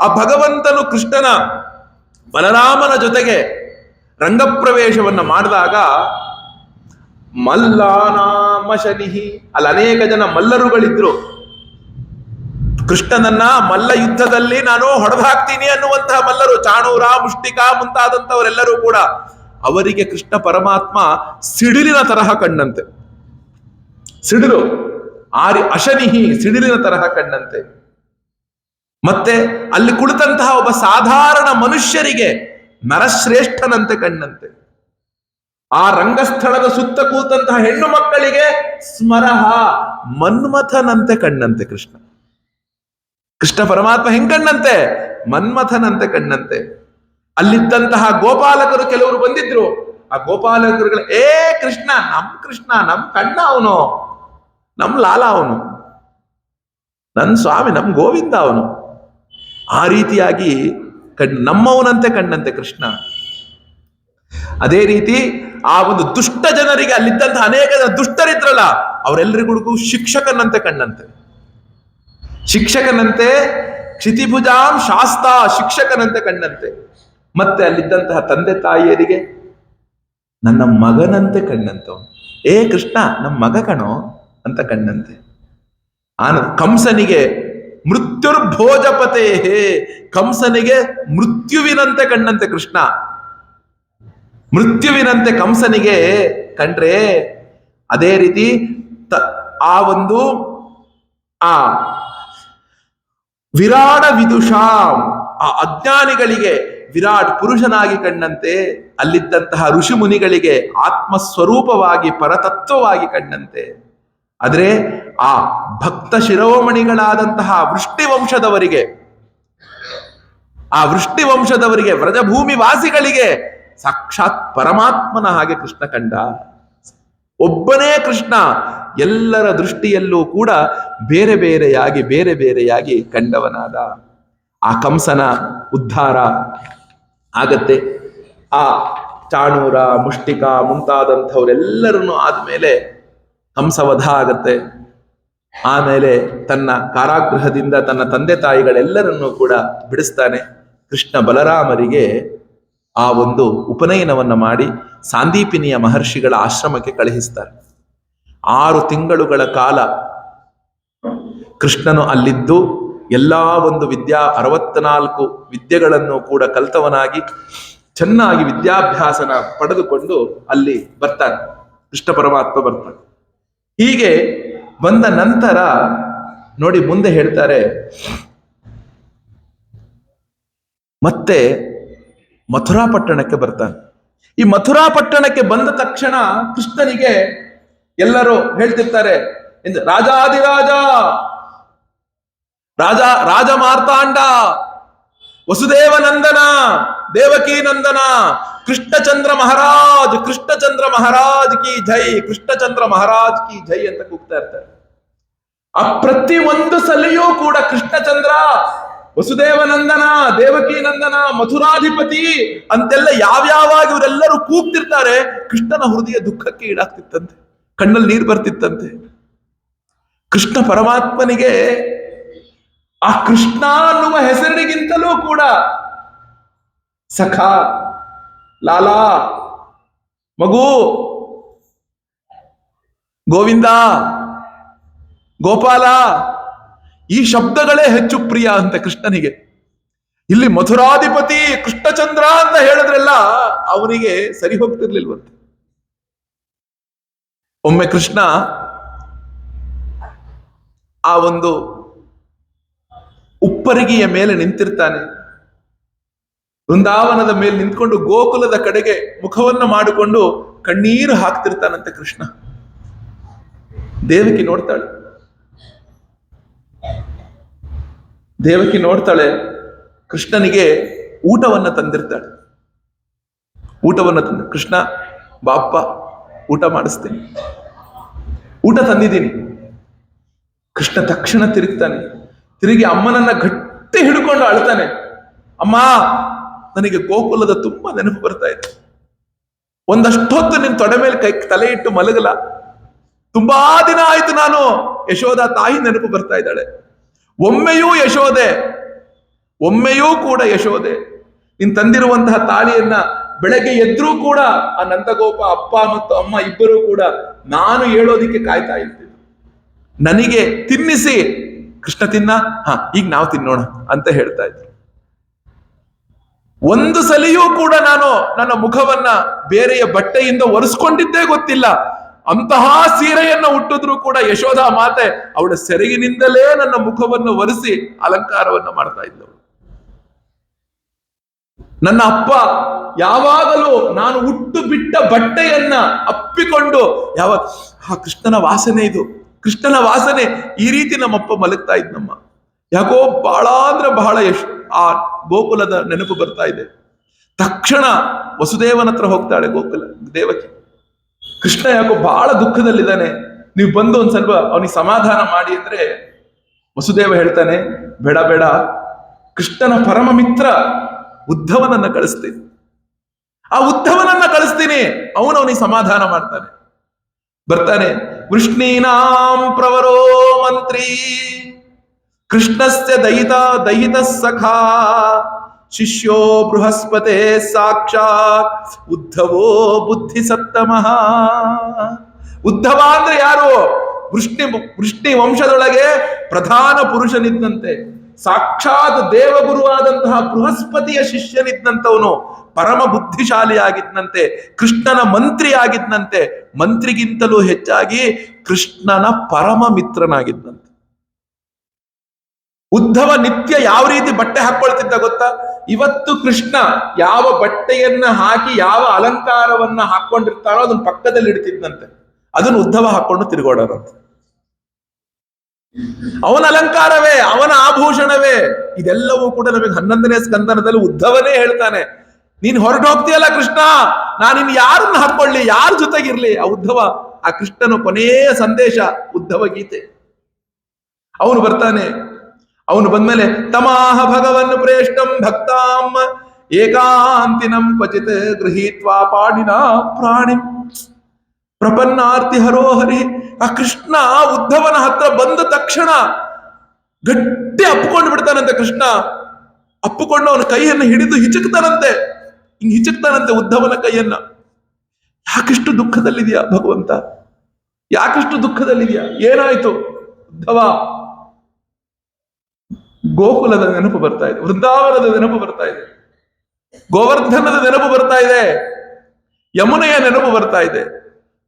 ಆ ಭಗವಂತನು ಕೃಷ್ಣನ ಬಲರಾಮನ ಜೊತೆಗೆ ರಂಗಪ್ರವೇಶವನ್ನ ಮಾಡಿದಾಗ ಮಲ್ಲಾನಾಮ ಶನಿಹಿ, ಅಲ್ಲಿ ಅನೇಕ ಜನ ಮಲ್ಲರುಗಳಿದ್ರು. ಕೃಷ್ಣನನ್ನ ಮಲ್ಲ ಯುದ್ಧದಲ್ಲಿ ನಾನು ಹೊಡೆದು ಹಾಕ್ತೀನಿ ಅನ್ನುವಂತಹ ಮಲ್ಲರು, ಚಾಣೂರ, ಮುಷ್ಟಿಕಾ ಮುಂತಾದಂತವರೆಲ್ಲರೂ ಕೂಡ, ಅವರಿಗೆ ಕೃಷ್ಣ ಪರಮಾತ್ಮ ಸಿಡಿಲಿನ ತರಹ ಕಣ್ಣಂತೆ. ಸಿಡಿಲು ಅಶನಿಹಿ, ಸಿಡಿಲಿನ ತರಹ ಕಣ್ಣಂತೆ. ಮತ್ತೆ ಅಲ್ಲಿ ಕುಳಿತಂತಹ ಒಬ್ಬ ಸಾಧಾರಣ ಮನುಷ್ಯರಿಗೆ ನರಶ್ರೇಷ್ಠನಂತೆ ಕಣ್ಣಂತೆ. ಆ ರಂಗಸ್ಥಳದ ಸುತ್ತ ಕೂತಂತಹ ಹೆಣ್ಣು ಮಕ್ಕಳಿಗೆ ಸ್ಮರಹ, ಮನ್ಮಥನಂತೆ ಕಣ್ಣಂತೆ ಕೃಷ್ಣ. ಕೃಷ್ಣ ಪರಮಾತ್ಮ ಹೆಂಗಣ್ಣಂತೆ? ಮನ್ಮಥನಂತೆ ಕಣ್ಣಂತೆ. ಅಲ್ಲಿದ್ದಂತಹ ಗೋಪಾಲಕರು ಕೆಲವರು ಬಂದಿದ್ರು. ಆ ಗೋಪಾಲಕರುಗಳ ಕೃಷ್ಣ, ನಮ್ ಕಣ್ಣ ಅವನು, ನಮ್ ಲಾಲ ಅವನು, ನನ್ ಸ್ವಾಮಿ, ನಮ್ ಗೋವಿಂದ ಅವನು. ಆ ರೀತಿಯಾಗಿ ನಮ್ಮವನಂತೆ ಕಣ್ಣಂತೆ ಕೃಷ್ಣ. ಅದೇ ರೀತಿ ಆ ಒಂದು ದುಷ್ಟ ಜನರಿಗೆ, ಅಲ್ಲಿದ್ದಂತಹ ಅನೇಕ ಜನ ದುಷ್ಟರಿದ್ರಲ್ಲ, ಅವರೆಲ್ಲರಿಗೂ ಶಿಕ್ಷಕನಂತೆ ಕಣ್ಣಂತೆ. ಶಿಕ್ಷಕನಂತೆ, ಕ್ಷಿತಿಭುಜಾಂ ಶಾಸ್ತ, ಶಿಕ್ಷಕನಂತೆ ಕಣ್ಣಂತೆ. ಮತ್ತೆ ಅಲ್ಲಿದ್ದಂತಹ ತಂದೆ ತಾಯಿಯರಿಗೆ ನನ್ನ ಮಗನಂತೆ ಕಣ್ಣಂತವನು. ಕೃಷ್ಣ ನಮ್ಮ ಮಗ ಕಣೋ ಅಂತ ಕಣ್ಣಂತೆ. ಕಂಸನಿಗೆ ಮೃತ್ಯುರ್ಭೋಜಪತೆ, ಕಂಸನಿಗೆ ಮೃತ್ಯುವಿನಂತೆ ಕಣ್ಣಂತೆ ಕೃಷ್ಣ. ಮೃತ್ಯುವಿನಂತೆ ಕಂಸನಿಗೆ ಕಂಡ್ರೆ, ಅದೇ ರೀತಿ ಆ ಒಂದು ಆ ವಿರಾಡ ವಿದುಷಾಂ, ಆ ಅಜ್ಞಾನಿಗಳಿಗೆ ವಿರಾಟ್ ಪುರುಷನಾಗಿ ಕಂಡಂತೆ, ಅಲ್ಲಿದ್ದಂತಹ ಋಷಿ ಮುನಿಗಳಿಗೆ ಆತ್ಮಸ್ವರೂಪವಾಗಿ ಪರತತ್ವವಾಗಿ ಕಂಡಂತೆ. ಆದ್ರೆ ಆ ಭಕ್ತ ಶಿರೋಮಣಿಗಳಾದಂತಹ ವೃಷ್ಟಿವಂಶದವರಿಗೆ, ಆ ವೃಷ್ಟಿವಂಶದವರಿಗೆ, ವ್ರಜಭೂಮಿ ವಾಸಿಗಳಿಗೆ ಸಾಕ್ಷಾತ್ ಪರಮಾತ್ಮನ ಹಾಗೆ ಕೃಷ್ಣ ಕಂಡ. ಒಬ್ಬನೇ ಕೃಷ್ಣ ಎಲ್ಲರ ದೃಷ್ಟಿಯಲ್ಲೂ ಕೂಡ ಬೇರೆ ಬೇರೆಯಾಗಿ ಕಂಡವನಾದ. ಆ ಕಂಸನ ಉದ್ಧಾರ ಆಗತ್ತೆ. ಆ ಚಾಣೂರ, ಮುಷ್ಟಿಕ ಮುಂತಾದಂಥವರೆಲ್ಲರನ್ನು ಆದ್ಮೇಲೆ ಕಂಸವಧ ಆಗತ್ತೆ. ಆಮೇಲೆ ತನ್ನ ಕಾರಾಗೃಹದಿಂದ ತನ್ನ ತಂದೆ ತಾಯಿಗಳೆಲ್ಲರನ್ನೂ ಕೂಡ ಬಿಡಿಸ್ತಾನೆ. ಕೃಷ್ಣ ಬಲರಾಮರಿಗೆ ಆ ಒಂದು ಉಪನಯನವನ್ನ ಮಾಡಿ ಸಾಂದೀಪಿನಿಯ ಮಹರ್ಷಿಗಳ ಆಶ್ರಮಕ್ಕೆ ಕಳುಹಿಸ್ತಾರೆ. 6 ತಿಂಗಳುಗಳ ಕಾಲ ಕೃಷ್ಣನು ಅಲ್ಲಿದ್ದು ಎಲ್ಲಾ ಒಂದು 64 ವಿದ್ಯೆಗಳನ್ನು ಕೂಡ ಕಲ್ತವನಾಗಿ ಚೆನ್ನಾಗಿ ವಿದ್ಯಾಭ್ಯಾಸನ ಪಡೆದುಕೊಂಡು ಅಲ್ಲಿ ಬರ್ತಾನೆ. ಕೃಷ್ಣ ಪರಮಾತ್ಮ ಬರ್ತಾನೆ. ಹೀಗೆ ಬಂದ ನಂತರ ನೋಡಿ ಮುಂದೆ ಹೇಳ್ತಾರೆ, ಮತ್ತೆ ಮಥುರಾ ಪಟ್ಟಣಕ್ಕೆ ಬರ್ತಾನೆ. ಈ ಮಥುರಾ ಪಟ್ಟಣಕ್ಕೆ ಬಂದ ತಕ್ಷಣ ಕೃಷ್ಣನಿಗೆ ಎಲ್ಲರೂ ಹೇಳ್ತಿರ್ತಾರೆ, ರಾಜಾದಿರಾಜ, ರಾಜ ಮಾರ್ತಾಂಡ, ವಸುದೇವ ನಂದನ, ದೇವಕಿ ನಂದನ, ಕೃಷ್ಣಚಂದ್ರ ಮಹಾರಾಜ್ ಕಿ ಜೈ, ಕೃಷ್ಣಚಂದ್ರ ಮಹಾರಾಜ್ ಕಿ ಜೈ ಅಂತ ಕೂಗ್ತಾ ಇರ್ತಾರೆ. ಆ ಪ್ರತಿ ಒಂದು ಸಲಿಯೂ ಕೂಡ ಕೃಷ್ಣಚಂದ್ರ, ವಸುದೇವನಂದನ, ದೇವಕಿ ನಂದನ, ಮಥುರಾಧಿಪತಿ ಅಂತೆಲ್ಲ ಯಾವ್ಯಾವಾಗ ಇವರೆಲ್ಲರೂ ಕೂಗ್ತಿರ್ತಾರೆ, ಕೃಷ್ಣನ ಹೃದಯ ದುಃಖಕ್ಕೆ ಈಡಾಗ್ತಿತ್ತಂತೆ, ಕಣ್ಣಲ್ಲಿ ನೀರು ಬರ್ತಿತ್ತಂತೆ. ಕೃಷ್ಣ ಪರಮಾತ್ಮನಿಗೆ ಆ ಕೃಷ್ಣ ಅನ್ನುವ ಹೆಸರಿಗಿಂತಲೂ ಕೂಡ ಸಖ, ಲಾಲಾ, ಮಗು, ಗೋವಿಂದ, ಗೋಪಾಲ ಈ ಶಬ್ದಗಳೇ ಹೆಚ್ಚು ಪ್ರಿಯ ಅಂತ ಕೃಷ್ಣನಿಗೆ. ಇಲ್ಲಿ ಮಥುರಾಧಿಪತಿ ಕೃಷ್ಣಚಂದ್ರ ಅಂತ ಹೇಳಿದ್ರೆಲ್ಲ ಅವನಿಗೆ ಸರಿ ಹೋಗ್ತಿರ್ಲಿಲ್ವಂತೆ. ಒಮ್ಮೆ ಕೃಷ್ಣ ಆ ಒಂದು ಉಪ್ಪರಿಗೆಯ ಮೇಲೆ ನಿಂತಿರ್ತಾನೆ. ವೃಂದಾವನದ ಮೇಲೆ ನಿಂತ್ಕೊಂಡು ಗೋಕುಲದ ಕಡೆಗೆ ಮುಖವನ್ನು ಮಾಡಿಕೊಂಡು ಕಣ್ಣೀರು ಹಾಕ್ತಿರ್ತಾನಂತೆ ಕೃಷ್ಣ. ದೇವಕಿ ನೋಡ್ತಾಳೆ. ದೇವಕಿ ನೋಡ್ತಾಳೆ, ಕೃಷ್ಣನಿಗೆ ಊಟವನ್ನ ತಂದಿರ್ತಾಳೆ. ಕೃಷ್ಣ ಬಾಪ್ಪ, ಊಟ ಮಾಡಿಸ್ತೀನಿ, ಊಟ ತಂದಿದ್ದೀನಿ. ಕೃಷ್ಣ ತಕ್ಷಣ ತಿರುಗಿ ಅಮ್ಮನನ್ನ ಗಟ್ಟಿ ಹಿಡ್ಕೊಂಡು ಅಳ್ತಾನೆ. ಅಮ್ಮ, ನನಗೆ ಗೋಕುಲದ ತುಂಬಾ ನೆನಪು ಬರ್ತಾ ಇದೆ. ಒಂದಷ್ಟೊತ್ತು ನಿನ್ ತೊಡೆ ಮೇಲೆ ತಲೆ ಇಟ್ಟು ಮಲಗಲ. ತುಂಬಾ ದಿನ ಆಯ್ತು ನಾನು. ಯಶೋಧ ತಾಯಿ ನೆನಪು ಬರ್ತಾ ಇದ್ದಾಳೆ. ಒಮ್ಮೆಯೂ ಕೂಡ ಯಶೋದೆ ನೀನ್ ತಂದಿರುವಂತಹ ತಾಳಿಯನ್ನ ಬೆಳಗ್ಗೆ ಎದ್ರೂ ಕೂಡ ಆ ನಂದಗೋಪ ಅಪ್ಪ ಮತ್ತು ಅಮ್ಮ ಇಬ್ಬರೂ ಕೂಡ ನಾನು ಹೇಳೋದಿಕ್ಕೆ ಕಾಯ್ತಾ ಇರ್ತೀನಿ. ನನಗೆ ತಿನ್ನಿಸಿ ಕೃಷ್ಣ ತಿನ್ನ, ಈಗ ನಾವು ತಿನ್ನೋಣ ಅಂತ ಹೇಳ್ತಾ ಇದ್ರು. ಒಂದು ಸಲಿಯೂ ಕೂಡ ನಾನು ನನ್ನ ಮುಖವನ್ನ ಬೇರೆಯ ಬಟ್ಟೆಯಿಂದ ಒರೆಸ್ಕೊಂಡಿದ್ದೇ ಗೊತ್ತಿಲ್ಲ. ಅಂತಹ ಸೀರೆಯನ್ನ ಹುಟ್ಟಿದ್ರು ಕೂಡ ಯಶೋಧ ಮಾತೆ ಅವಳ ಸೆರಗಿನಿಂದಲೇ ನನ್ನ ಮುಖವನ್ನು ಒರೆಸಿ ಅಲಂಕಾರವನ್ನ ಮಾಡ್ತಾ ಇದ್ದಳು. ನನ್ನ ಅಪ್ಪ ಯಾವಾಗಲೂ ನಾನು ಉಟ್ಟು ಬಿಟ್ಟ ಬಟ್ಟೆಯನ್ನ ಅಪ್ಪಿಕೊಂಡು ಕೃಷ್ಣನ ವಾಸನೆ, ಇದು ಕೃಷ್ಣನ ವಾಸನೆ, ಈ ರೀತಿ ನಮ್ಮಪ್ಪ ಮಲಗ್ತಾ ಇದ್ನಮ್ಮ. ಯಾಕೋ ಬಹಳ ಅಂದ್ರೆ ಬಹಳ ಆ ಗೋಕುಲದ ನೆನಪು ಬರ್ತಾ ಇದೆ. ತಕ್ಷಣ ವಸುದೇವನ ಹತ್ರ ಹೋಗ್ತಾಳೆ ಗೋಕುಲ ದೇವಕಿ. ಕೃಷ್ಣ ಯಾಕೋ ಬಹಳ ದುಃಖದಲ್ಲಿದ್ದಾನೆ, ನೀವು ಬಂದು ಒಂದ್ ಸ್ವಲ್ಪ ಅವನಿಗೆ ಸಮಾಧಾನ ಮಾಡಿ ಅಂದ್ರೆ ವಸುದೇವ ಹೇಳ್ತಾನೆ, ಬೇಡ ಬೇಡ, ಕೃಷ್ಣನ ಪರಮ ಮಿತ್ರ ಉದ್ಧವನನ್ನ ಕಳಿಸ್ತೀನಿ, ಆ ಉದ್ಧವನನ್ನ ಕಳಿಸ್ತೀನಿ, ಅವನಿಗೆ ಸಮಾಧಾನ ಮಾಡ್ತಾನೆ. ಬರ್ತಾನೆ, ವೃಷ್ಣೀನಾಂ ಪ್ರವರೋ ಮಂತ್ರಿ ಕೃಷ್ಣಸ್ಯ ದಯಿತ ಸಖಾ ಶಿಷ್ಯೋ ಬೃಹಸ್ಪತೆ ಸಾಕ್ಷಾತ್ ಉದ್ಧವೋ ಬುದ್ಧಿ ಸತ್ತಮಃ. ಉದ್ಧವ ಅಂದ್ರೆ ಯಾರು? ವೃಷ್ಣಿ ವಂಶದೊಳಗೆ ಪ್ರಧಾನ ಪುರುಷನಿದ್ದಂತೆ, ಸಾಕ್ಷಾತ್ ದೇವಗುರುವಾದಂತಹ ಬೃಹಸ್ಪತಿಯ ಶಿಷ್ಯನಿದ್ದಂಥವನು, ಪರಮ ಬುದ್ಧಿಶಾಲಿಯಾಗಿದ್ದಂತೆ, ಕೃಷ್ಣನ ಮಂತ್ರಿ ಆಗಿದ್ದಂತೆ, ಮಂತ್ರಿಗಿಂತಲೂ ಹೆಚ್ಚಾಗಿ ಕೃಷ್ಣನ ಪರಮ ಮಿತ್ರನಾಗಿದ್ದಂತೆ. ಉದ್ಧವ ನಿತ್ಯ ಯಾವ ರೀತಿ ಬಟ್ಟೆ ಹಾಕೊಳ್ತಿದ್ದ ಗೊತ್ತಾ? ಇವತ್ತು ಕೃಷ್ಣ ಯಾವ ಬಟ್ಟೆಯನ್ನ ಹಾಕಿ ಯಾವ ಅಲಂಕಾರವನ್ನ ಹಾಕೊಂಡಿರ್ತಾನೋ ಅದನ್ನ ಪಕ್ಕದಲ್ಲಿ ಇಡ್ತಿದ್ದಂತೆ, ಅದನ್ನು ಉದ್ಧವ ಹಾಕೊಂಡು ತಿರುಗೋಡರಂತೆ. ಅವನ ಅಲಂಕಾರವೇ, ಅವನ ಆಭೂಷಣವೇ. ಇದೆಲ್ಲವೂ ಕೂಡ ನಮಗೆ 11ನೇ ಸ್ಕಂದನದಲ್ಲಿ ಉದ್ಧವನೇ ಹೇಳ್ತಾನೆ, ನೀನ್ ಹೊರಟು ಹೋಗ್ತೀಯಲ್ಲ ಕೃಷ್ಣ, ನಾನಿನ್ ಯಾರನ್ನ ಹಾಕೊಳ್ಳಿ, ಯಾರ ಜೊತೆಗಿರ್ಲಿ? ಆ ಉದ್ಧವ, ಆ ಕೃಷ್ಣನ ಕೊನೆಯ ಸಂದೇಶ ಉದ್ಧವ ಗೀತೆ. ಅವನು ಬರ್ತಾನೆ, ಅವನು ಬಂದ್ಮೇಲೆ ತಮಾಹ ಭಗವನ್ ಪ್ರೇಷ್ಟಂ ಭಕ್ತಾಂ ಏಕಾಂತಿನಂ ಕ್ವಚಿತ್ ಗೃಹೀತ್ವಾ ಪಾಣಿನ ಪ್ರಾಣಿ ಪ್ರಪನ್ನಾರ್ತಿ ಹರೋಹರಿ. ಆ ಕೃಷ್ಣ ಉದ್ಧವನ ಹತ್ರ ಬಂದ ತಕ್ಷಣ ಗಟ್ಟಿ ಅಪ್ಪಿಕೊಂಡು ಬಿಡ್ತಾನಂತೆ. ಕೃಷ್ಣ ಅಪ್ಪಿಕೊಂಡು ಅವನ ಕೈಯನ್ನು ಹಿಡಿದು ಹಿಚಕ್ತಾನಂತೆ, ಹಿಂಗ್ ಹಿಚಕ್ತಾನಂತೆ ಉದ್ಧವನ ಕೈಯನ್ನ. ಯಾಕಿಷ್ಟು ದುಃಖದಲ್ಲಿದೆಯಾ ಭಗವಂತ, ಯಾಕಿಷ್ಟು ದುಃಖದಲ್ಲಿದೆಯಾ, ಏನಾಯ್ತು ಉದ್ಧವ? ಗೋಕುಲದ ನೆನಪು ಬರ್ತಾ ಇದೆ, ವೃಂದಾವನದ ನೆನಪು ಬರ್ತಾ ಇದೆ, ಗೋವರ್ಧನದ ನೆನಪು ಬರ್ತಾ ಇದೆ, ಯಮುನೆಯ ನೆನಪು ಬರ್ತಾ ಇದೆ,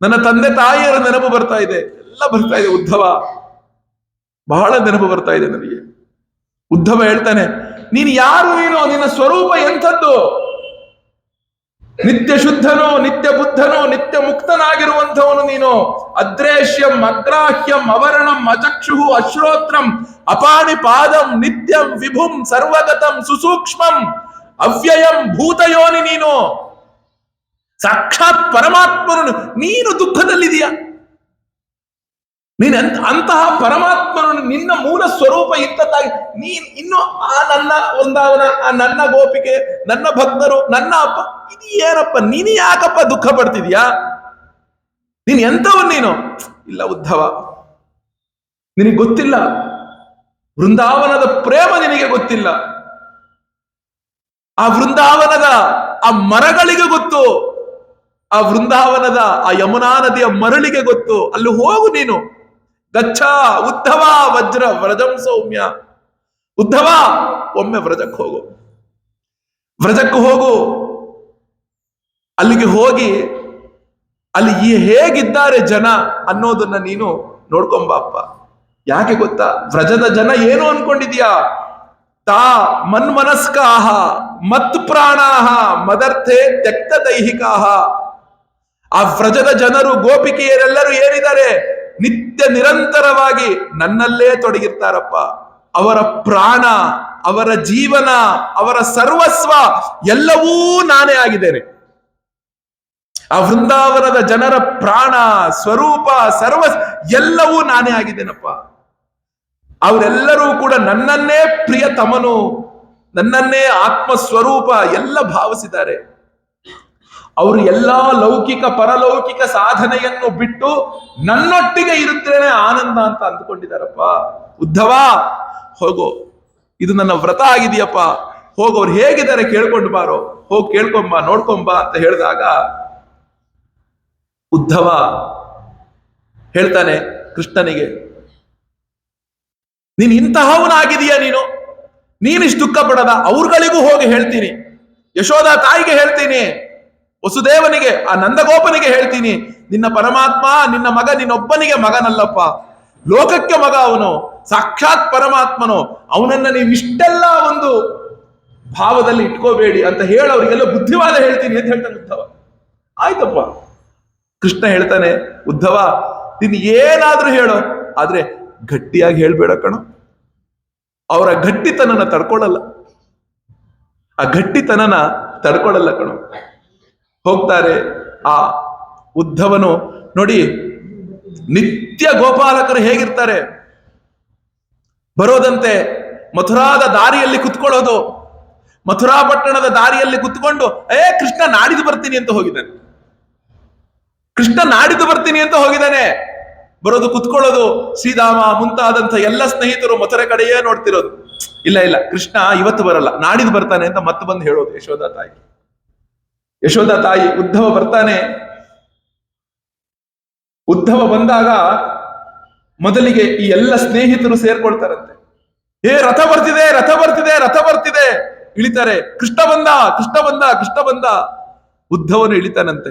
ನನ್ನ ತಂದೆ ತಾಯಿಯರ ನೆನಪು ಬರ್ತಾ ಇದೆ, ಎಲ್ಲ ಬರ್ತಾ ಇದೆ. ಉದ್ಧವ ಬಹಳ ನೆನಪು ಬರ್ತಾ ಇದೆ ನನಗೆ. ಉದ್ಧವ ಹೇಳ್ತಾನೆ, ನೀನು ಯಾರು? ನೀನು, ನಿನ್ನ ಸ್ವರೂಪ ಎಂಥದ್ದು? ನಿತ್ಯ ಶುದ್ಧನು, ನಿತ್ಯ ಬುದ್ಧನು, ನಿತ್ಯ ಮುಕ್ತನಾಗಿರುವಂಥವನು ನೀನು. ಅದ್ರೇಶ್ಯಂ ಅಗ್ರಾಹ್ಯಂ ಅವರಣಂ ಅಚಕ್ಷು ಅಶ್ರೋತ್ರಂ ಅಪಾಣಿ ಪಾದಂ ನಿತ್ಯಂ ವಿಭುಂ ಸರ್ವಗತಂ ಸುಸೂಕ್ಷ್ಮಂ ಅವ್ಯಯಂ ಭೂತಯೋನಿ. ನೀನು ಸಾಕ್ಷಾತ್ ಪರಮಾತ್ಮನು. ನೀನು ದುಃಖದಲ್ಲಿದೆಯಾ? ನೀನ್ ಅಂತಹ ಪರಮಾತ್ಮನು, ನಿನ್ನ ಮೂಲ ಸ್ವರೂಪ ಇಂಥದ್ದಾಗಿ ನೀನ್ ಇನ್ನು ಆ ನನ್ನ ಆ ನನ್ನ ಗೋಪಿಕೆ, ನನ್ನ ಭಕ್ತರು, ನನ್ನ ಅಪ್ಪ, ಇದು ಏನಪ್ಪ? ನೀನು ಯಾಕಪ್ಪ ದುಃಖ ಪಡ್ತಿದ್ಯಾ? ನೀನ್ ಎಂಥವನ್ ನೀನು? ಇಲ್ಲ ಉದ್ಧವ, ನಿನಗೆ ಗೊತ್ತಿಲ್ಲ, ವೃಂದಾವನದ ಪ್ರೇಮ ನಿನಗೆ ಗೊತ್ತಿಲ್ಲ. ಆ ವೃಂದಾವನದ ಆ ಮರಗಳಿಗೆ ಗೊತ್ತು, ಆ ವೃಂದಾವನದ ಆ ಯಮುನಾ ನದಿಯ ಮರಳಿಗೆ ಗೊತ್ತು. ಅಲ್ಲಿ ಹೋಗು ನೀನು. ಗಚ್ಚ ಉದ್ಧವ ವಜ್ರ ವ್ರಜಂ ಸೌಮ್ಯ. ಉದ್ಧವ, ಒಮ್ಮೆ ವ್ರಜಕ್ಕೆ ಹೋಗು, ವ್ರಜಕ್ಕೆ ಹೋಗು. ಅಲ್ಲಿಗೆ ಹೋಗಿ ಅಲ್ಲಿ ಹೇಗಿದ್ದಾರೆ ಜನ ಅನ್ನೋದನ್ನ ನೀನು ನೋಡ್ಕೊಂಬಪ್ಪ. ಯಾಕೆ ಗೊತ್ತಾ? ವ್ರಜದ ಜನ ಏನು ಅನ್ಕೊಂಡಿದ್ಯಾ? ತಾ ಮನ್ಮನಸ್ಕಾಹ ಮತ್ ಪ್ರಾಣಾಹ ಮದರ್ಥೆ ತ್ಯಕ್ತ ದೈಹಿಕಾಹ. ಆ ವ್ರಜದ ಜನರು, ಗೋಪಿಕೆಯರೆಲ್ಲರೂ ಏನಿದ್ದಾರೆ, ನಿತ್ಯ ನಿರಂತರವಾಗಿ ನನ್ನಲ್ಲೇ ತೊಡಗಿರ್ತಾರಪ್ಪ. ಅವರ ಪ್ರಾಣ, ಅವರ ಜೀವನ, ಅವರ ಸರ್ವಸ್ವ ಎಲ್ಲವೂ ನಾನೇ ಆಗಿದ್ದೇನೆ. ಆ ವೃಂದಾವನದ ಜನರ ಪ್ರಾಣ, ಸ್ವರೂಪ, ಸರ್ವ ಎಲ್ಲವೂ ನಾನೇ ಆಗಿದ್ದೇನಪ್ಪ. ಅವರೆಲ್ಲರೂ ಕೂಡ ನನ್ನನ್ನೇ ಪ್ರಿಯತಮನು, ನನ್ನನ್ನೇ ಆತ್ಮ ಸ್ವರೂಪ ಎಲ್ಲ ಭಾವಿಸಿದ್ದಾರೆ. ಅವರು ಎಲ್ಲಾ ಲೌಕಿಕ ಪರಲೌಕಿಕ ಸಾಧನೆಯನ್ನು ಬಿಟ್ಟು ನನ್ನೊಟ್ಟಿಗೆ ಇರುತ್ತೇನೆ ಆನಂದ ಅಂತ ಅಂದ್ಕೊಂಡಿದ್ದಾರಪ್ಪ. ಉದ್ಧವ, ಹೋಗೋ, ಇದು ನನ್ನ ವ್ರತ ಆಗಿದೆಯಪ್ಪ, ಹೋಗೋ, ಅವ್ರು ಹೇಗಿದ್ದಾರೆ ಕೇಳ್ಕೊಂಡು ಬಾರೋ, ಹೋಗಿ ಕೇಳ್ಕೊಂಬ, ನೋಡ್ಕೊಂಬ ಅಂತ ಹೇಳಿದಾಗ ಉದ್ಧವ ಹೇಳ್ತಾನೆ ಕೃಷ್ಣನಿಗೆ, ನೀನು ಇಂತಹವನಾಗಿದೀಯ, ನೀನಿಷ್ಟು ದುಃಖ ಪಡದ. ಅವ್ರಗಳಿಗೂ ಹೋಗಿ ಹೇಳ್ತೀನಿ, ಯಶೋಧ ತಾಯಿಗೆ ಹೇಳ್ತೀನಿ, ವಸುದೇವನಿಗೆ, ಆ ನಂದಗೋಪನಿಗೆ ಹೇಳ್ತೀನಿ, ನಿನ್ನ ಪರಮಾತ್ಮ, ನಿನ್ನ ಮಗ ನಿನ್ನೊಬ್ಬನಿಗೆ ಮಗನಲ್ಲಪ್ಪ, ಲೋಕಕ್ಕೆ ಮಗ ಅವನು, ಸಾಕ್ಷಾತ್ ಪರಮಾತ್ಮನು, ಅವನನ್ನ ನೀವು ಇಷ್ಟೆಲ್ಲ ಒಂದು ಭಾವದಲ್ಲಿ ಇಟ್ಕೋಬೇಡಿ ಅಂತ ಹೇಳಿ ಅವರಿಗೆಲ್ಲ ಬುದ್ಧಿವಾದ ಹೇಳ್ತೀನಿ ಅಂತ ಹೇಳ್ತಾನೆ ಉದ್ಧವ. ಆಯ್ತಪ್ಪ. ಕೃಷ್ಣ ಹೇಳ್ತಾನೆ, ಉದ್ಧವ ನೀನು ಏನಾದ್ರೂ ಹೇಳೋ, ಆದ್ರೆ ಗಟ್ಟಿಯಾಗಿ ಹೇಳ್ಬೇಡ ಕಣೋ. ಅವರ ಗಟ್ಟಿತನನ ತಡ್ಕೊಳ್ಳಲ್ಲ, ಆ ಗಟ್ಟಿತನನ ತಡ್ಕೊಳ್ಳಲ್ಲ ಕಣೋ. ಹೋಗ್ತಾರೆ. ಆ ಉದ್ಧವನು ನೋಡಿ, ನಿತ್ಯ ಗೋಪಾಲಕರು ಹೇಗಿರ್ತಾರೆ, ಬರೋದಂತೆ ಮಥುರಾದ ದಾರಿಯಲ್ಲಿ ಕುತ್ಕೊಳ್ಳೋದು, ಮಥುರಾ ಪಟ್ಟಣದ ದಾರಿಯಲ್ಲಿ ಕುತ್ಕೊಂಡು ಕೃಷ್ಣ ನಾಡಿದ್ದು ಬರ್ತೀನಿ ಅಂತ ಹೋಗಿದ್ದಾನೆ, ಕೃಷ್ಣ ನಾಡಿದ್ದು ಬರ್ತೀನಿ ಅಂತ ಹೋಗಿದ್ದಾನೆ, ಬರೋದು ಕುತ್ಕೊಳ್ಳೋದು. ಶ್ರೀಧಾಮ ಮುಂತಾದಂತ ಎಲ್ಲ ಸ್ನೇಹಿತರು ಮಥುರೆ ಕಡೆಯೇ ನೋಡ್ತಿರೋದು. ಇಲ್ಲ ಇಲ್ಲ, ಕೃಷ್ಣ ಇವತ್ತು ಬರಲ್ಲ, ನಾಡಿದ್ದು ಬರ್ತಾನೆ ಅಂತ ಮತ್ತೆ ಬಂದು ಹೇಳೋದು ಯಶೋಧ ತಾಯಿ. ಯಶೋಧ ತಾಯಿ, ಉದ್ಧವ ಬರ್ತಾನೆ. ಉದ್ಧವ ಬಂದಾಗ ಮೊದಲಿಗೆ ಈ ಎಲ್ಲ ಸ್ನೇಹಿತರು ಸೇರ್ಕೊಳ್ತಾರಂತೆ. ರಥ ಬರ್ತಿದೆ, ರಥ ಬರ್ತಿದೆ, ರಥ ಬರ್ತಿದೆ. ಇಳಿತಾರೆ. ಕೃಷ್ಣ ಬಂದ, ಕೃಷ್ಣ ಬಂದ, ಕೃಷ್ಣ ಬಂದ. ಉದ್ಧವನು ಇಳಿತಾನಂತೆ.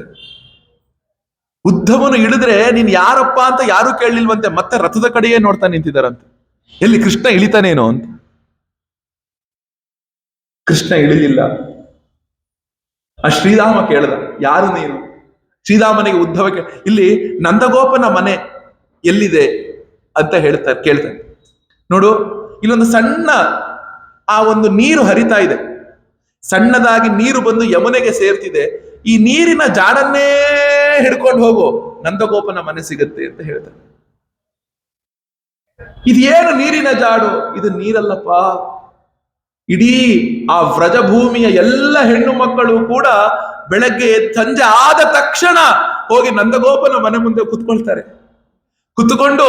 ಉದ್ಧವನು ಇಳಿದ್ರೆ ನೀನ್ ಯಾರಪ್ಪ ಅಂತ ಯಾರು ಕೇಳಲಿಲ್ವಂತೆ, ಮತ್ತೆ ರಥದ ಕಡೆಯೇ ನೋಡ್ತಾ ನಿಂತಿದ್ದಾರಂತೆ, ಎಲ್ಲಿ ಕೃಷ್ಣ ಇಳಿತಾನೇನೋ ಅಂತ. ಕೃಷ್ಣ ಇಳಿಲಿಲ್ಲ. ಆ ಶ್ರೀರಾಮ ಕೇಳ್ದ, ಯಾರು ನೀನು? ಶ್ರೀರಾಮನಿಗೆ ಉದ್ಧವ ಇಲ್ಲಿ ನಂದಗೋಪನ ಮನೆ ಎಲ್ಲಿದೆ ಅಂತ ಕೇಳ್ತಾನೆ. ನೋಡು, ಇಲ್ಲೊಂದು ಸಣ್ಣ ಆ ಒಂದು ನೀರು ಹರಿತಾ ಇದೆ, ಸಣ್ಣದಾಗಿ ನೀರು ಬಂದು ಯಮುನೆಗೆ ಸೇರ್ತಿದೆ. ಈ ನೀರಿನ ಜಾಡನ್ನೇ ಹಿಡ್ಕೊಂಡು ಹೋಗು, ನಂದಗೋಪನ ಮನೆ ಸಿಗತ್ತೆ ಅಂತ ಹೇಳ್ತಾನೆ. ಇದೇನು ನೀರಿನ ಜಾಡು? ಇದು ನೀರಲ್ಲಪ್ಪ. ಇಡೀ ಆ ವ್ರಜಭೂಮಿಯ ಎಲ್ಲ ಹೆಣ್ಣು ಮಕ್ಕಳು ಕೂಡ ಬೆಳಗ್ಗೆ ಸಂಜೆ ಆದ ತಕ್ಷಣ ಹೋಗಿ ನಂದಗೋಪನ ಮನೆ ಮುಂದೆ ಕುತ್ಕೊಳ್ತಾರೆ. ಕುತ್ಕೊಂಡು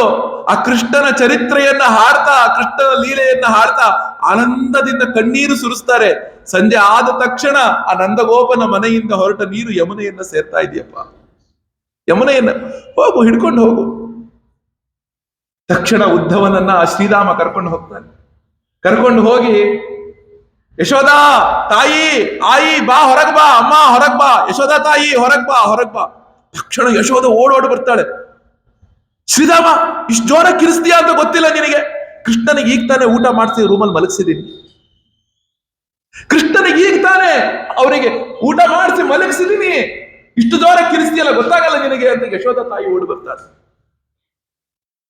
ಆ ಕೃಷ್ಣನ ಚರಿತ್ರೆಯನ್ನ ಹಾಡ್ತಾ, ಕೃಷ್ಣನ ಲೀಲೆಯನ್ನ ಹಾಡ್ತಾ ಆನಂದದಿಂದ ಕಣ್ಣೀರು ಸುರಿಸ್ತಾರೆ. ಸಂಜೆ ಆದ ತಕ್ಷಣ ಆ ನಂದಗೋಪನ ಮನೆಯಿಂದ ಹೊರಟ ನೀರು ಯಮುನೆಯನ್ನ ಸೇರ್ತಾ ಇದೆಯಪ್ಪ. ಯಮುನೆಯನ್ನ ಹೋಗು, ಹಿಡ್ಕೊಂಡು ಹೋಗು. ತಕ್ಷಣ ಉದ್ಧವನನ್ನ ಆ ಶ್ರೀರಾಮ ಕರ್ಕೊಂಡು ಹೋಗ್ತಾನೆ. ಕರ್ಕೊಂಡು ಹೋಗಿ, ಯಶೋಧ ತಾಯಿ, ಆಯಿ ಬಾ, ಹೊರಗ್ ಬಾ, ಅಮ್ಮ ಹೊರಗ್ ಬಾ, ಯಶೋಧ ತಾಯಿ ಹೊರಗ್ ಬಾ, ಹೊರಗ್ ಬಾ. ತಕ್ಷಣ ಯಶೋಧ ಓಡೋಡಿ ಬರ್ತಾಳೆ. ಶ್ರೀರಾಮ, ಇಷ್ಟು ಜೋರ ಕಿರಿಸ್ತೀಯ ಅಂತ ಗೊತ್ತಿಲ್ಲ ನಿನಗೆ? ಕೃಷ್ಣನಿಗೆ ಈಗ ತಾನೆ ಊಟ ಮಾಡಿಸಿ ರೂಮಲ್ಲಿ ಮಲಗಿಸಿದೀನಿ. ಕೃಷ್ಣನಿಗೆ ಈಗ ತಾನೆ ಅವರಿಗೆ ಊಟ ಮಾಡಿಸಿ ಮಲಗಿಸಿದೀನಿ, ಇಷ್ಟು ಜೋರ ಕಿರಿಸ್ತೀಯಲ್ಲ, ಗೊತ್ತಾಗಲ್ಲ ನಿನಗೆ ಅಂತ ಯಶೋಧ ತಾಯಿ ಓಡಿ ಬರ್ತಾಳೆ.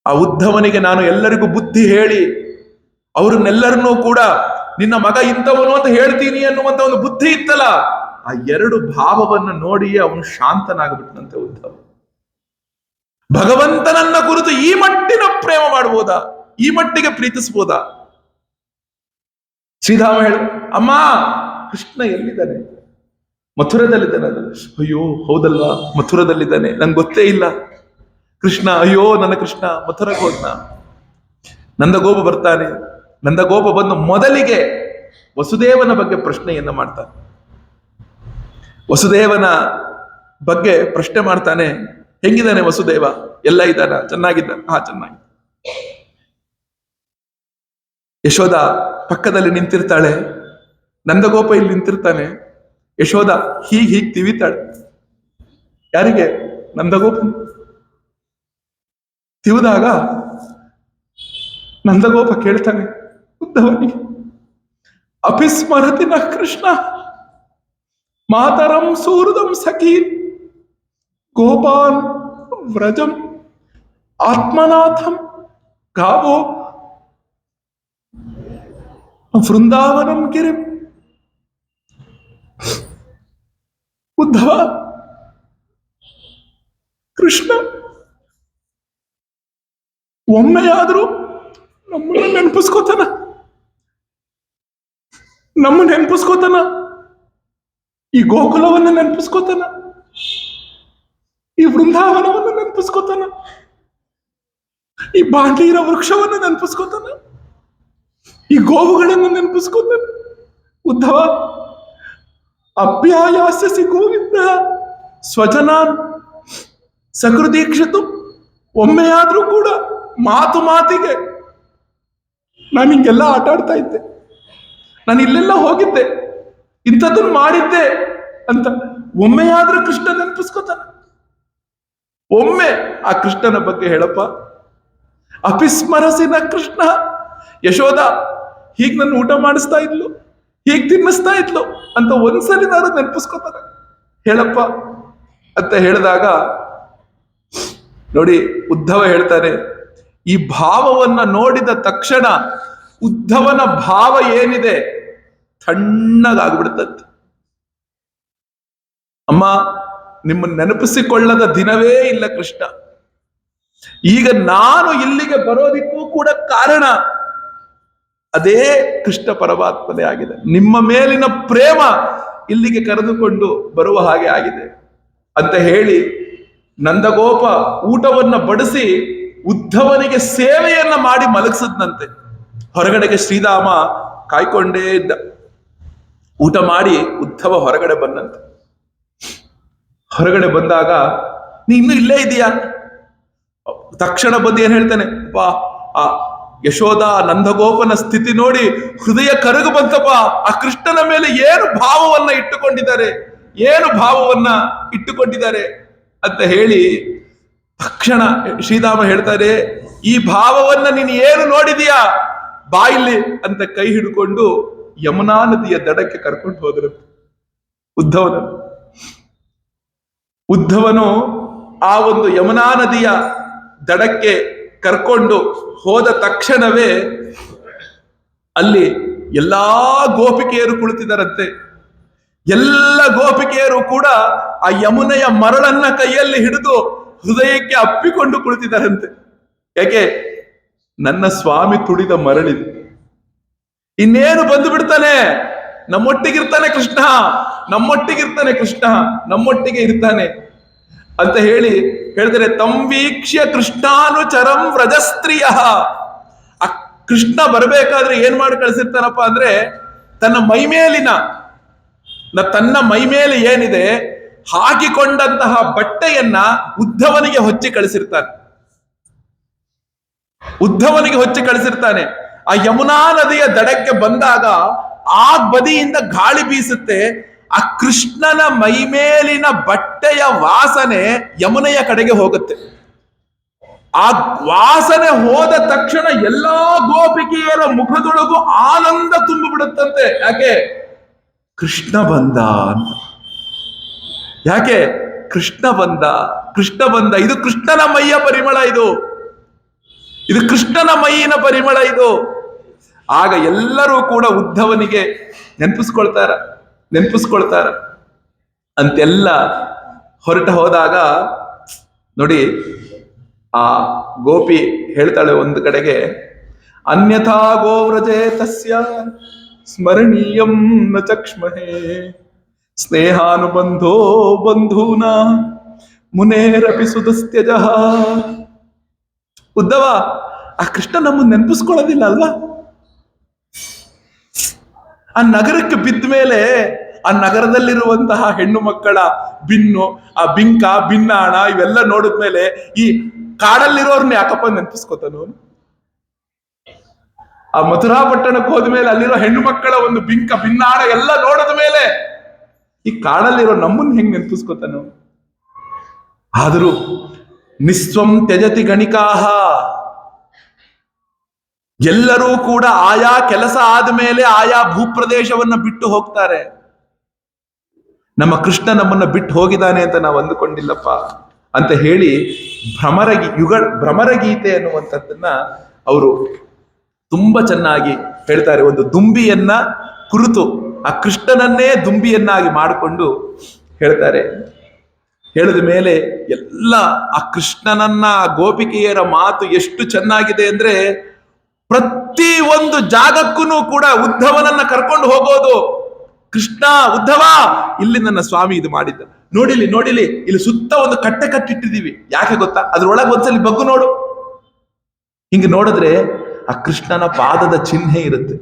ಆ ಉದ್ಧವನಿಗೆ ನಾನು ಎಲ್ಲರಿಗೂ ಬುದ್ಧಿ ಹೇಳಿ ಅವ್ರನ್ನೆಲ್ಲರನ್ನೂ ಕೂಡ ನಿನ್ನ ಮಗ ಇಂಥವನು ಅಂತ ಹೇಳ್ತೀನಿ ಅನ್ನುವಂತ ಒಂದು ಬುದ್ಧಿ ಇತ್ತಲ್ಲ, ಆ ಎರಡು ಭಾವವನ್ನು ನೋಡಿಯೇ ಅವನು ಶಾಂತನಾಗ್ಬಿಟ್ಟನಂತೆ ಉದ್ಧವ. ಭಗವಂತನನ್ನ ಕುರಿತು ಈ ಮಟ್ಟಿನ ಪ್ರೇಮ ಮಾಡ್ಬೋದಾ? ಈ ಮಟ್ಟಿಗೆ ಪ್ರೀತಿಸ್ಬೋದಾ? ಶ್ರೀಧಾಮ ಹೇಳ, ಅಮ್ಮ ಕೃಷ್ಣ ಎಲ್ಲಿದ್ದಾನೆ? ಮಥುರದಲ್ಲಿದ್ದಾನೆ. ಅಯ್ಯೋ ಹೌದಲ್ವಾ, ಮಥುರದಲ್ಲಿದ್ದಾನೆ, ನಂಗೆ ಗೊತ್ತೇ ಇಲ್ಲ. ಕೃಷ್ಣ, ಅಯ್ಯೋ ನನ್ನ ಕೃಷ್ಣ ಮಥುರಕ್ಕೆ ಹೋದ್ನ. ನಂದಗೋಪ ಬರ್ತಾನೆ. ನಂದಗೋಪ ಬಂದು ಮೊದಲಿಗೆ ವಸುದೇವನ ಬಗ್ಗೆ ಪ್ರಶ್ನೆಯನ್ನ ಮಾಡ್ತಾನೆ. ವಸುದೇವನ ಬಗ್ಗೆ ಪ್ರಶ್ನೆ ಮಾಡ್ತಾನೆ. ಹೆಂಗಿದ್ದಾನೆ ವಸುದೇವ? ಎಲ್ಲ ಇದ್ದಾನ? ಚೆನ್ನಾಗಿದ್ದಾನೆ? ಹಾ, ಚೆನ್ನಾಗಿ. ಯಶೋಧ ಪಕ್ಕದಲ್ಲಿ ನಿಂತಿರ್ತಾಳೆ, ನಂದಗೋಪ ಇಲ್ಲಿ ನಿಂತಿರ್ತಾನೆ. ಯಶೋಧ ಹೀಗೆ ತಿವಿತಾಳೆ. ಯಾರಿಗೆ? ನಂದಗೋಪ. ತಿವಿದಾಗ ನಂದಗೋಪ ಕೇಳ್ತಾನೆ ಉದ್ಧವನಿಗೆ, ಅಪಿಸ್ಮರತಿ ನ ಕೃಷ್ಣ ಮಾತರಂ ಸೂರದಂ ಸಖೀ ಗೋಪಾನ್ ವ್ರಜಂ ಆತ್ಮನಾಥಂ ಗಾವೋ ವೃಂದಾವನಂ ಗಿರಿಂ. ಉದ್ಧವ, ಕೃಷ್ಣ ಒಮ್ಮೆಯಾದರೂ ನಮ್ಮನ್ನ ನೆನಪಿಸ್ಕೋತಾನ, ಈ ಗೋಕುಲವನ್ನು ನೆನಪಿಸ್ಕೋತಾನ, ಈ ವೃಂದಾವನವನ್ನು ನೆನಪಿಸ್ಕೋತಾನ, ಈ ಬಾಂಡೀರ ವೃಕ್ಷವನ್ನು ನೆನಪಿಸ್ಕೋತಾನ, ಈ ಗೋವುಗಳನ್ನು ನೆನಪಿಸ್ಕೋತಾನ. ಉದ್ಧವ, ಅಪ್ಯಾಯಾಸ್ಯಸಿ ಗೋವಿಂದ ಸ್ವಜನಾನ್ ಸಕೃದೀಕ್ಷಿತು. ಒಮ್ಮೆಯಾದ್ರೂ ಕೂಡ ಮಾತಿಗೆ ನಾನು ಹಿಂಗೆಲ್ಲ ಆಟ ಆಡ್ತಾ ಇದ್ದೆ, ನಾನು ಇಲ್ಲೆಲ್ಲ ಹೋಗಿದ್ದೆ, ಇಂಥದ್ದನ್ನು ಮಾಡಿದ್ದೆ ಅಂತ ಒಮ್ಮೆಯಾದ್ರೂ ಕೃಷ್ಣ ನೆನಪಿಸ್ಕೋತಾನೆ. ಒಮ್ಮೆ ಆ ಕೃಷ್ಣನ ಬಗ್ಗೆ ಹೇಳಪ್ಪ. ಅಪಿಸ್ಮರಸಿನ ಕೃಷ್ಣ, ಯಶೋದ ಹೀಗ್ ನನ್ನ ಊಟ ಮಾಡಿಸ್ತಾ ಇದ್ಲು, ಹೀಗ್ ತಿನ್ನಿಸ್ತಾ ಇದ್ಲು ಅಂತ ಒಂದ್ಸಲಿ ನಾನು ನೆನಪಿಸ್ಕೋತಾನೆ, ಹೇಳಪ್ಪ ಅಂತ ಹೇಳಿದಾಗ ನೋಡಿ ಉದ್ಧವ ಹೇಳ್ತಾನೆ, ಈ ಭಾವವನ್ನ ನೋಡಿದ ತಕ್ಷಣ ಉದ್ಧವನ ಭಾವ ಏನಿದೆ ತಣ್ಣಗಾಗ್ಬಿಡ್ತಂತೆ. ಅಮ್ಮ, ನಿಮ್ಮನ್ನು ನೆನಪಿಸಿಕೊಳ್ಳದ ದಿನವೇ ಇಲ್ಲ ಕೃಷ್ಣ. ಈಗ ನಾನು ಇಲ್ಲಿಗೆ ಬರೋದಿಕ್ಕೂ ಕೂಡ ಕಾರಣ ಅದೇ ಕೃಷ್ಣ ಪರಮಾತ್ಮನೇ ಆಗಿದೆ. ನಿಮ್ಮ ಮೇಲಿನ ಪ್ರೇಮ ಇಲ್ಲಿಗೆ ಕರೆದುಕೊಂಡು ಬರುವ ಹಾಗೆ ಆಗಿದೆ ಅಂತ ಹೇಳಿ ನಂದಗೋಪ ಊಟವನ್ನ ಬಡಿಸಿ ಉದ್ಧವನಿಗೆ ಸೇವೆಯನ್ನ ಮಾಡಿ ಮಲಗಿಸಿದ್ನಂತೆ. ಹೊರಗಡೆಗೆ ಶ್ರೀರಾಮ ಕಾಯ್ಕೊಂಡೇ ಇದ್ದ. ಊಟ ಮಾಡಿ ಉದ್ಧವ ಹೊರಗಡೆ ಬಂದಂತೆ. ಹೊರಗಡೆ ಬಂದಾಗ, ನೀ ಇನ್ನೂ ಇಲ್ಲೇ ಇದೀಯಾ? ತಕ್ಷಣ ಬಂದು ಏನ್ ಹೇಳ್ತಾನೆ, ಅಪ್ಪಾ ಆ ಯಶೋಧ ನಂದಗೋಪನ ಸ್ಥಿತಿ ನೋಡಿ ಹೃದಯ ಕರಗು ಬಂತಪ್ಪ. ಆ ಕೃಷ್ಣನ ಮೇಲೆ ಏನು ಭಾವವನ್ನ ಇಟ್ಟುಕೊಂಡಿದ್ದಾರೆ ಅಂತ ಹೇಳಿ ತಕ್ಷಣ ಶ್ರೀರಾಮ ಹೇಳ್ತಾರೆ, ಈ ಭಾವವನ್ನ ನೀನು ಏನು ನೋಡಿದೀಯಾ ಬಾಯಿಲಿ ಅಂತ ಕೈ ಹಿಡ್ಕೊಂಡು ಯಮುನಾ ನದಿಯ ದಡಕ್ಕೆ ಕರ್ಕೊಂಡು ಹೋದ್ರು ಉದ್ಧವನು ಆ ಒಂದು ಯಮುನಾ ನದಿಯ ದಡಕ್ಕೆ ಕರ್ಕೊಂಡು ಹೋದ ತಕ್ಷಣವೇ ಅಲ್ಲಿ ಎಲ್ಲಾ ಗೋಪಿಕೆಯರು ಕುಳಿತಿದ್ದಾರಂತೆ. ಎಲ್ಲ ಗೋಪಿಕೆಯರು ಕೂಡ ಆ ಯಮುನೆಯ ಮರಳನ್ನ ಕೈಯಲ್ಲಿ ಹಿಡಿದು ಹೃದಯಕ್ಕೆ ಅಪ್ಪಿಕೊಂಡು ಕುಳಿತಿದ್ದಾರಂತೆ. ಯಾಕೆ? ನನ್ನ ಸ್ವಾಮಿ ತುಡಿದ ಮರಳಿದೆ, ಇನ್ನೇನು ಬಂದು ಬಿಡ್ತಾನೆ, ನಮ್ಮೊಟ್ಟಿಗಿರ್ತಾನೆ ಕೃಷ್ಣ, ನಮ್ಮೊಟ್ಟಿಗೆ ಇರ್ತಾನೆ ಅಂತ ಹೇಳ್ತಾರೆ. ತಂವೀಕ್ಷ್ಯ ಕೃಷ್ಣಾನುಚರಂ ವ್ರಜಸ್ತ್ರೀಯ. ಆ ಕೃಷ್ಣ ಬರಬೇಕಾದ್ರೆ ಏನ್ ಮಾಡಿ ಕಳಿಸಿರ್ತಾನಪ್ಪ ಅಂದ್ರೆ, ತನ್ನ ಮೈಮೇಲೆ ಏನಿದೆ ಹಾಕಿಕೊಂಡಂತಹ ಬಟ್ಟೆಯನ್ನ ಉದ್ಧವನಿಗೆ ಹೊಚ್ಚಿ ಕಳಿಸಿರ್ತಾನೆ. ಆ ಯಮುನಾ ನದಿಯ ದಡಕ್ಕೆ ಬಂದಾಗ ಆ ಬದಿಯಿಂದ ಗಾಳಿ ಬೀಸುತ್ತೆ. ಆ ಕೃಷ್ಣನ ಮೈಮೇಲಿನ ಬಟ್ಟೆಯ ವಾಸನೆ ಯಮುನೆಯ ಕಡೆಗೆ ಹೋಗುತ್ತೆ. ಆ ವಾಸನೆ ಹೋದ ತಕ್ಷಣ ಎಲ್ಲಾ ಗೋಪಿಕೆಯರ ಮುಖದೊಳಗೂ ಆನಂದ ತುಂಬಿಬಿಡುತ್ತಂತೆ. ಯಾಕೆ? ಕೃಷ್ಣ ಬಂದ ಅಂತ. ಯಾಕೆ? ಕೃಷ್ಣ ಬಂದ. ಇದು ಕೃಷ್ಣನ ಮೈಯ ಪರಿಮಳ, ಇದು ಕೃಷ್ಣನ ಮೈಯಿನ ಪರಿಮಳ ಇದು. ಆಗ ಎಲ್ಲರೂ ಕೂಡ ಉದ್ಧವನಿಗೆ ನೆನಪಿಸ್ಕೊಳ್ತಾರ ಅಂತೆಲ್ಲ ಹೊರಟ ಹೋದಾಗ ನೋಡಿ, ಆ ಗೋಪಿ ಹೇಳ್ತಾಳೆ ಒಂದು ಕಡೆಗೆ, ಅನ್ಯಥಾ ಗೋವ್ರಜೇ ತಸ್ಯ ಸ್ಮರಣೀಯಂ ನ ಚಕ್ಷ್ಮಹೇ ಸ್ನೇಹಾನುಬಂಧೋ ಬಂಧೂನಾ ಮುನೇರಪಿ ಸುಧಸ್ತ್ಯಜಃ. ಉದ್ಧವ, ಆ ಕೃಷ್ಣ ನಮ್ಮನ್ನು ನೆನಪಿಸ್ಕೊಳ್ಳೋದಿಲ್ಲ ಅಲ್ವಾ? ಆ ನಗರಕ್ಕೆ ಬಿದ್ದ ಮೇಲೆ ಆ ನಗರದಲ್ಲಿರುವಂತಹ ಹೆಣ್ಣು ಮಕ್ಕಳ ಆ ಭಿನ್ನಾಣ ಇವೆಲ್ಲ ನೋಡಿದ್ಮೇಲೆ ಈ ಕಾಡಲ್ಲಿರೋರ್ನ ಯಾಕಪ್ಪ ನೆನಪಿಸ್ಕೊತಾನು? ಆ ಮಥುರಾ ಪಟ್ಟಣಕ್ಕೆ ಹೋದ್ಮೇಲೆ ಅಲ್ಲಿರೋ ಹೆಣ್ಣು ಮಕ್ಕಳ ಒಂದು ಭಿನ್ನಾಣ ಎಲ್ಲ ನೋಡಿದ ಮೇಲೆ ಈ ಕಾಡಲ್ಲಿರೋ ನಮ್ಮನ್ನ ಹೆಂಗ್ ನೆನಪಿಸ್ಕೊತಾನು? ಆದರೂ ನಿಸ್ವಂ ತ್ಯಜತಿ ಗಣಿಕಾಹ, ಎಲ್ಲರೂ ಕೂಡ ಆಯಾ ಕೆಲಸ ಆದ್ಮೇಲೆ ಆಯಾ ಭೂಪ್ರದೇಶವನ್ನ ಬಿಟ್ಟು ಹೋಗ್ತಾರೆ. ನಮ್ಮ ಕೃಷ್ಣ ನಮ್ಮನ್ನ ಬಿಟ್ಟು ಹೋಗಿದ್ದಾನೆ ಅಂತ ನಾವು ಅಂದುಕೊಂಡಿಲ್ಲಪ್ಪ ಅಂತ ಹೇಳಿ ಭ್ರಮರಗೀತೆ ಅನ್ನುವಂಥದ್ದನ್ನ ಅವರು ತುಂಬಾ ಚೆನ್ನಾಗಿ ಹೇಳ್ತಾರೆ. ಒಂದು ದುಂಬಿಯನ್ನ ಕುರಿತು ಆ ಕೃಷ್ಣನನ್ನೇ ದುಂಬಿಯನ್ನಾಗಿ ಮಾಡಿಕೊಂಡು ಹೇಳ್ತಾರೆ. ಹೇಳಿದ ಮೇಲೆ ಎಲ್ಲ ಆ ಕೃಷ್ಣನನ್ನ ಗೋಪಿಕೆಯರ ಮಾತು ಎಷ್ಟು ಚೆನ್ನಾಗಿದೆ ಅಂದ್ರೆ, ಪ್ರತಿ ಒಂದು ಜಾಗಕ್ಕೂ ಕೂಡ ಉದ್ಧವನನ್ನ ಕರ್ಕೊಂಡು ಹೋಗೋದು. ಕೃಷ್ಣ, ಉದ್ಧವ, ಇಲ್ಲಿ ನನ್ನ ಸ್ವಾಮಿ ಇದು ಮಾಡಿದ್ದ, ನೋಡಿಲಿ ಇಲ್ಲಿ ಸುತ್ತ ಒಂದು ಕಟ್ಟೆ ಕಟ್ಟಿಟ್ಟಿದೀವಿ. ಯಾಕೆ ಗೊತ್ತಾ? ಅದ್ರೊಳಗೆ ಒಂದ್ಸಲಿ ಬಗ್ಗು ನೋಡು. ಹಿಂಗೆ ನೋಡಿದ್ರೆ ಆ ಕೃಷ್ಣನ ಪಾದದ ಚಿಹ್ನೆ ಇರುತ್ತೆ.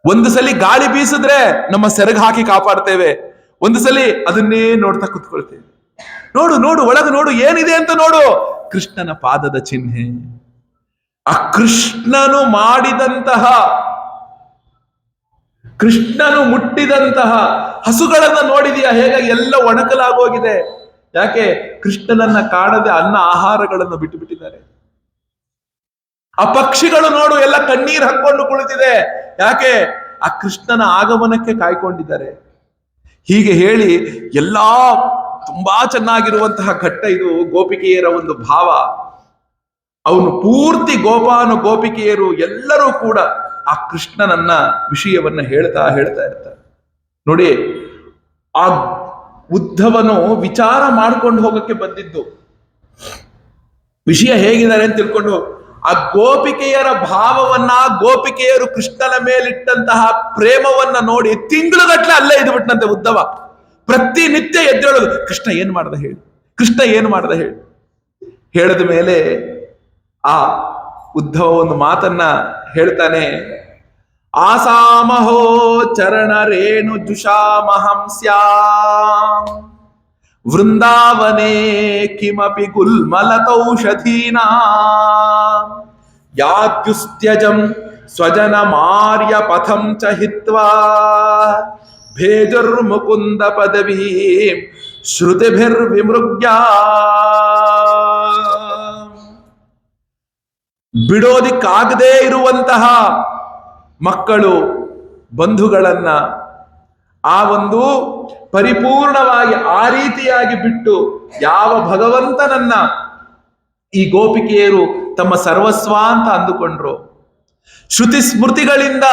ಒಂದು ಸಲಿ ಗಾಳಿ ಬೀಸಿದ್ರೆ ನಮ್ಮ ಸೆರಗು ಹಾಕಿ ಕಾಪಾಡ್ತೇವೆ, ಒಂದು ಸಲಿ ಅದನ್ನೇ ನೋಡ್ತಾ ಕುತ್ಕೊಳ್ತೇವೆ. ನೋಡು ಒಳಗೆ ನೋಡು, ಏನಿದೆ ಅಂತ ನೋಡು. ಕೃಷ್ಣನ ಪಾದದ ಚಿಹ್ನೆ. ಆ ಕೃಷ್ಣನು ಮಾಡಿದಂತಹ, ಕೃಷ್ಣನು ಮುಟ್ಟಿದಂತಹ ಹಸುಗಳನ್ನ ನೋಡಿದೆಯಾ ಹೇಗೆ ಎಲ್ಲ ಒಣಕಲಾಗೋಗಿದೆ? ಯಾಕೆ? ಕೃಷ್ಣನನ್ನ ಕಾಣದೆ ಅನ್ನ ಆಹಾರಗಳನ್ನು ಬಿಟ್ಟು ಬಿಟ್ಟಿದ್ದಾರೆ. ಆ ಪಕ್ಷಿಗಳು ನೋಡು ಎಲ್ಲ ಕಣ್ಣೀರ್ ಹಾಕೊಂಡು ಕುಳಿತಿದೆ. ಯಾಕೆ? ಆ ಕೃಷ್ಣನ ಆಗಮನಕ್ಕೆ ಕಾಯ್ಕೊಂಡಿದ್ದಾರೆ. ಹೀಗೆ ಹೇಳಿ ಎಲ್ಲಾ ತುಂಬಾ ಚೆನ್ನಾಗಿರುವಂತಹ ಘಟ್ಟ ಇದು. ಗೋಪಿಕೆಯರ ಒಂದು ಭಾವ, ಅವನು ಪೂರ್ತಿ ಗೋಪಾನು ಗೋಪಿಕೆಯರು ಎಲ್ಲರೂ ಕೂಡ ಆ ಕೃಷ್ಣನನ್ನ ವಿಷಯವನ್ನ ಹೇಳ್ತಾ ಇರ್ತಾರೆ. ನೋಡಿ, ಆ ಉದ್ಧವನು ವಿಚಾರ ಮಾಡ್ಕೊಂಡು ಹೋಗಕ್ಕೆ ಬಂದಿದ್ದು, ವಿಷಯ ಹೇಗಿದ್ದಾರೆ ಅಂತ ತಿಳ್ಕೊಂಡು ಆ ಗೋಪಿಕೆಯರ ಭಾವವನ್ನ, ಗೋಪಿಕೆಯರು ಕೃಷ್ಣನ ಮೇಲಿಟ್ಟಂತಹ ಪ್ರೇಮವನ್ನ ನೋಡಿ ತಿಂಗಳುಗಟ್ಲೆ ಅಲ್ಲೇ ಇದ್ಬಿಟ್ನಂತೆ ಉದ್ಧವ. ಪ್ರತಿನಿತ್ಯ ಎದ್ದೇಳೋದು, ಕೃಷ್ಣ ಏನ್ ಮಾಡ್ದ ಹೇಳಿ, ಕೃಷ್ಣ ಏನ್ ಮಾಡ್ದ ಹೇಳಿ. ಹೇಳಿದ ಮೇಲೆ ಆ ಉದ್ಧವ ಒಂದು ಮಾತನ್ನ ಹೇಳ್ತಾನೆ, ಆಸಾಮಹೋ ಚರಣ ರೇಣು ಜುಷಾಮಹಂಸ್ಯಾ ವೃಂದಾವನೇ ಕಿಮಪಿ ಗುಲ್ಮಲತೌಷಧೀನಾ ಯಾದ್ಯುಸ್ತ್ಯಜಂ ಸ್ವಜನ ಮಾರ್ಯ ಪಥಂ ಚ ಹಿತ್ವಾ ಭೇಜುರ್ಮುಕುಂದ ಪದವೀ ಶ್ರುತಿಭಿರ್ವಿಮೃಗ್ಯಾ. ಬಿಡೋದಿಕ್ಕಾಗದೇ ಇರುವಂತಹ ಮಕ್ಕಳು, ಬಂಧುಗಳನ್ನ ಆ ಒಂದು ಪರಿಪೂರ್ಣವಾಗಿ ಆ ರೀತಿಯಾಗಿ ಬಿಟ್ಟು ಯಾವ ಭಗವಂತನನ್ನ ಈ ಗೋಪಿಕೆಯರು ತಮ್ಮ ಸರ್ವಸ್ವ ಅಂತ ಅಂದುಕೊಂಡ್ರು, ಶ್ರುತಿ ಸ್ಮೃತಿಗಳಿಂದ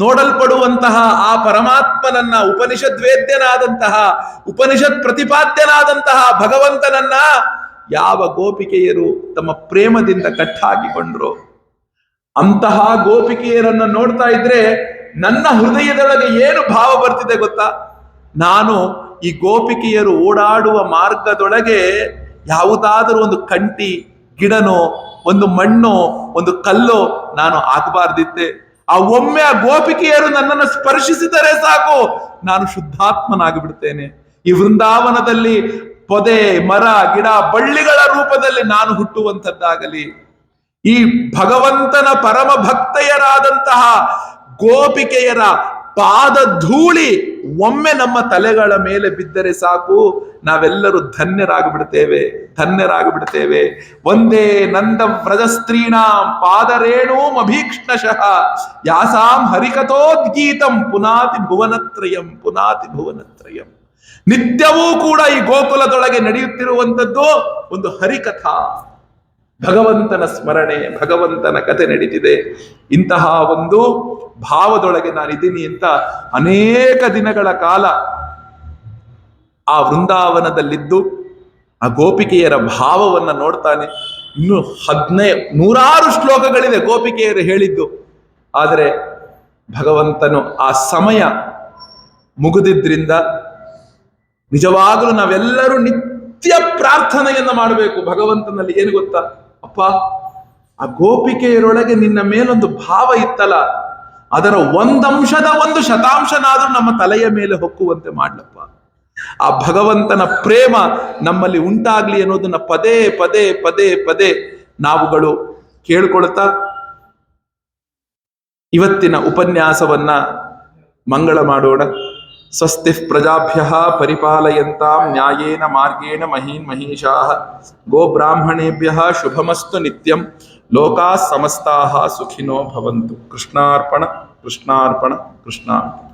ನೋಡಲ್ಪಡುವಂತಹ ಆ ಪರಮಾತ್ಮನನ್ನ, ಉಪನಿಷದ್ವೇದ್ಯನಾದಂತಹ, ಉಪನಿಷತ್ ಪ್ರತಿಪಾದ್ಯನಾದಂತಹ ಭಗವಂತನನ್ನ ಯಾವ ಗೋಪಿಕೆಯರು ತಮ್ಮ ಪ್ರೇಮದಿಂದ ಕಟ್ಟಾಕಿಕೊಂಡ್ರು, ಅಂತಹ ಗೋಪಿಕೆಯರನ್ನ ನೋಡ್ತಾ ಇದ್ರೆ ನನ್ನ ಹೃದಯದೊಳಗೆ ಏನು ಭಾವ ಬರ್ತಿದೆ ಗೊತ್ತಾ? ನಾನು ಈ ಗೋಪಿಕೆಯರು ಓಡಾಡುವ ಮಾರ್ಗದೊಳಗೆ ಯಾವುದಾದರೂ ಒಂದು ಕಂಟಿ ಗಿಡನೋ, ಒಂದು ಮಣ್ಣೋ, ಒಂದು ಕಲ್ಲೋ ನಾನು ಆಗಬಾರ್ದಿತ್ತೆ. ಆ ಒಮ್ಮೆ ಆ ಗೋಪಿಕೆಯರು ನನ್ನನ್ನು ಸ್ಪರ್ಶಿಸಿದರೆ ಸಾಕು, ನಾನು ಶುದ್ಧಾತ್ಮನಾಗಿಬಿಡ್ತೇನೆ. ಈ ವೃಂದಾವನದಲ್ಲಿ ಪೊದೆ, ಮರ, ಗಿಡ, ಬಳ್ಳಿಗಳ ರೂಪದಲ್ಲಿ ನಾನು ಹುಟ್ಟುವಂಥದ್ದಾಗಲಿ, ಈ ಭಗವಂತನ ಪರಮ ಭಕ್ತೆಯರಾದಂತಹ ಗೋಪಿಕೆಯರ ಪಾದ ಧೂಳಿ ಒಮ್ಮೆ ನಮ್ಮ ತಲೆಗಳ ಮೇಲೆ ಬಿದ್ದರೆ ಸಾಕು, ನಾವೆಲ್ಲರೂ ಧನ್ಯರಾಗಿಬಿಡ್ತೇವೆ, ಧನ್ಯರಾಗಿಬಿಡ್ತೇವೆ. ಒಂದೇ ನಂದ ವ್ರಜಸ್ತ್ರೀಣಾಂ ಪಾದರೇಣೂಂ ಅಭೀಕ್ಷ್ಣಶಃ ಯಾಸಾಂ ಹರಿಕಥೋದ್ಗೀತಂ ಪುನಾತಿ ಭುವನತ್ರಯಂ, ಪುನಾತಿ ಭುವನತ್ರಯಂ. ನಿತ್ಯವೂ ಕೂಡ ಈ ಗೋಕುಲದೊಳಗೆ ನಡೆಯುತ್ತಿರುವಂಥದ್ದು ಒಂದು ಹರಿಕಥಾ, ಭಗವಂತನ ಸ್ಮರಣೆ, ಭಗವಂತನ ಕಥೆ ನಡೀತಿದೆ. ಇಂತಹ ಒಂದು ಭಾವದೊಳಗೆ ನಾನಿದ್ದೀನಿ ಅಂತ ಅನೇಕ ದಿನಗಳ ಕಾಲ ಆ ವೃಂದಾವನದಲ್ಲಿದ್ದು ಆ ಗೋಪಿಕೆಯರ ಭಾವವನ್ನ ನೋಡ್ತಾನೆ. ಇನ್ನು 100 ಶ್ಲೋಕಗಳಿದೆ ಗೋಪಿಕೆಯರು ಹೇಳಿದ್ದು. ಆದರೆ ಭಗವಂತನು ಆ ಸಮಯ ಮುಗಿದಿದ್ರಿಂದ ನಿಜವಾಗಲೂ ನಾವೆಲ್ಲರೂ ನಿತ್ಯ ಪ್ರಾರ್ಥನೆಯನ್ನ ಮಾಡಬೇಕು ಭಗವಂತನಲ್ಲಿ. ಏನು ಗೊತ್ತಾ? ಅಪ್ಪ, ಆ ಗೋಪಿಕೆಯರೊಳಗೆ ನಿನ್ನ ಮೇಲೊಂದು ಭಾವ ಇತ್ತಲ್ಲ, ಅದರ ಒಂದಂಶದ ಒಂದು ಶತಾಂಶನಾದ್ರೂ ನಮ್ಮ ತಲೆಯ ಮೇಲೆ ಹೊಕ್ಕುವಂತೆ ಮಾಡ್ಲಪ್ಪ. ಆ ಭಗವಂತನ ಪ್ರೇಮ ನಮ್ಮಲ್ಲಿ ಉಂಟಾಗ್ಲಿ ಅನ್ನೋದನ್ನ ಪದೇ ಪದೇ ಪದೇ ಪದೇ ನಾವುಗಳು ಕೇಳ್ಕೊಳ್ತಾ ಇವತ್ತಿನ ಉಪನ್ಯಾಸವನ್ನ ಮಂಗಳ ಮಾಡೋಣ. ಸ್ವಸ್ತಿ ಪ್ರಜಾಭ್ಯಃ ಪರಿಪಾಲಯಂತಾಂ ನ್ಯಾಯೇನ ಮಾರ್ಗೇಣ ಮಹೀನ್ ಮಹೀಷಾಃ. ಗೋಬ್ರಾಹ್ಮಣೇಭ್ಯಃ ಶುಭಮಸ್ತು ನಿತ್ಯಂ. ಲೋಕಾಃ ಸಮಸ್ತಾಃ ಸುಖಿನೋ ಭವಂತು. ಕೃಷ್ಣಾರ್ಪಣ, ಕೃಷ್ಣಾರ್ಪಣ, ಕೃಷ್ಣಾರ್ಪಣ.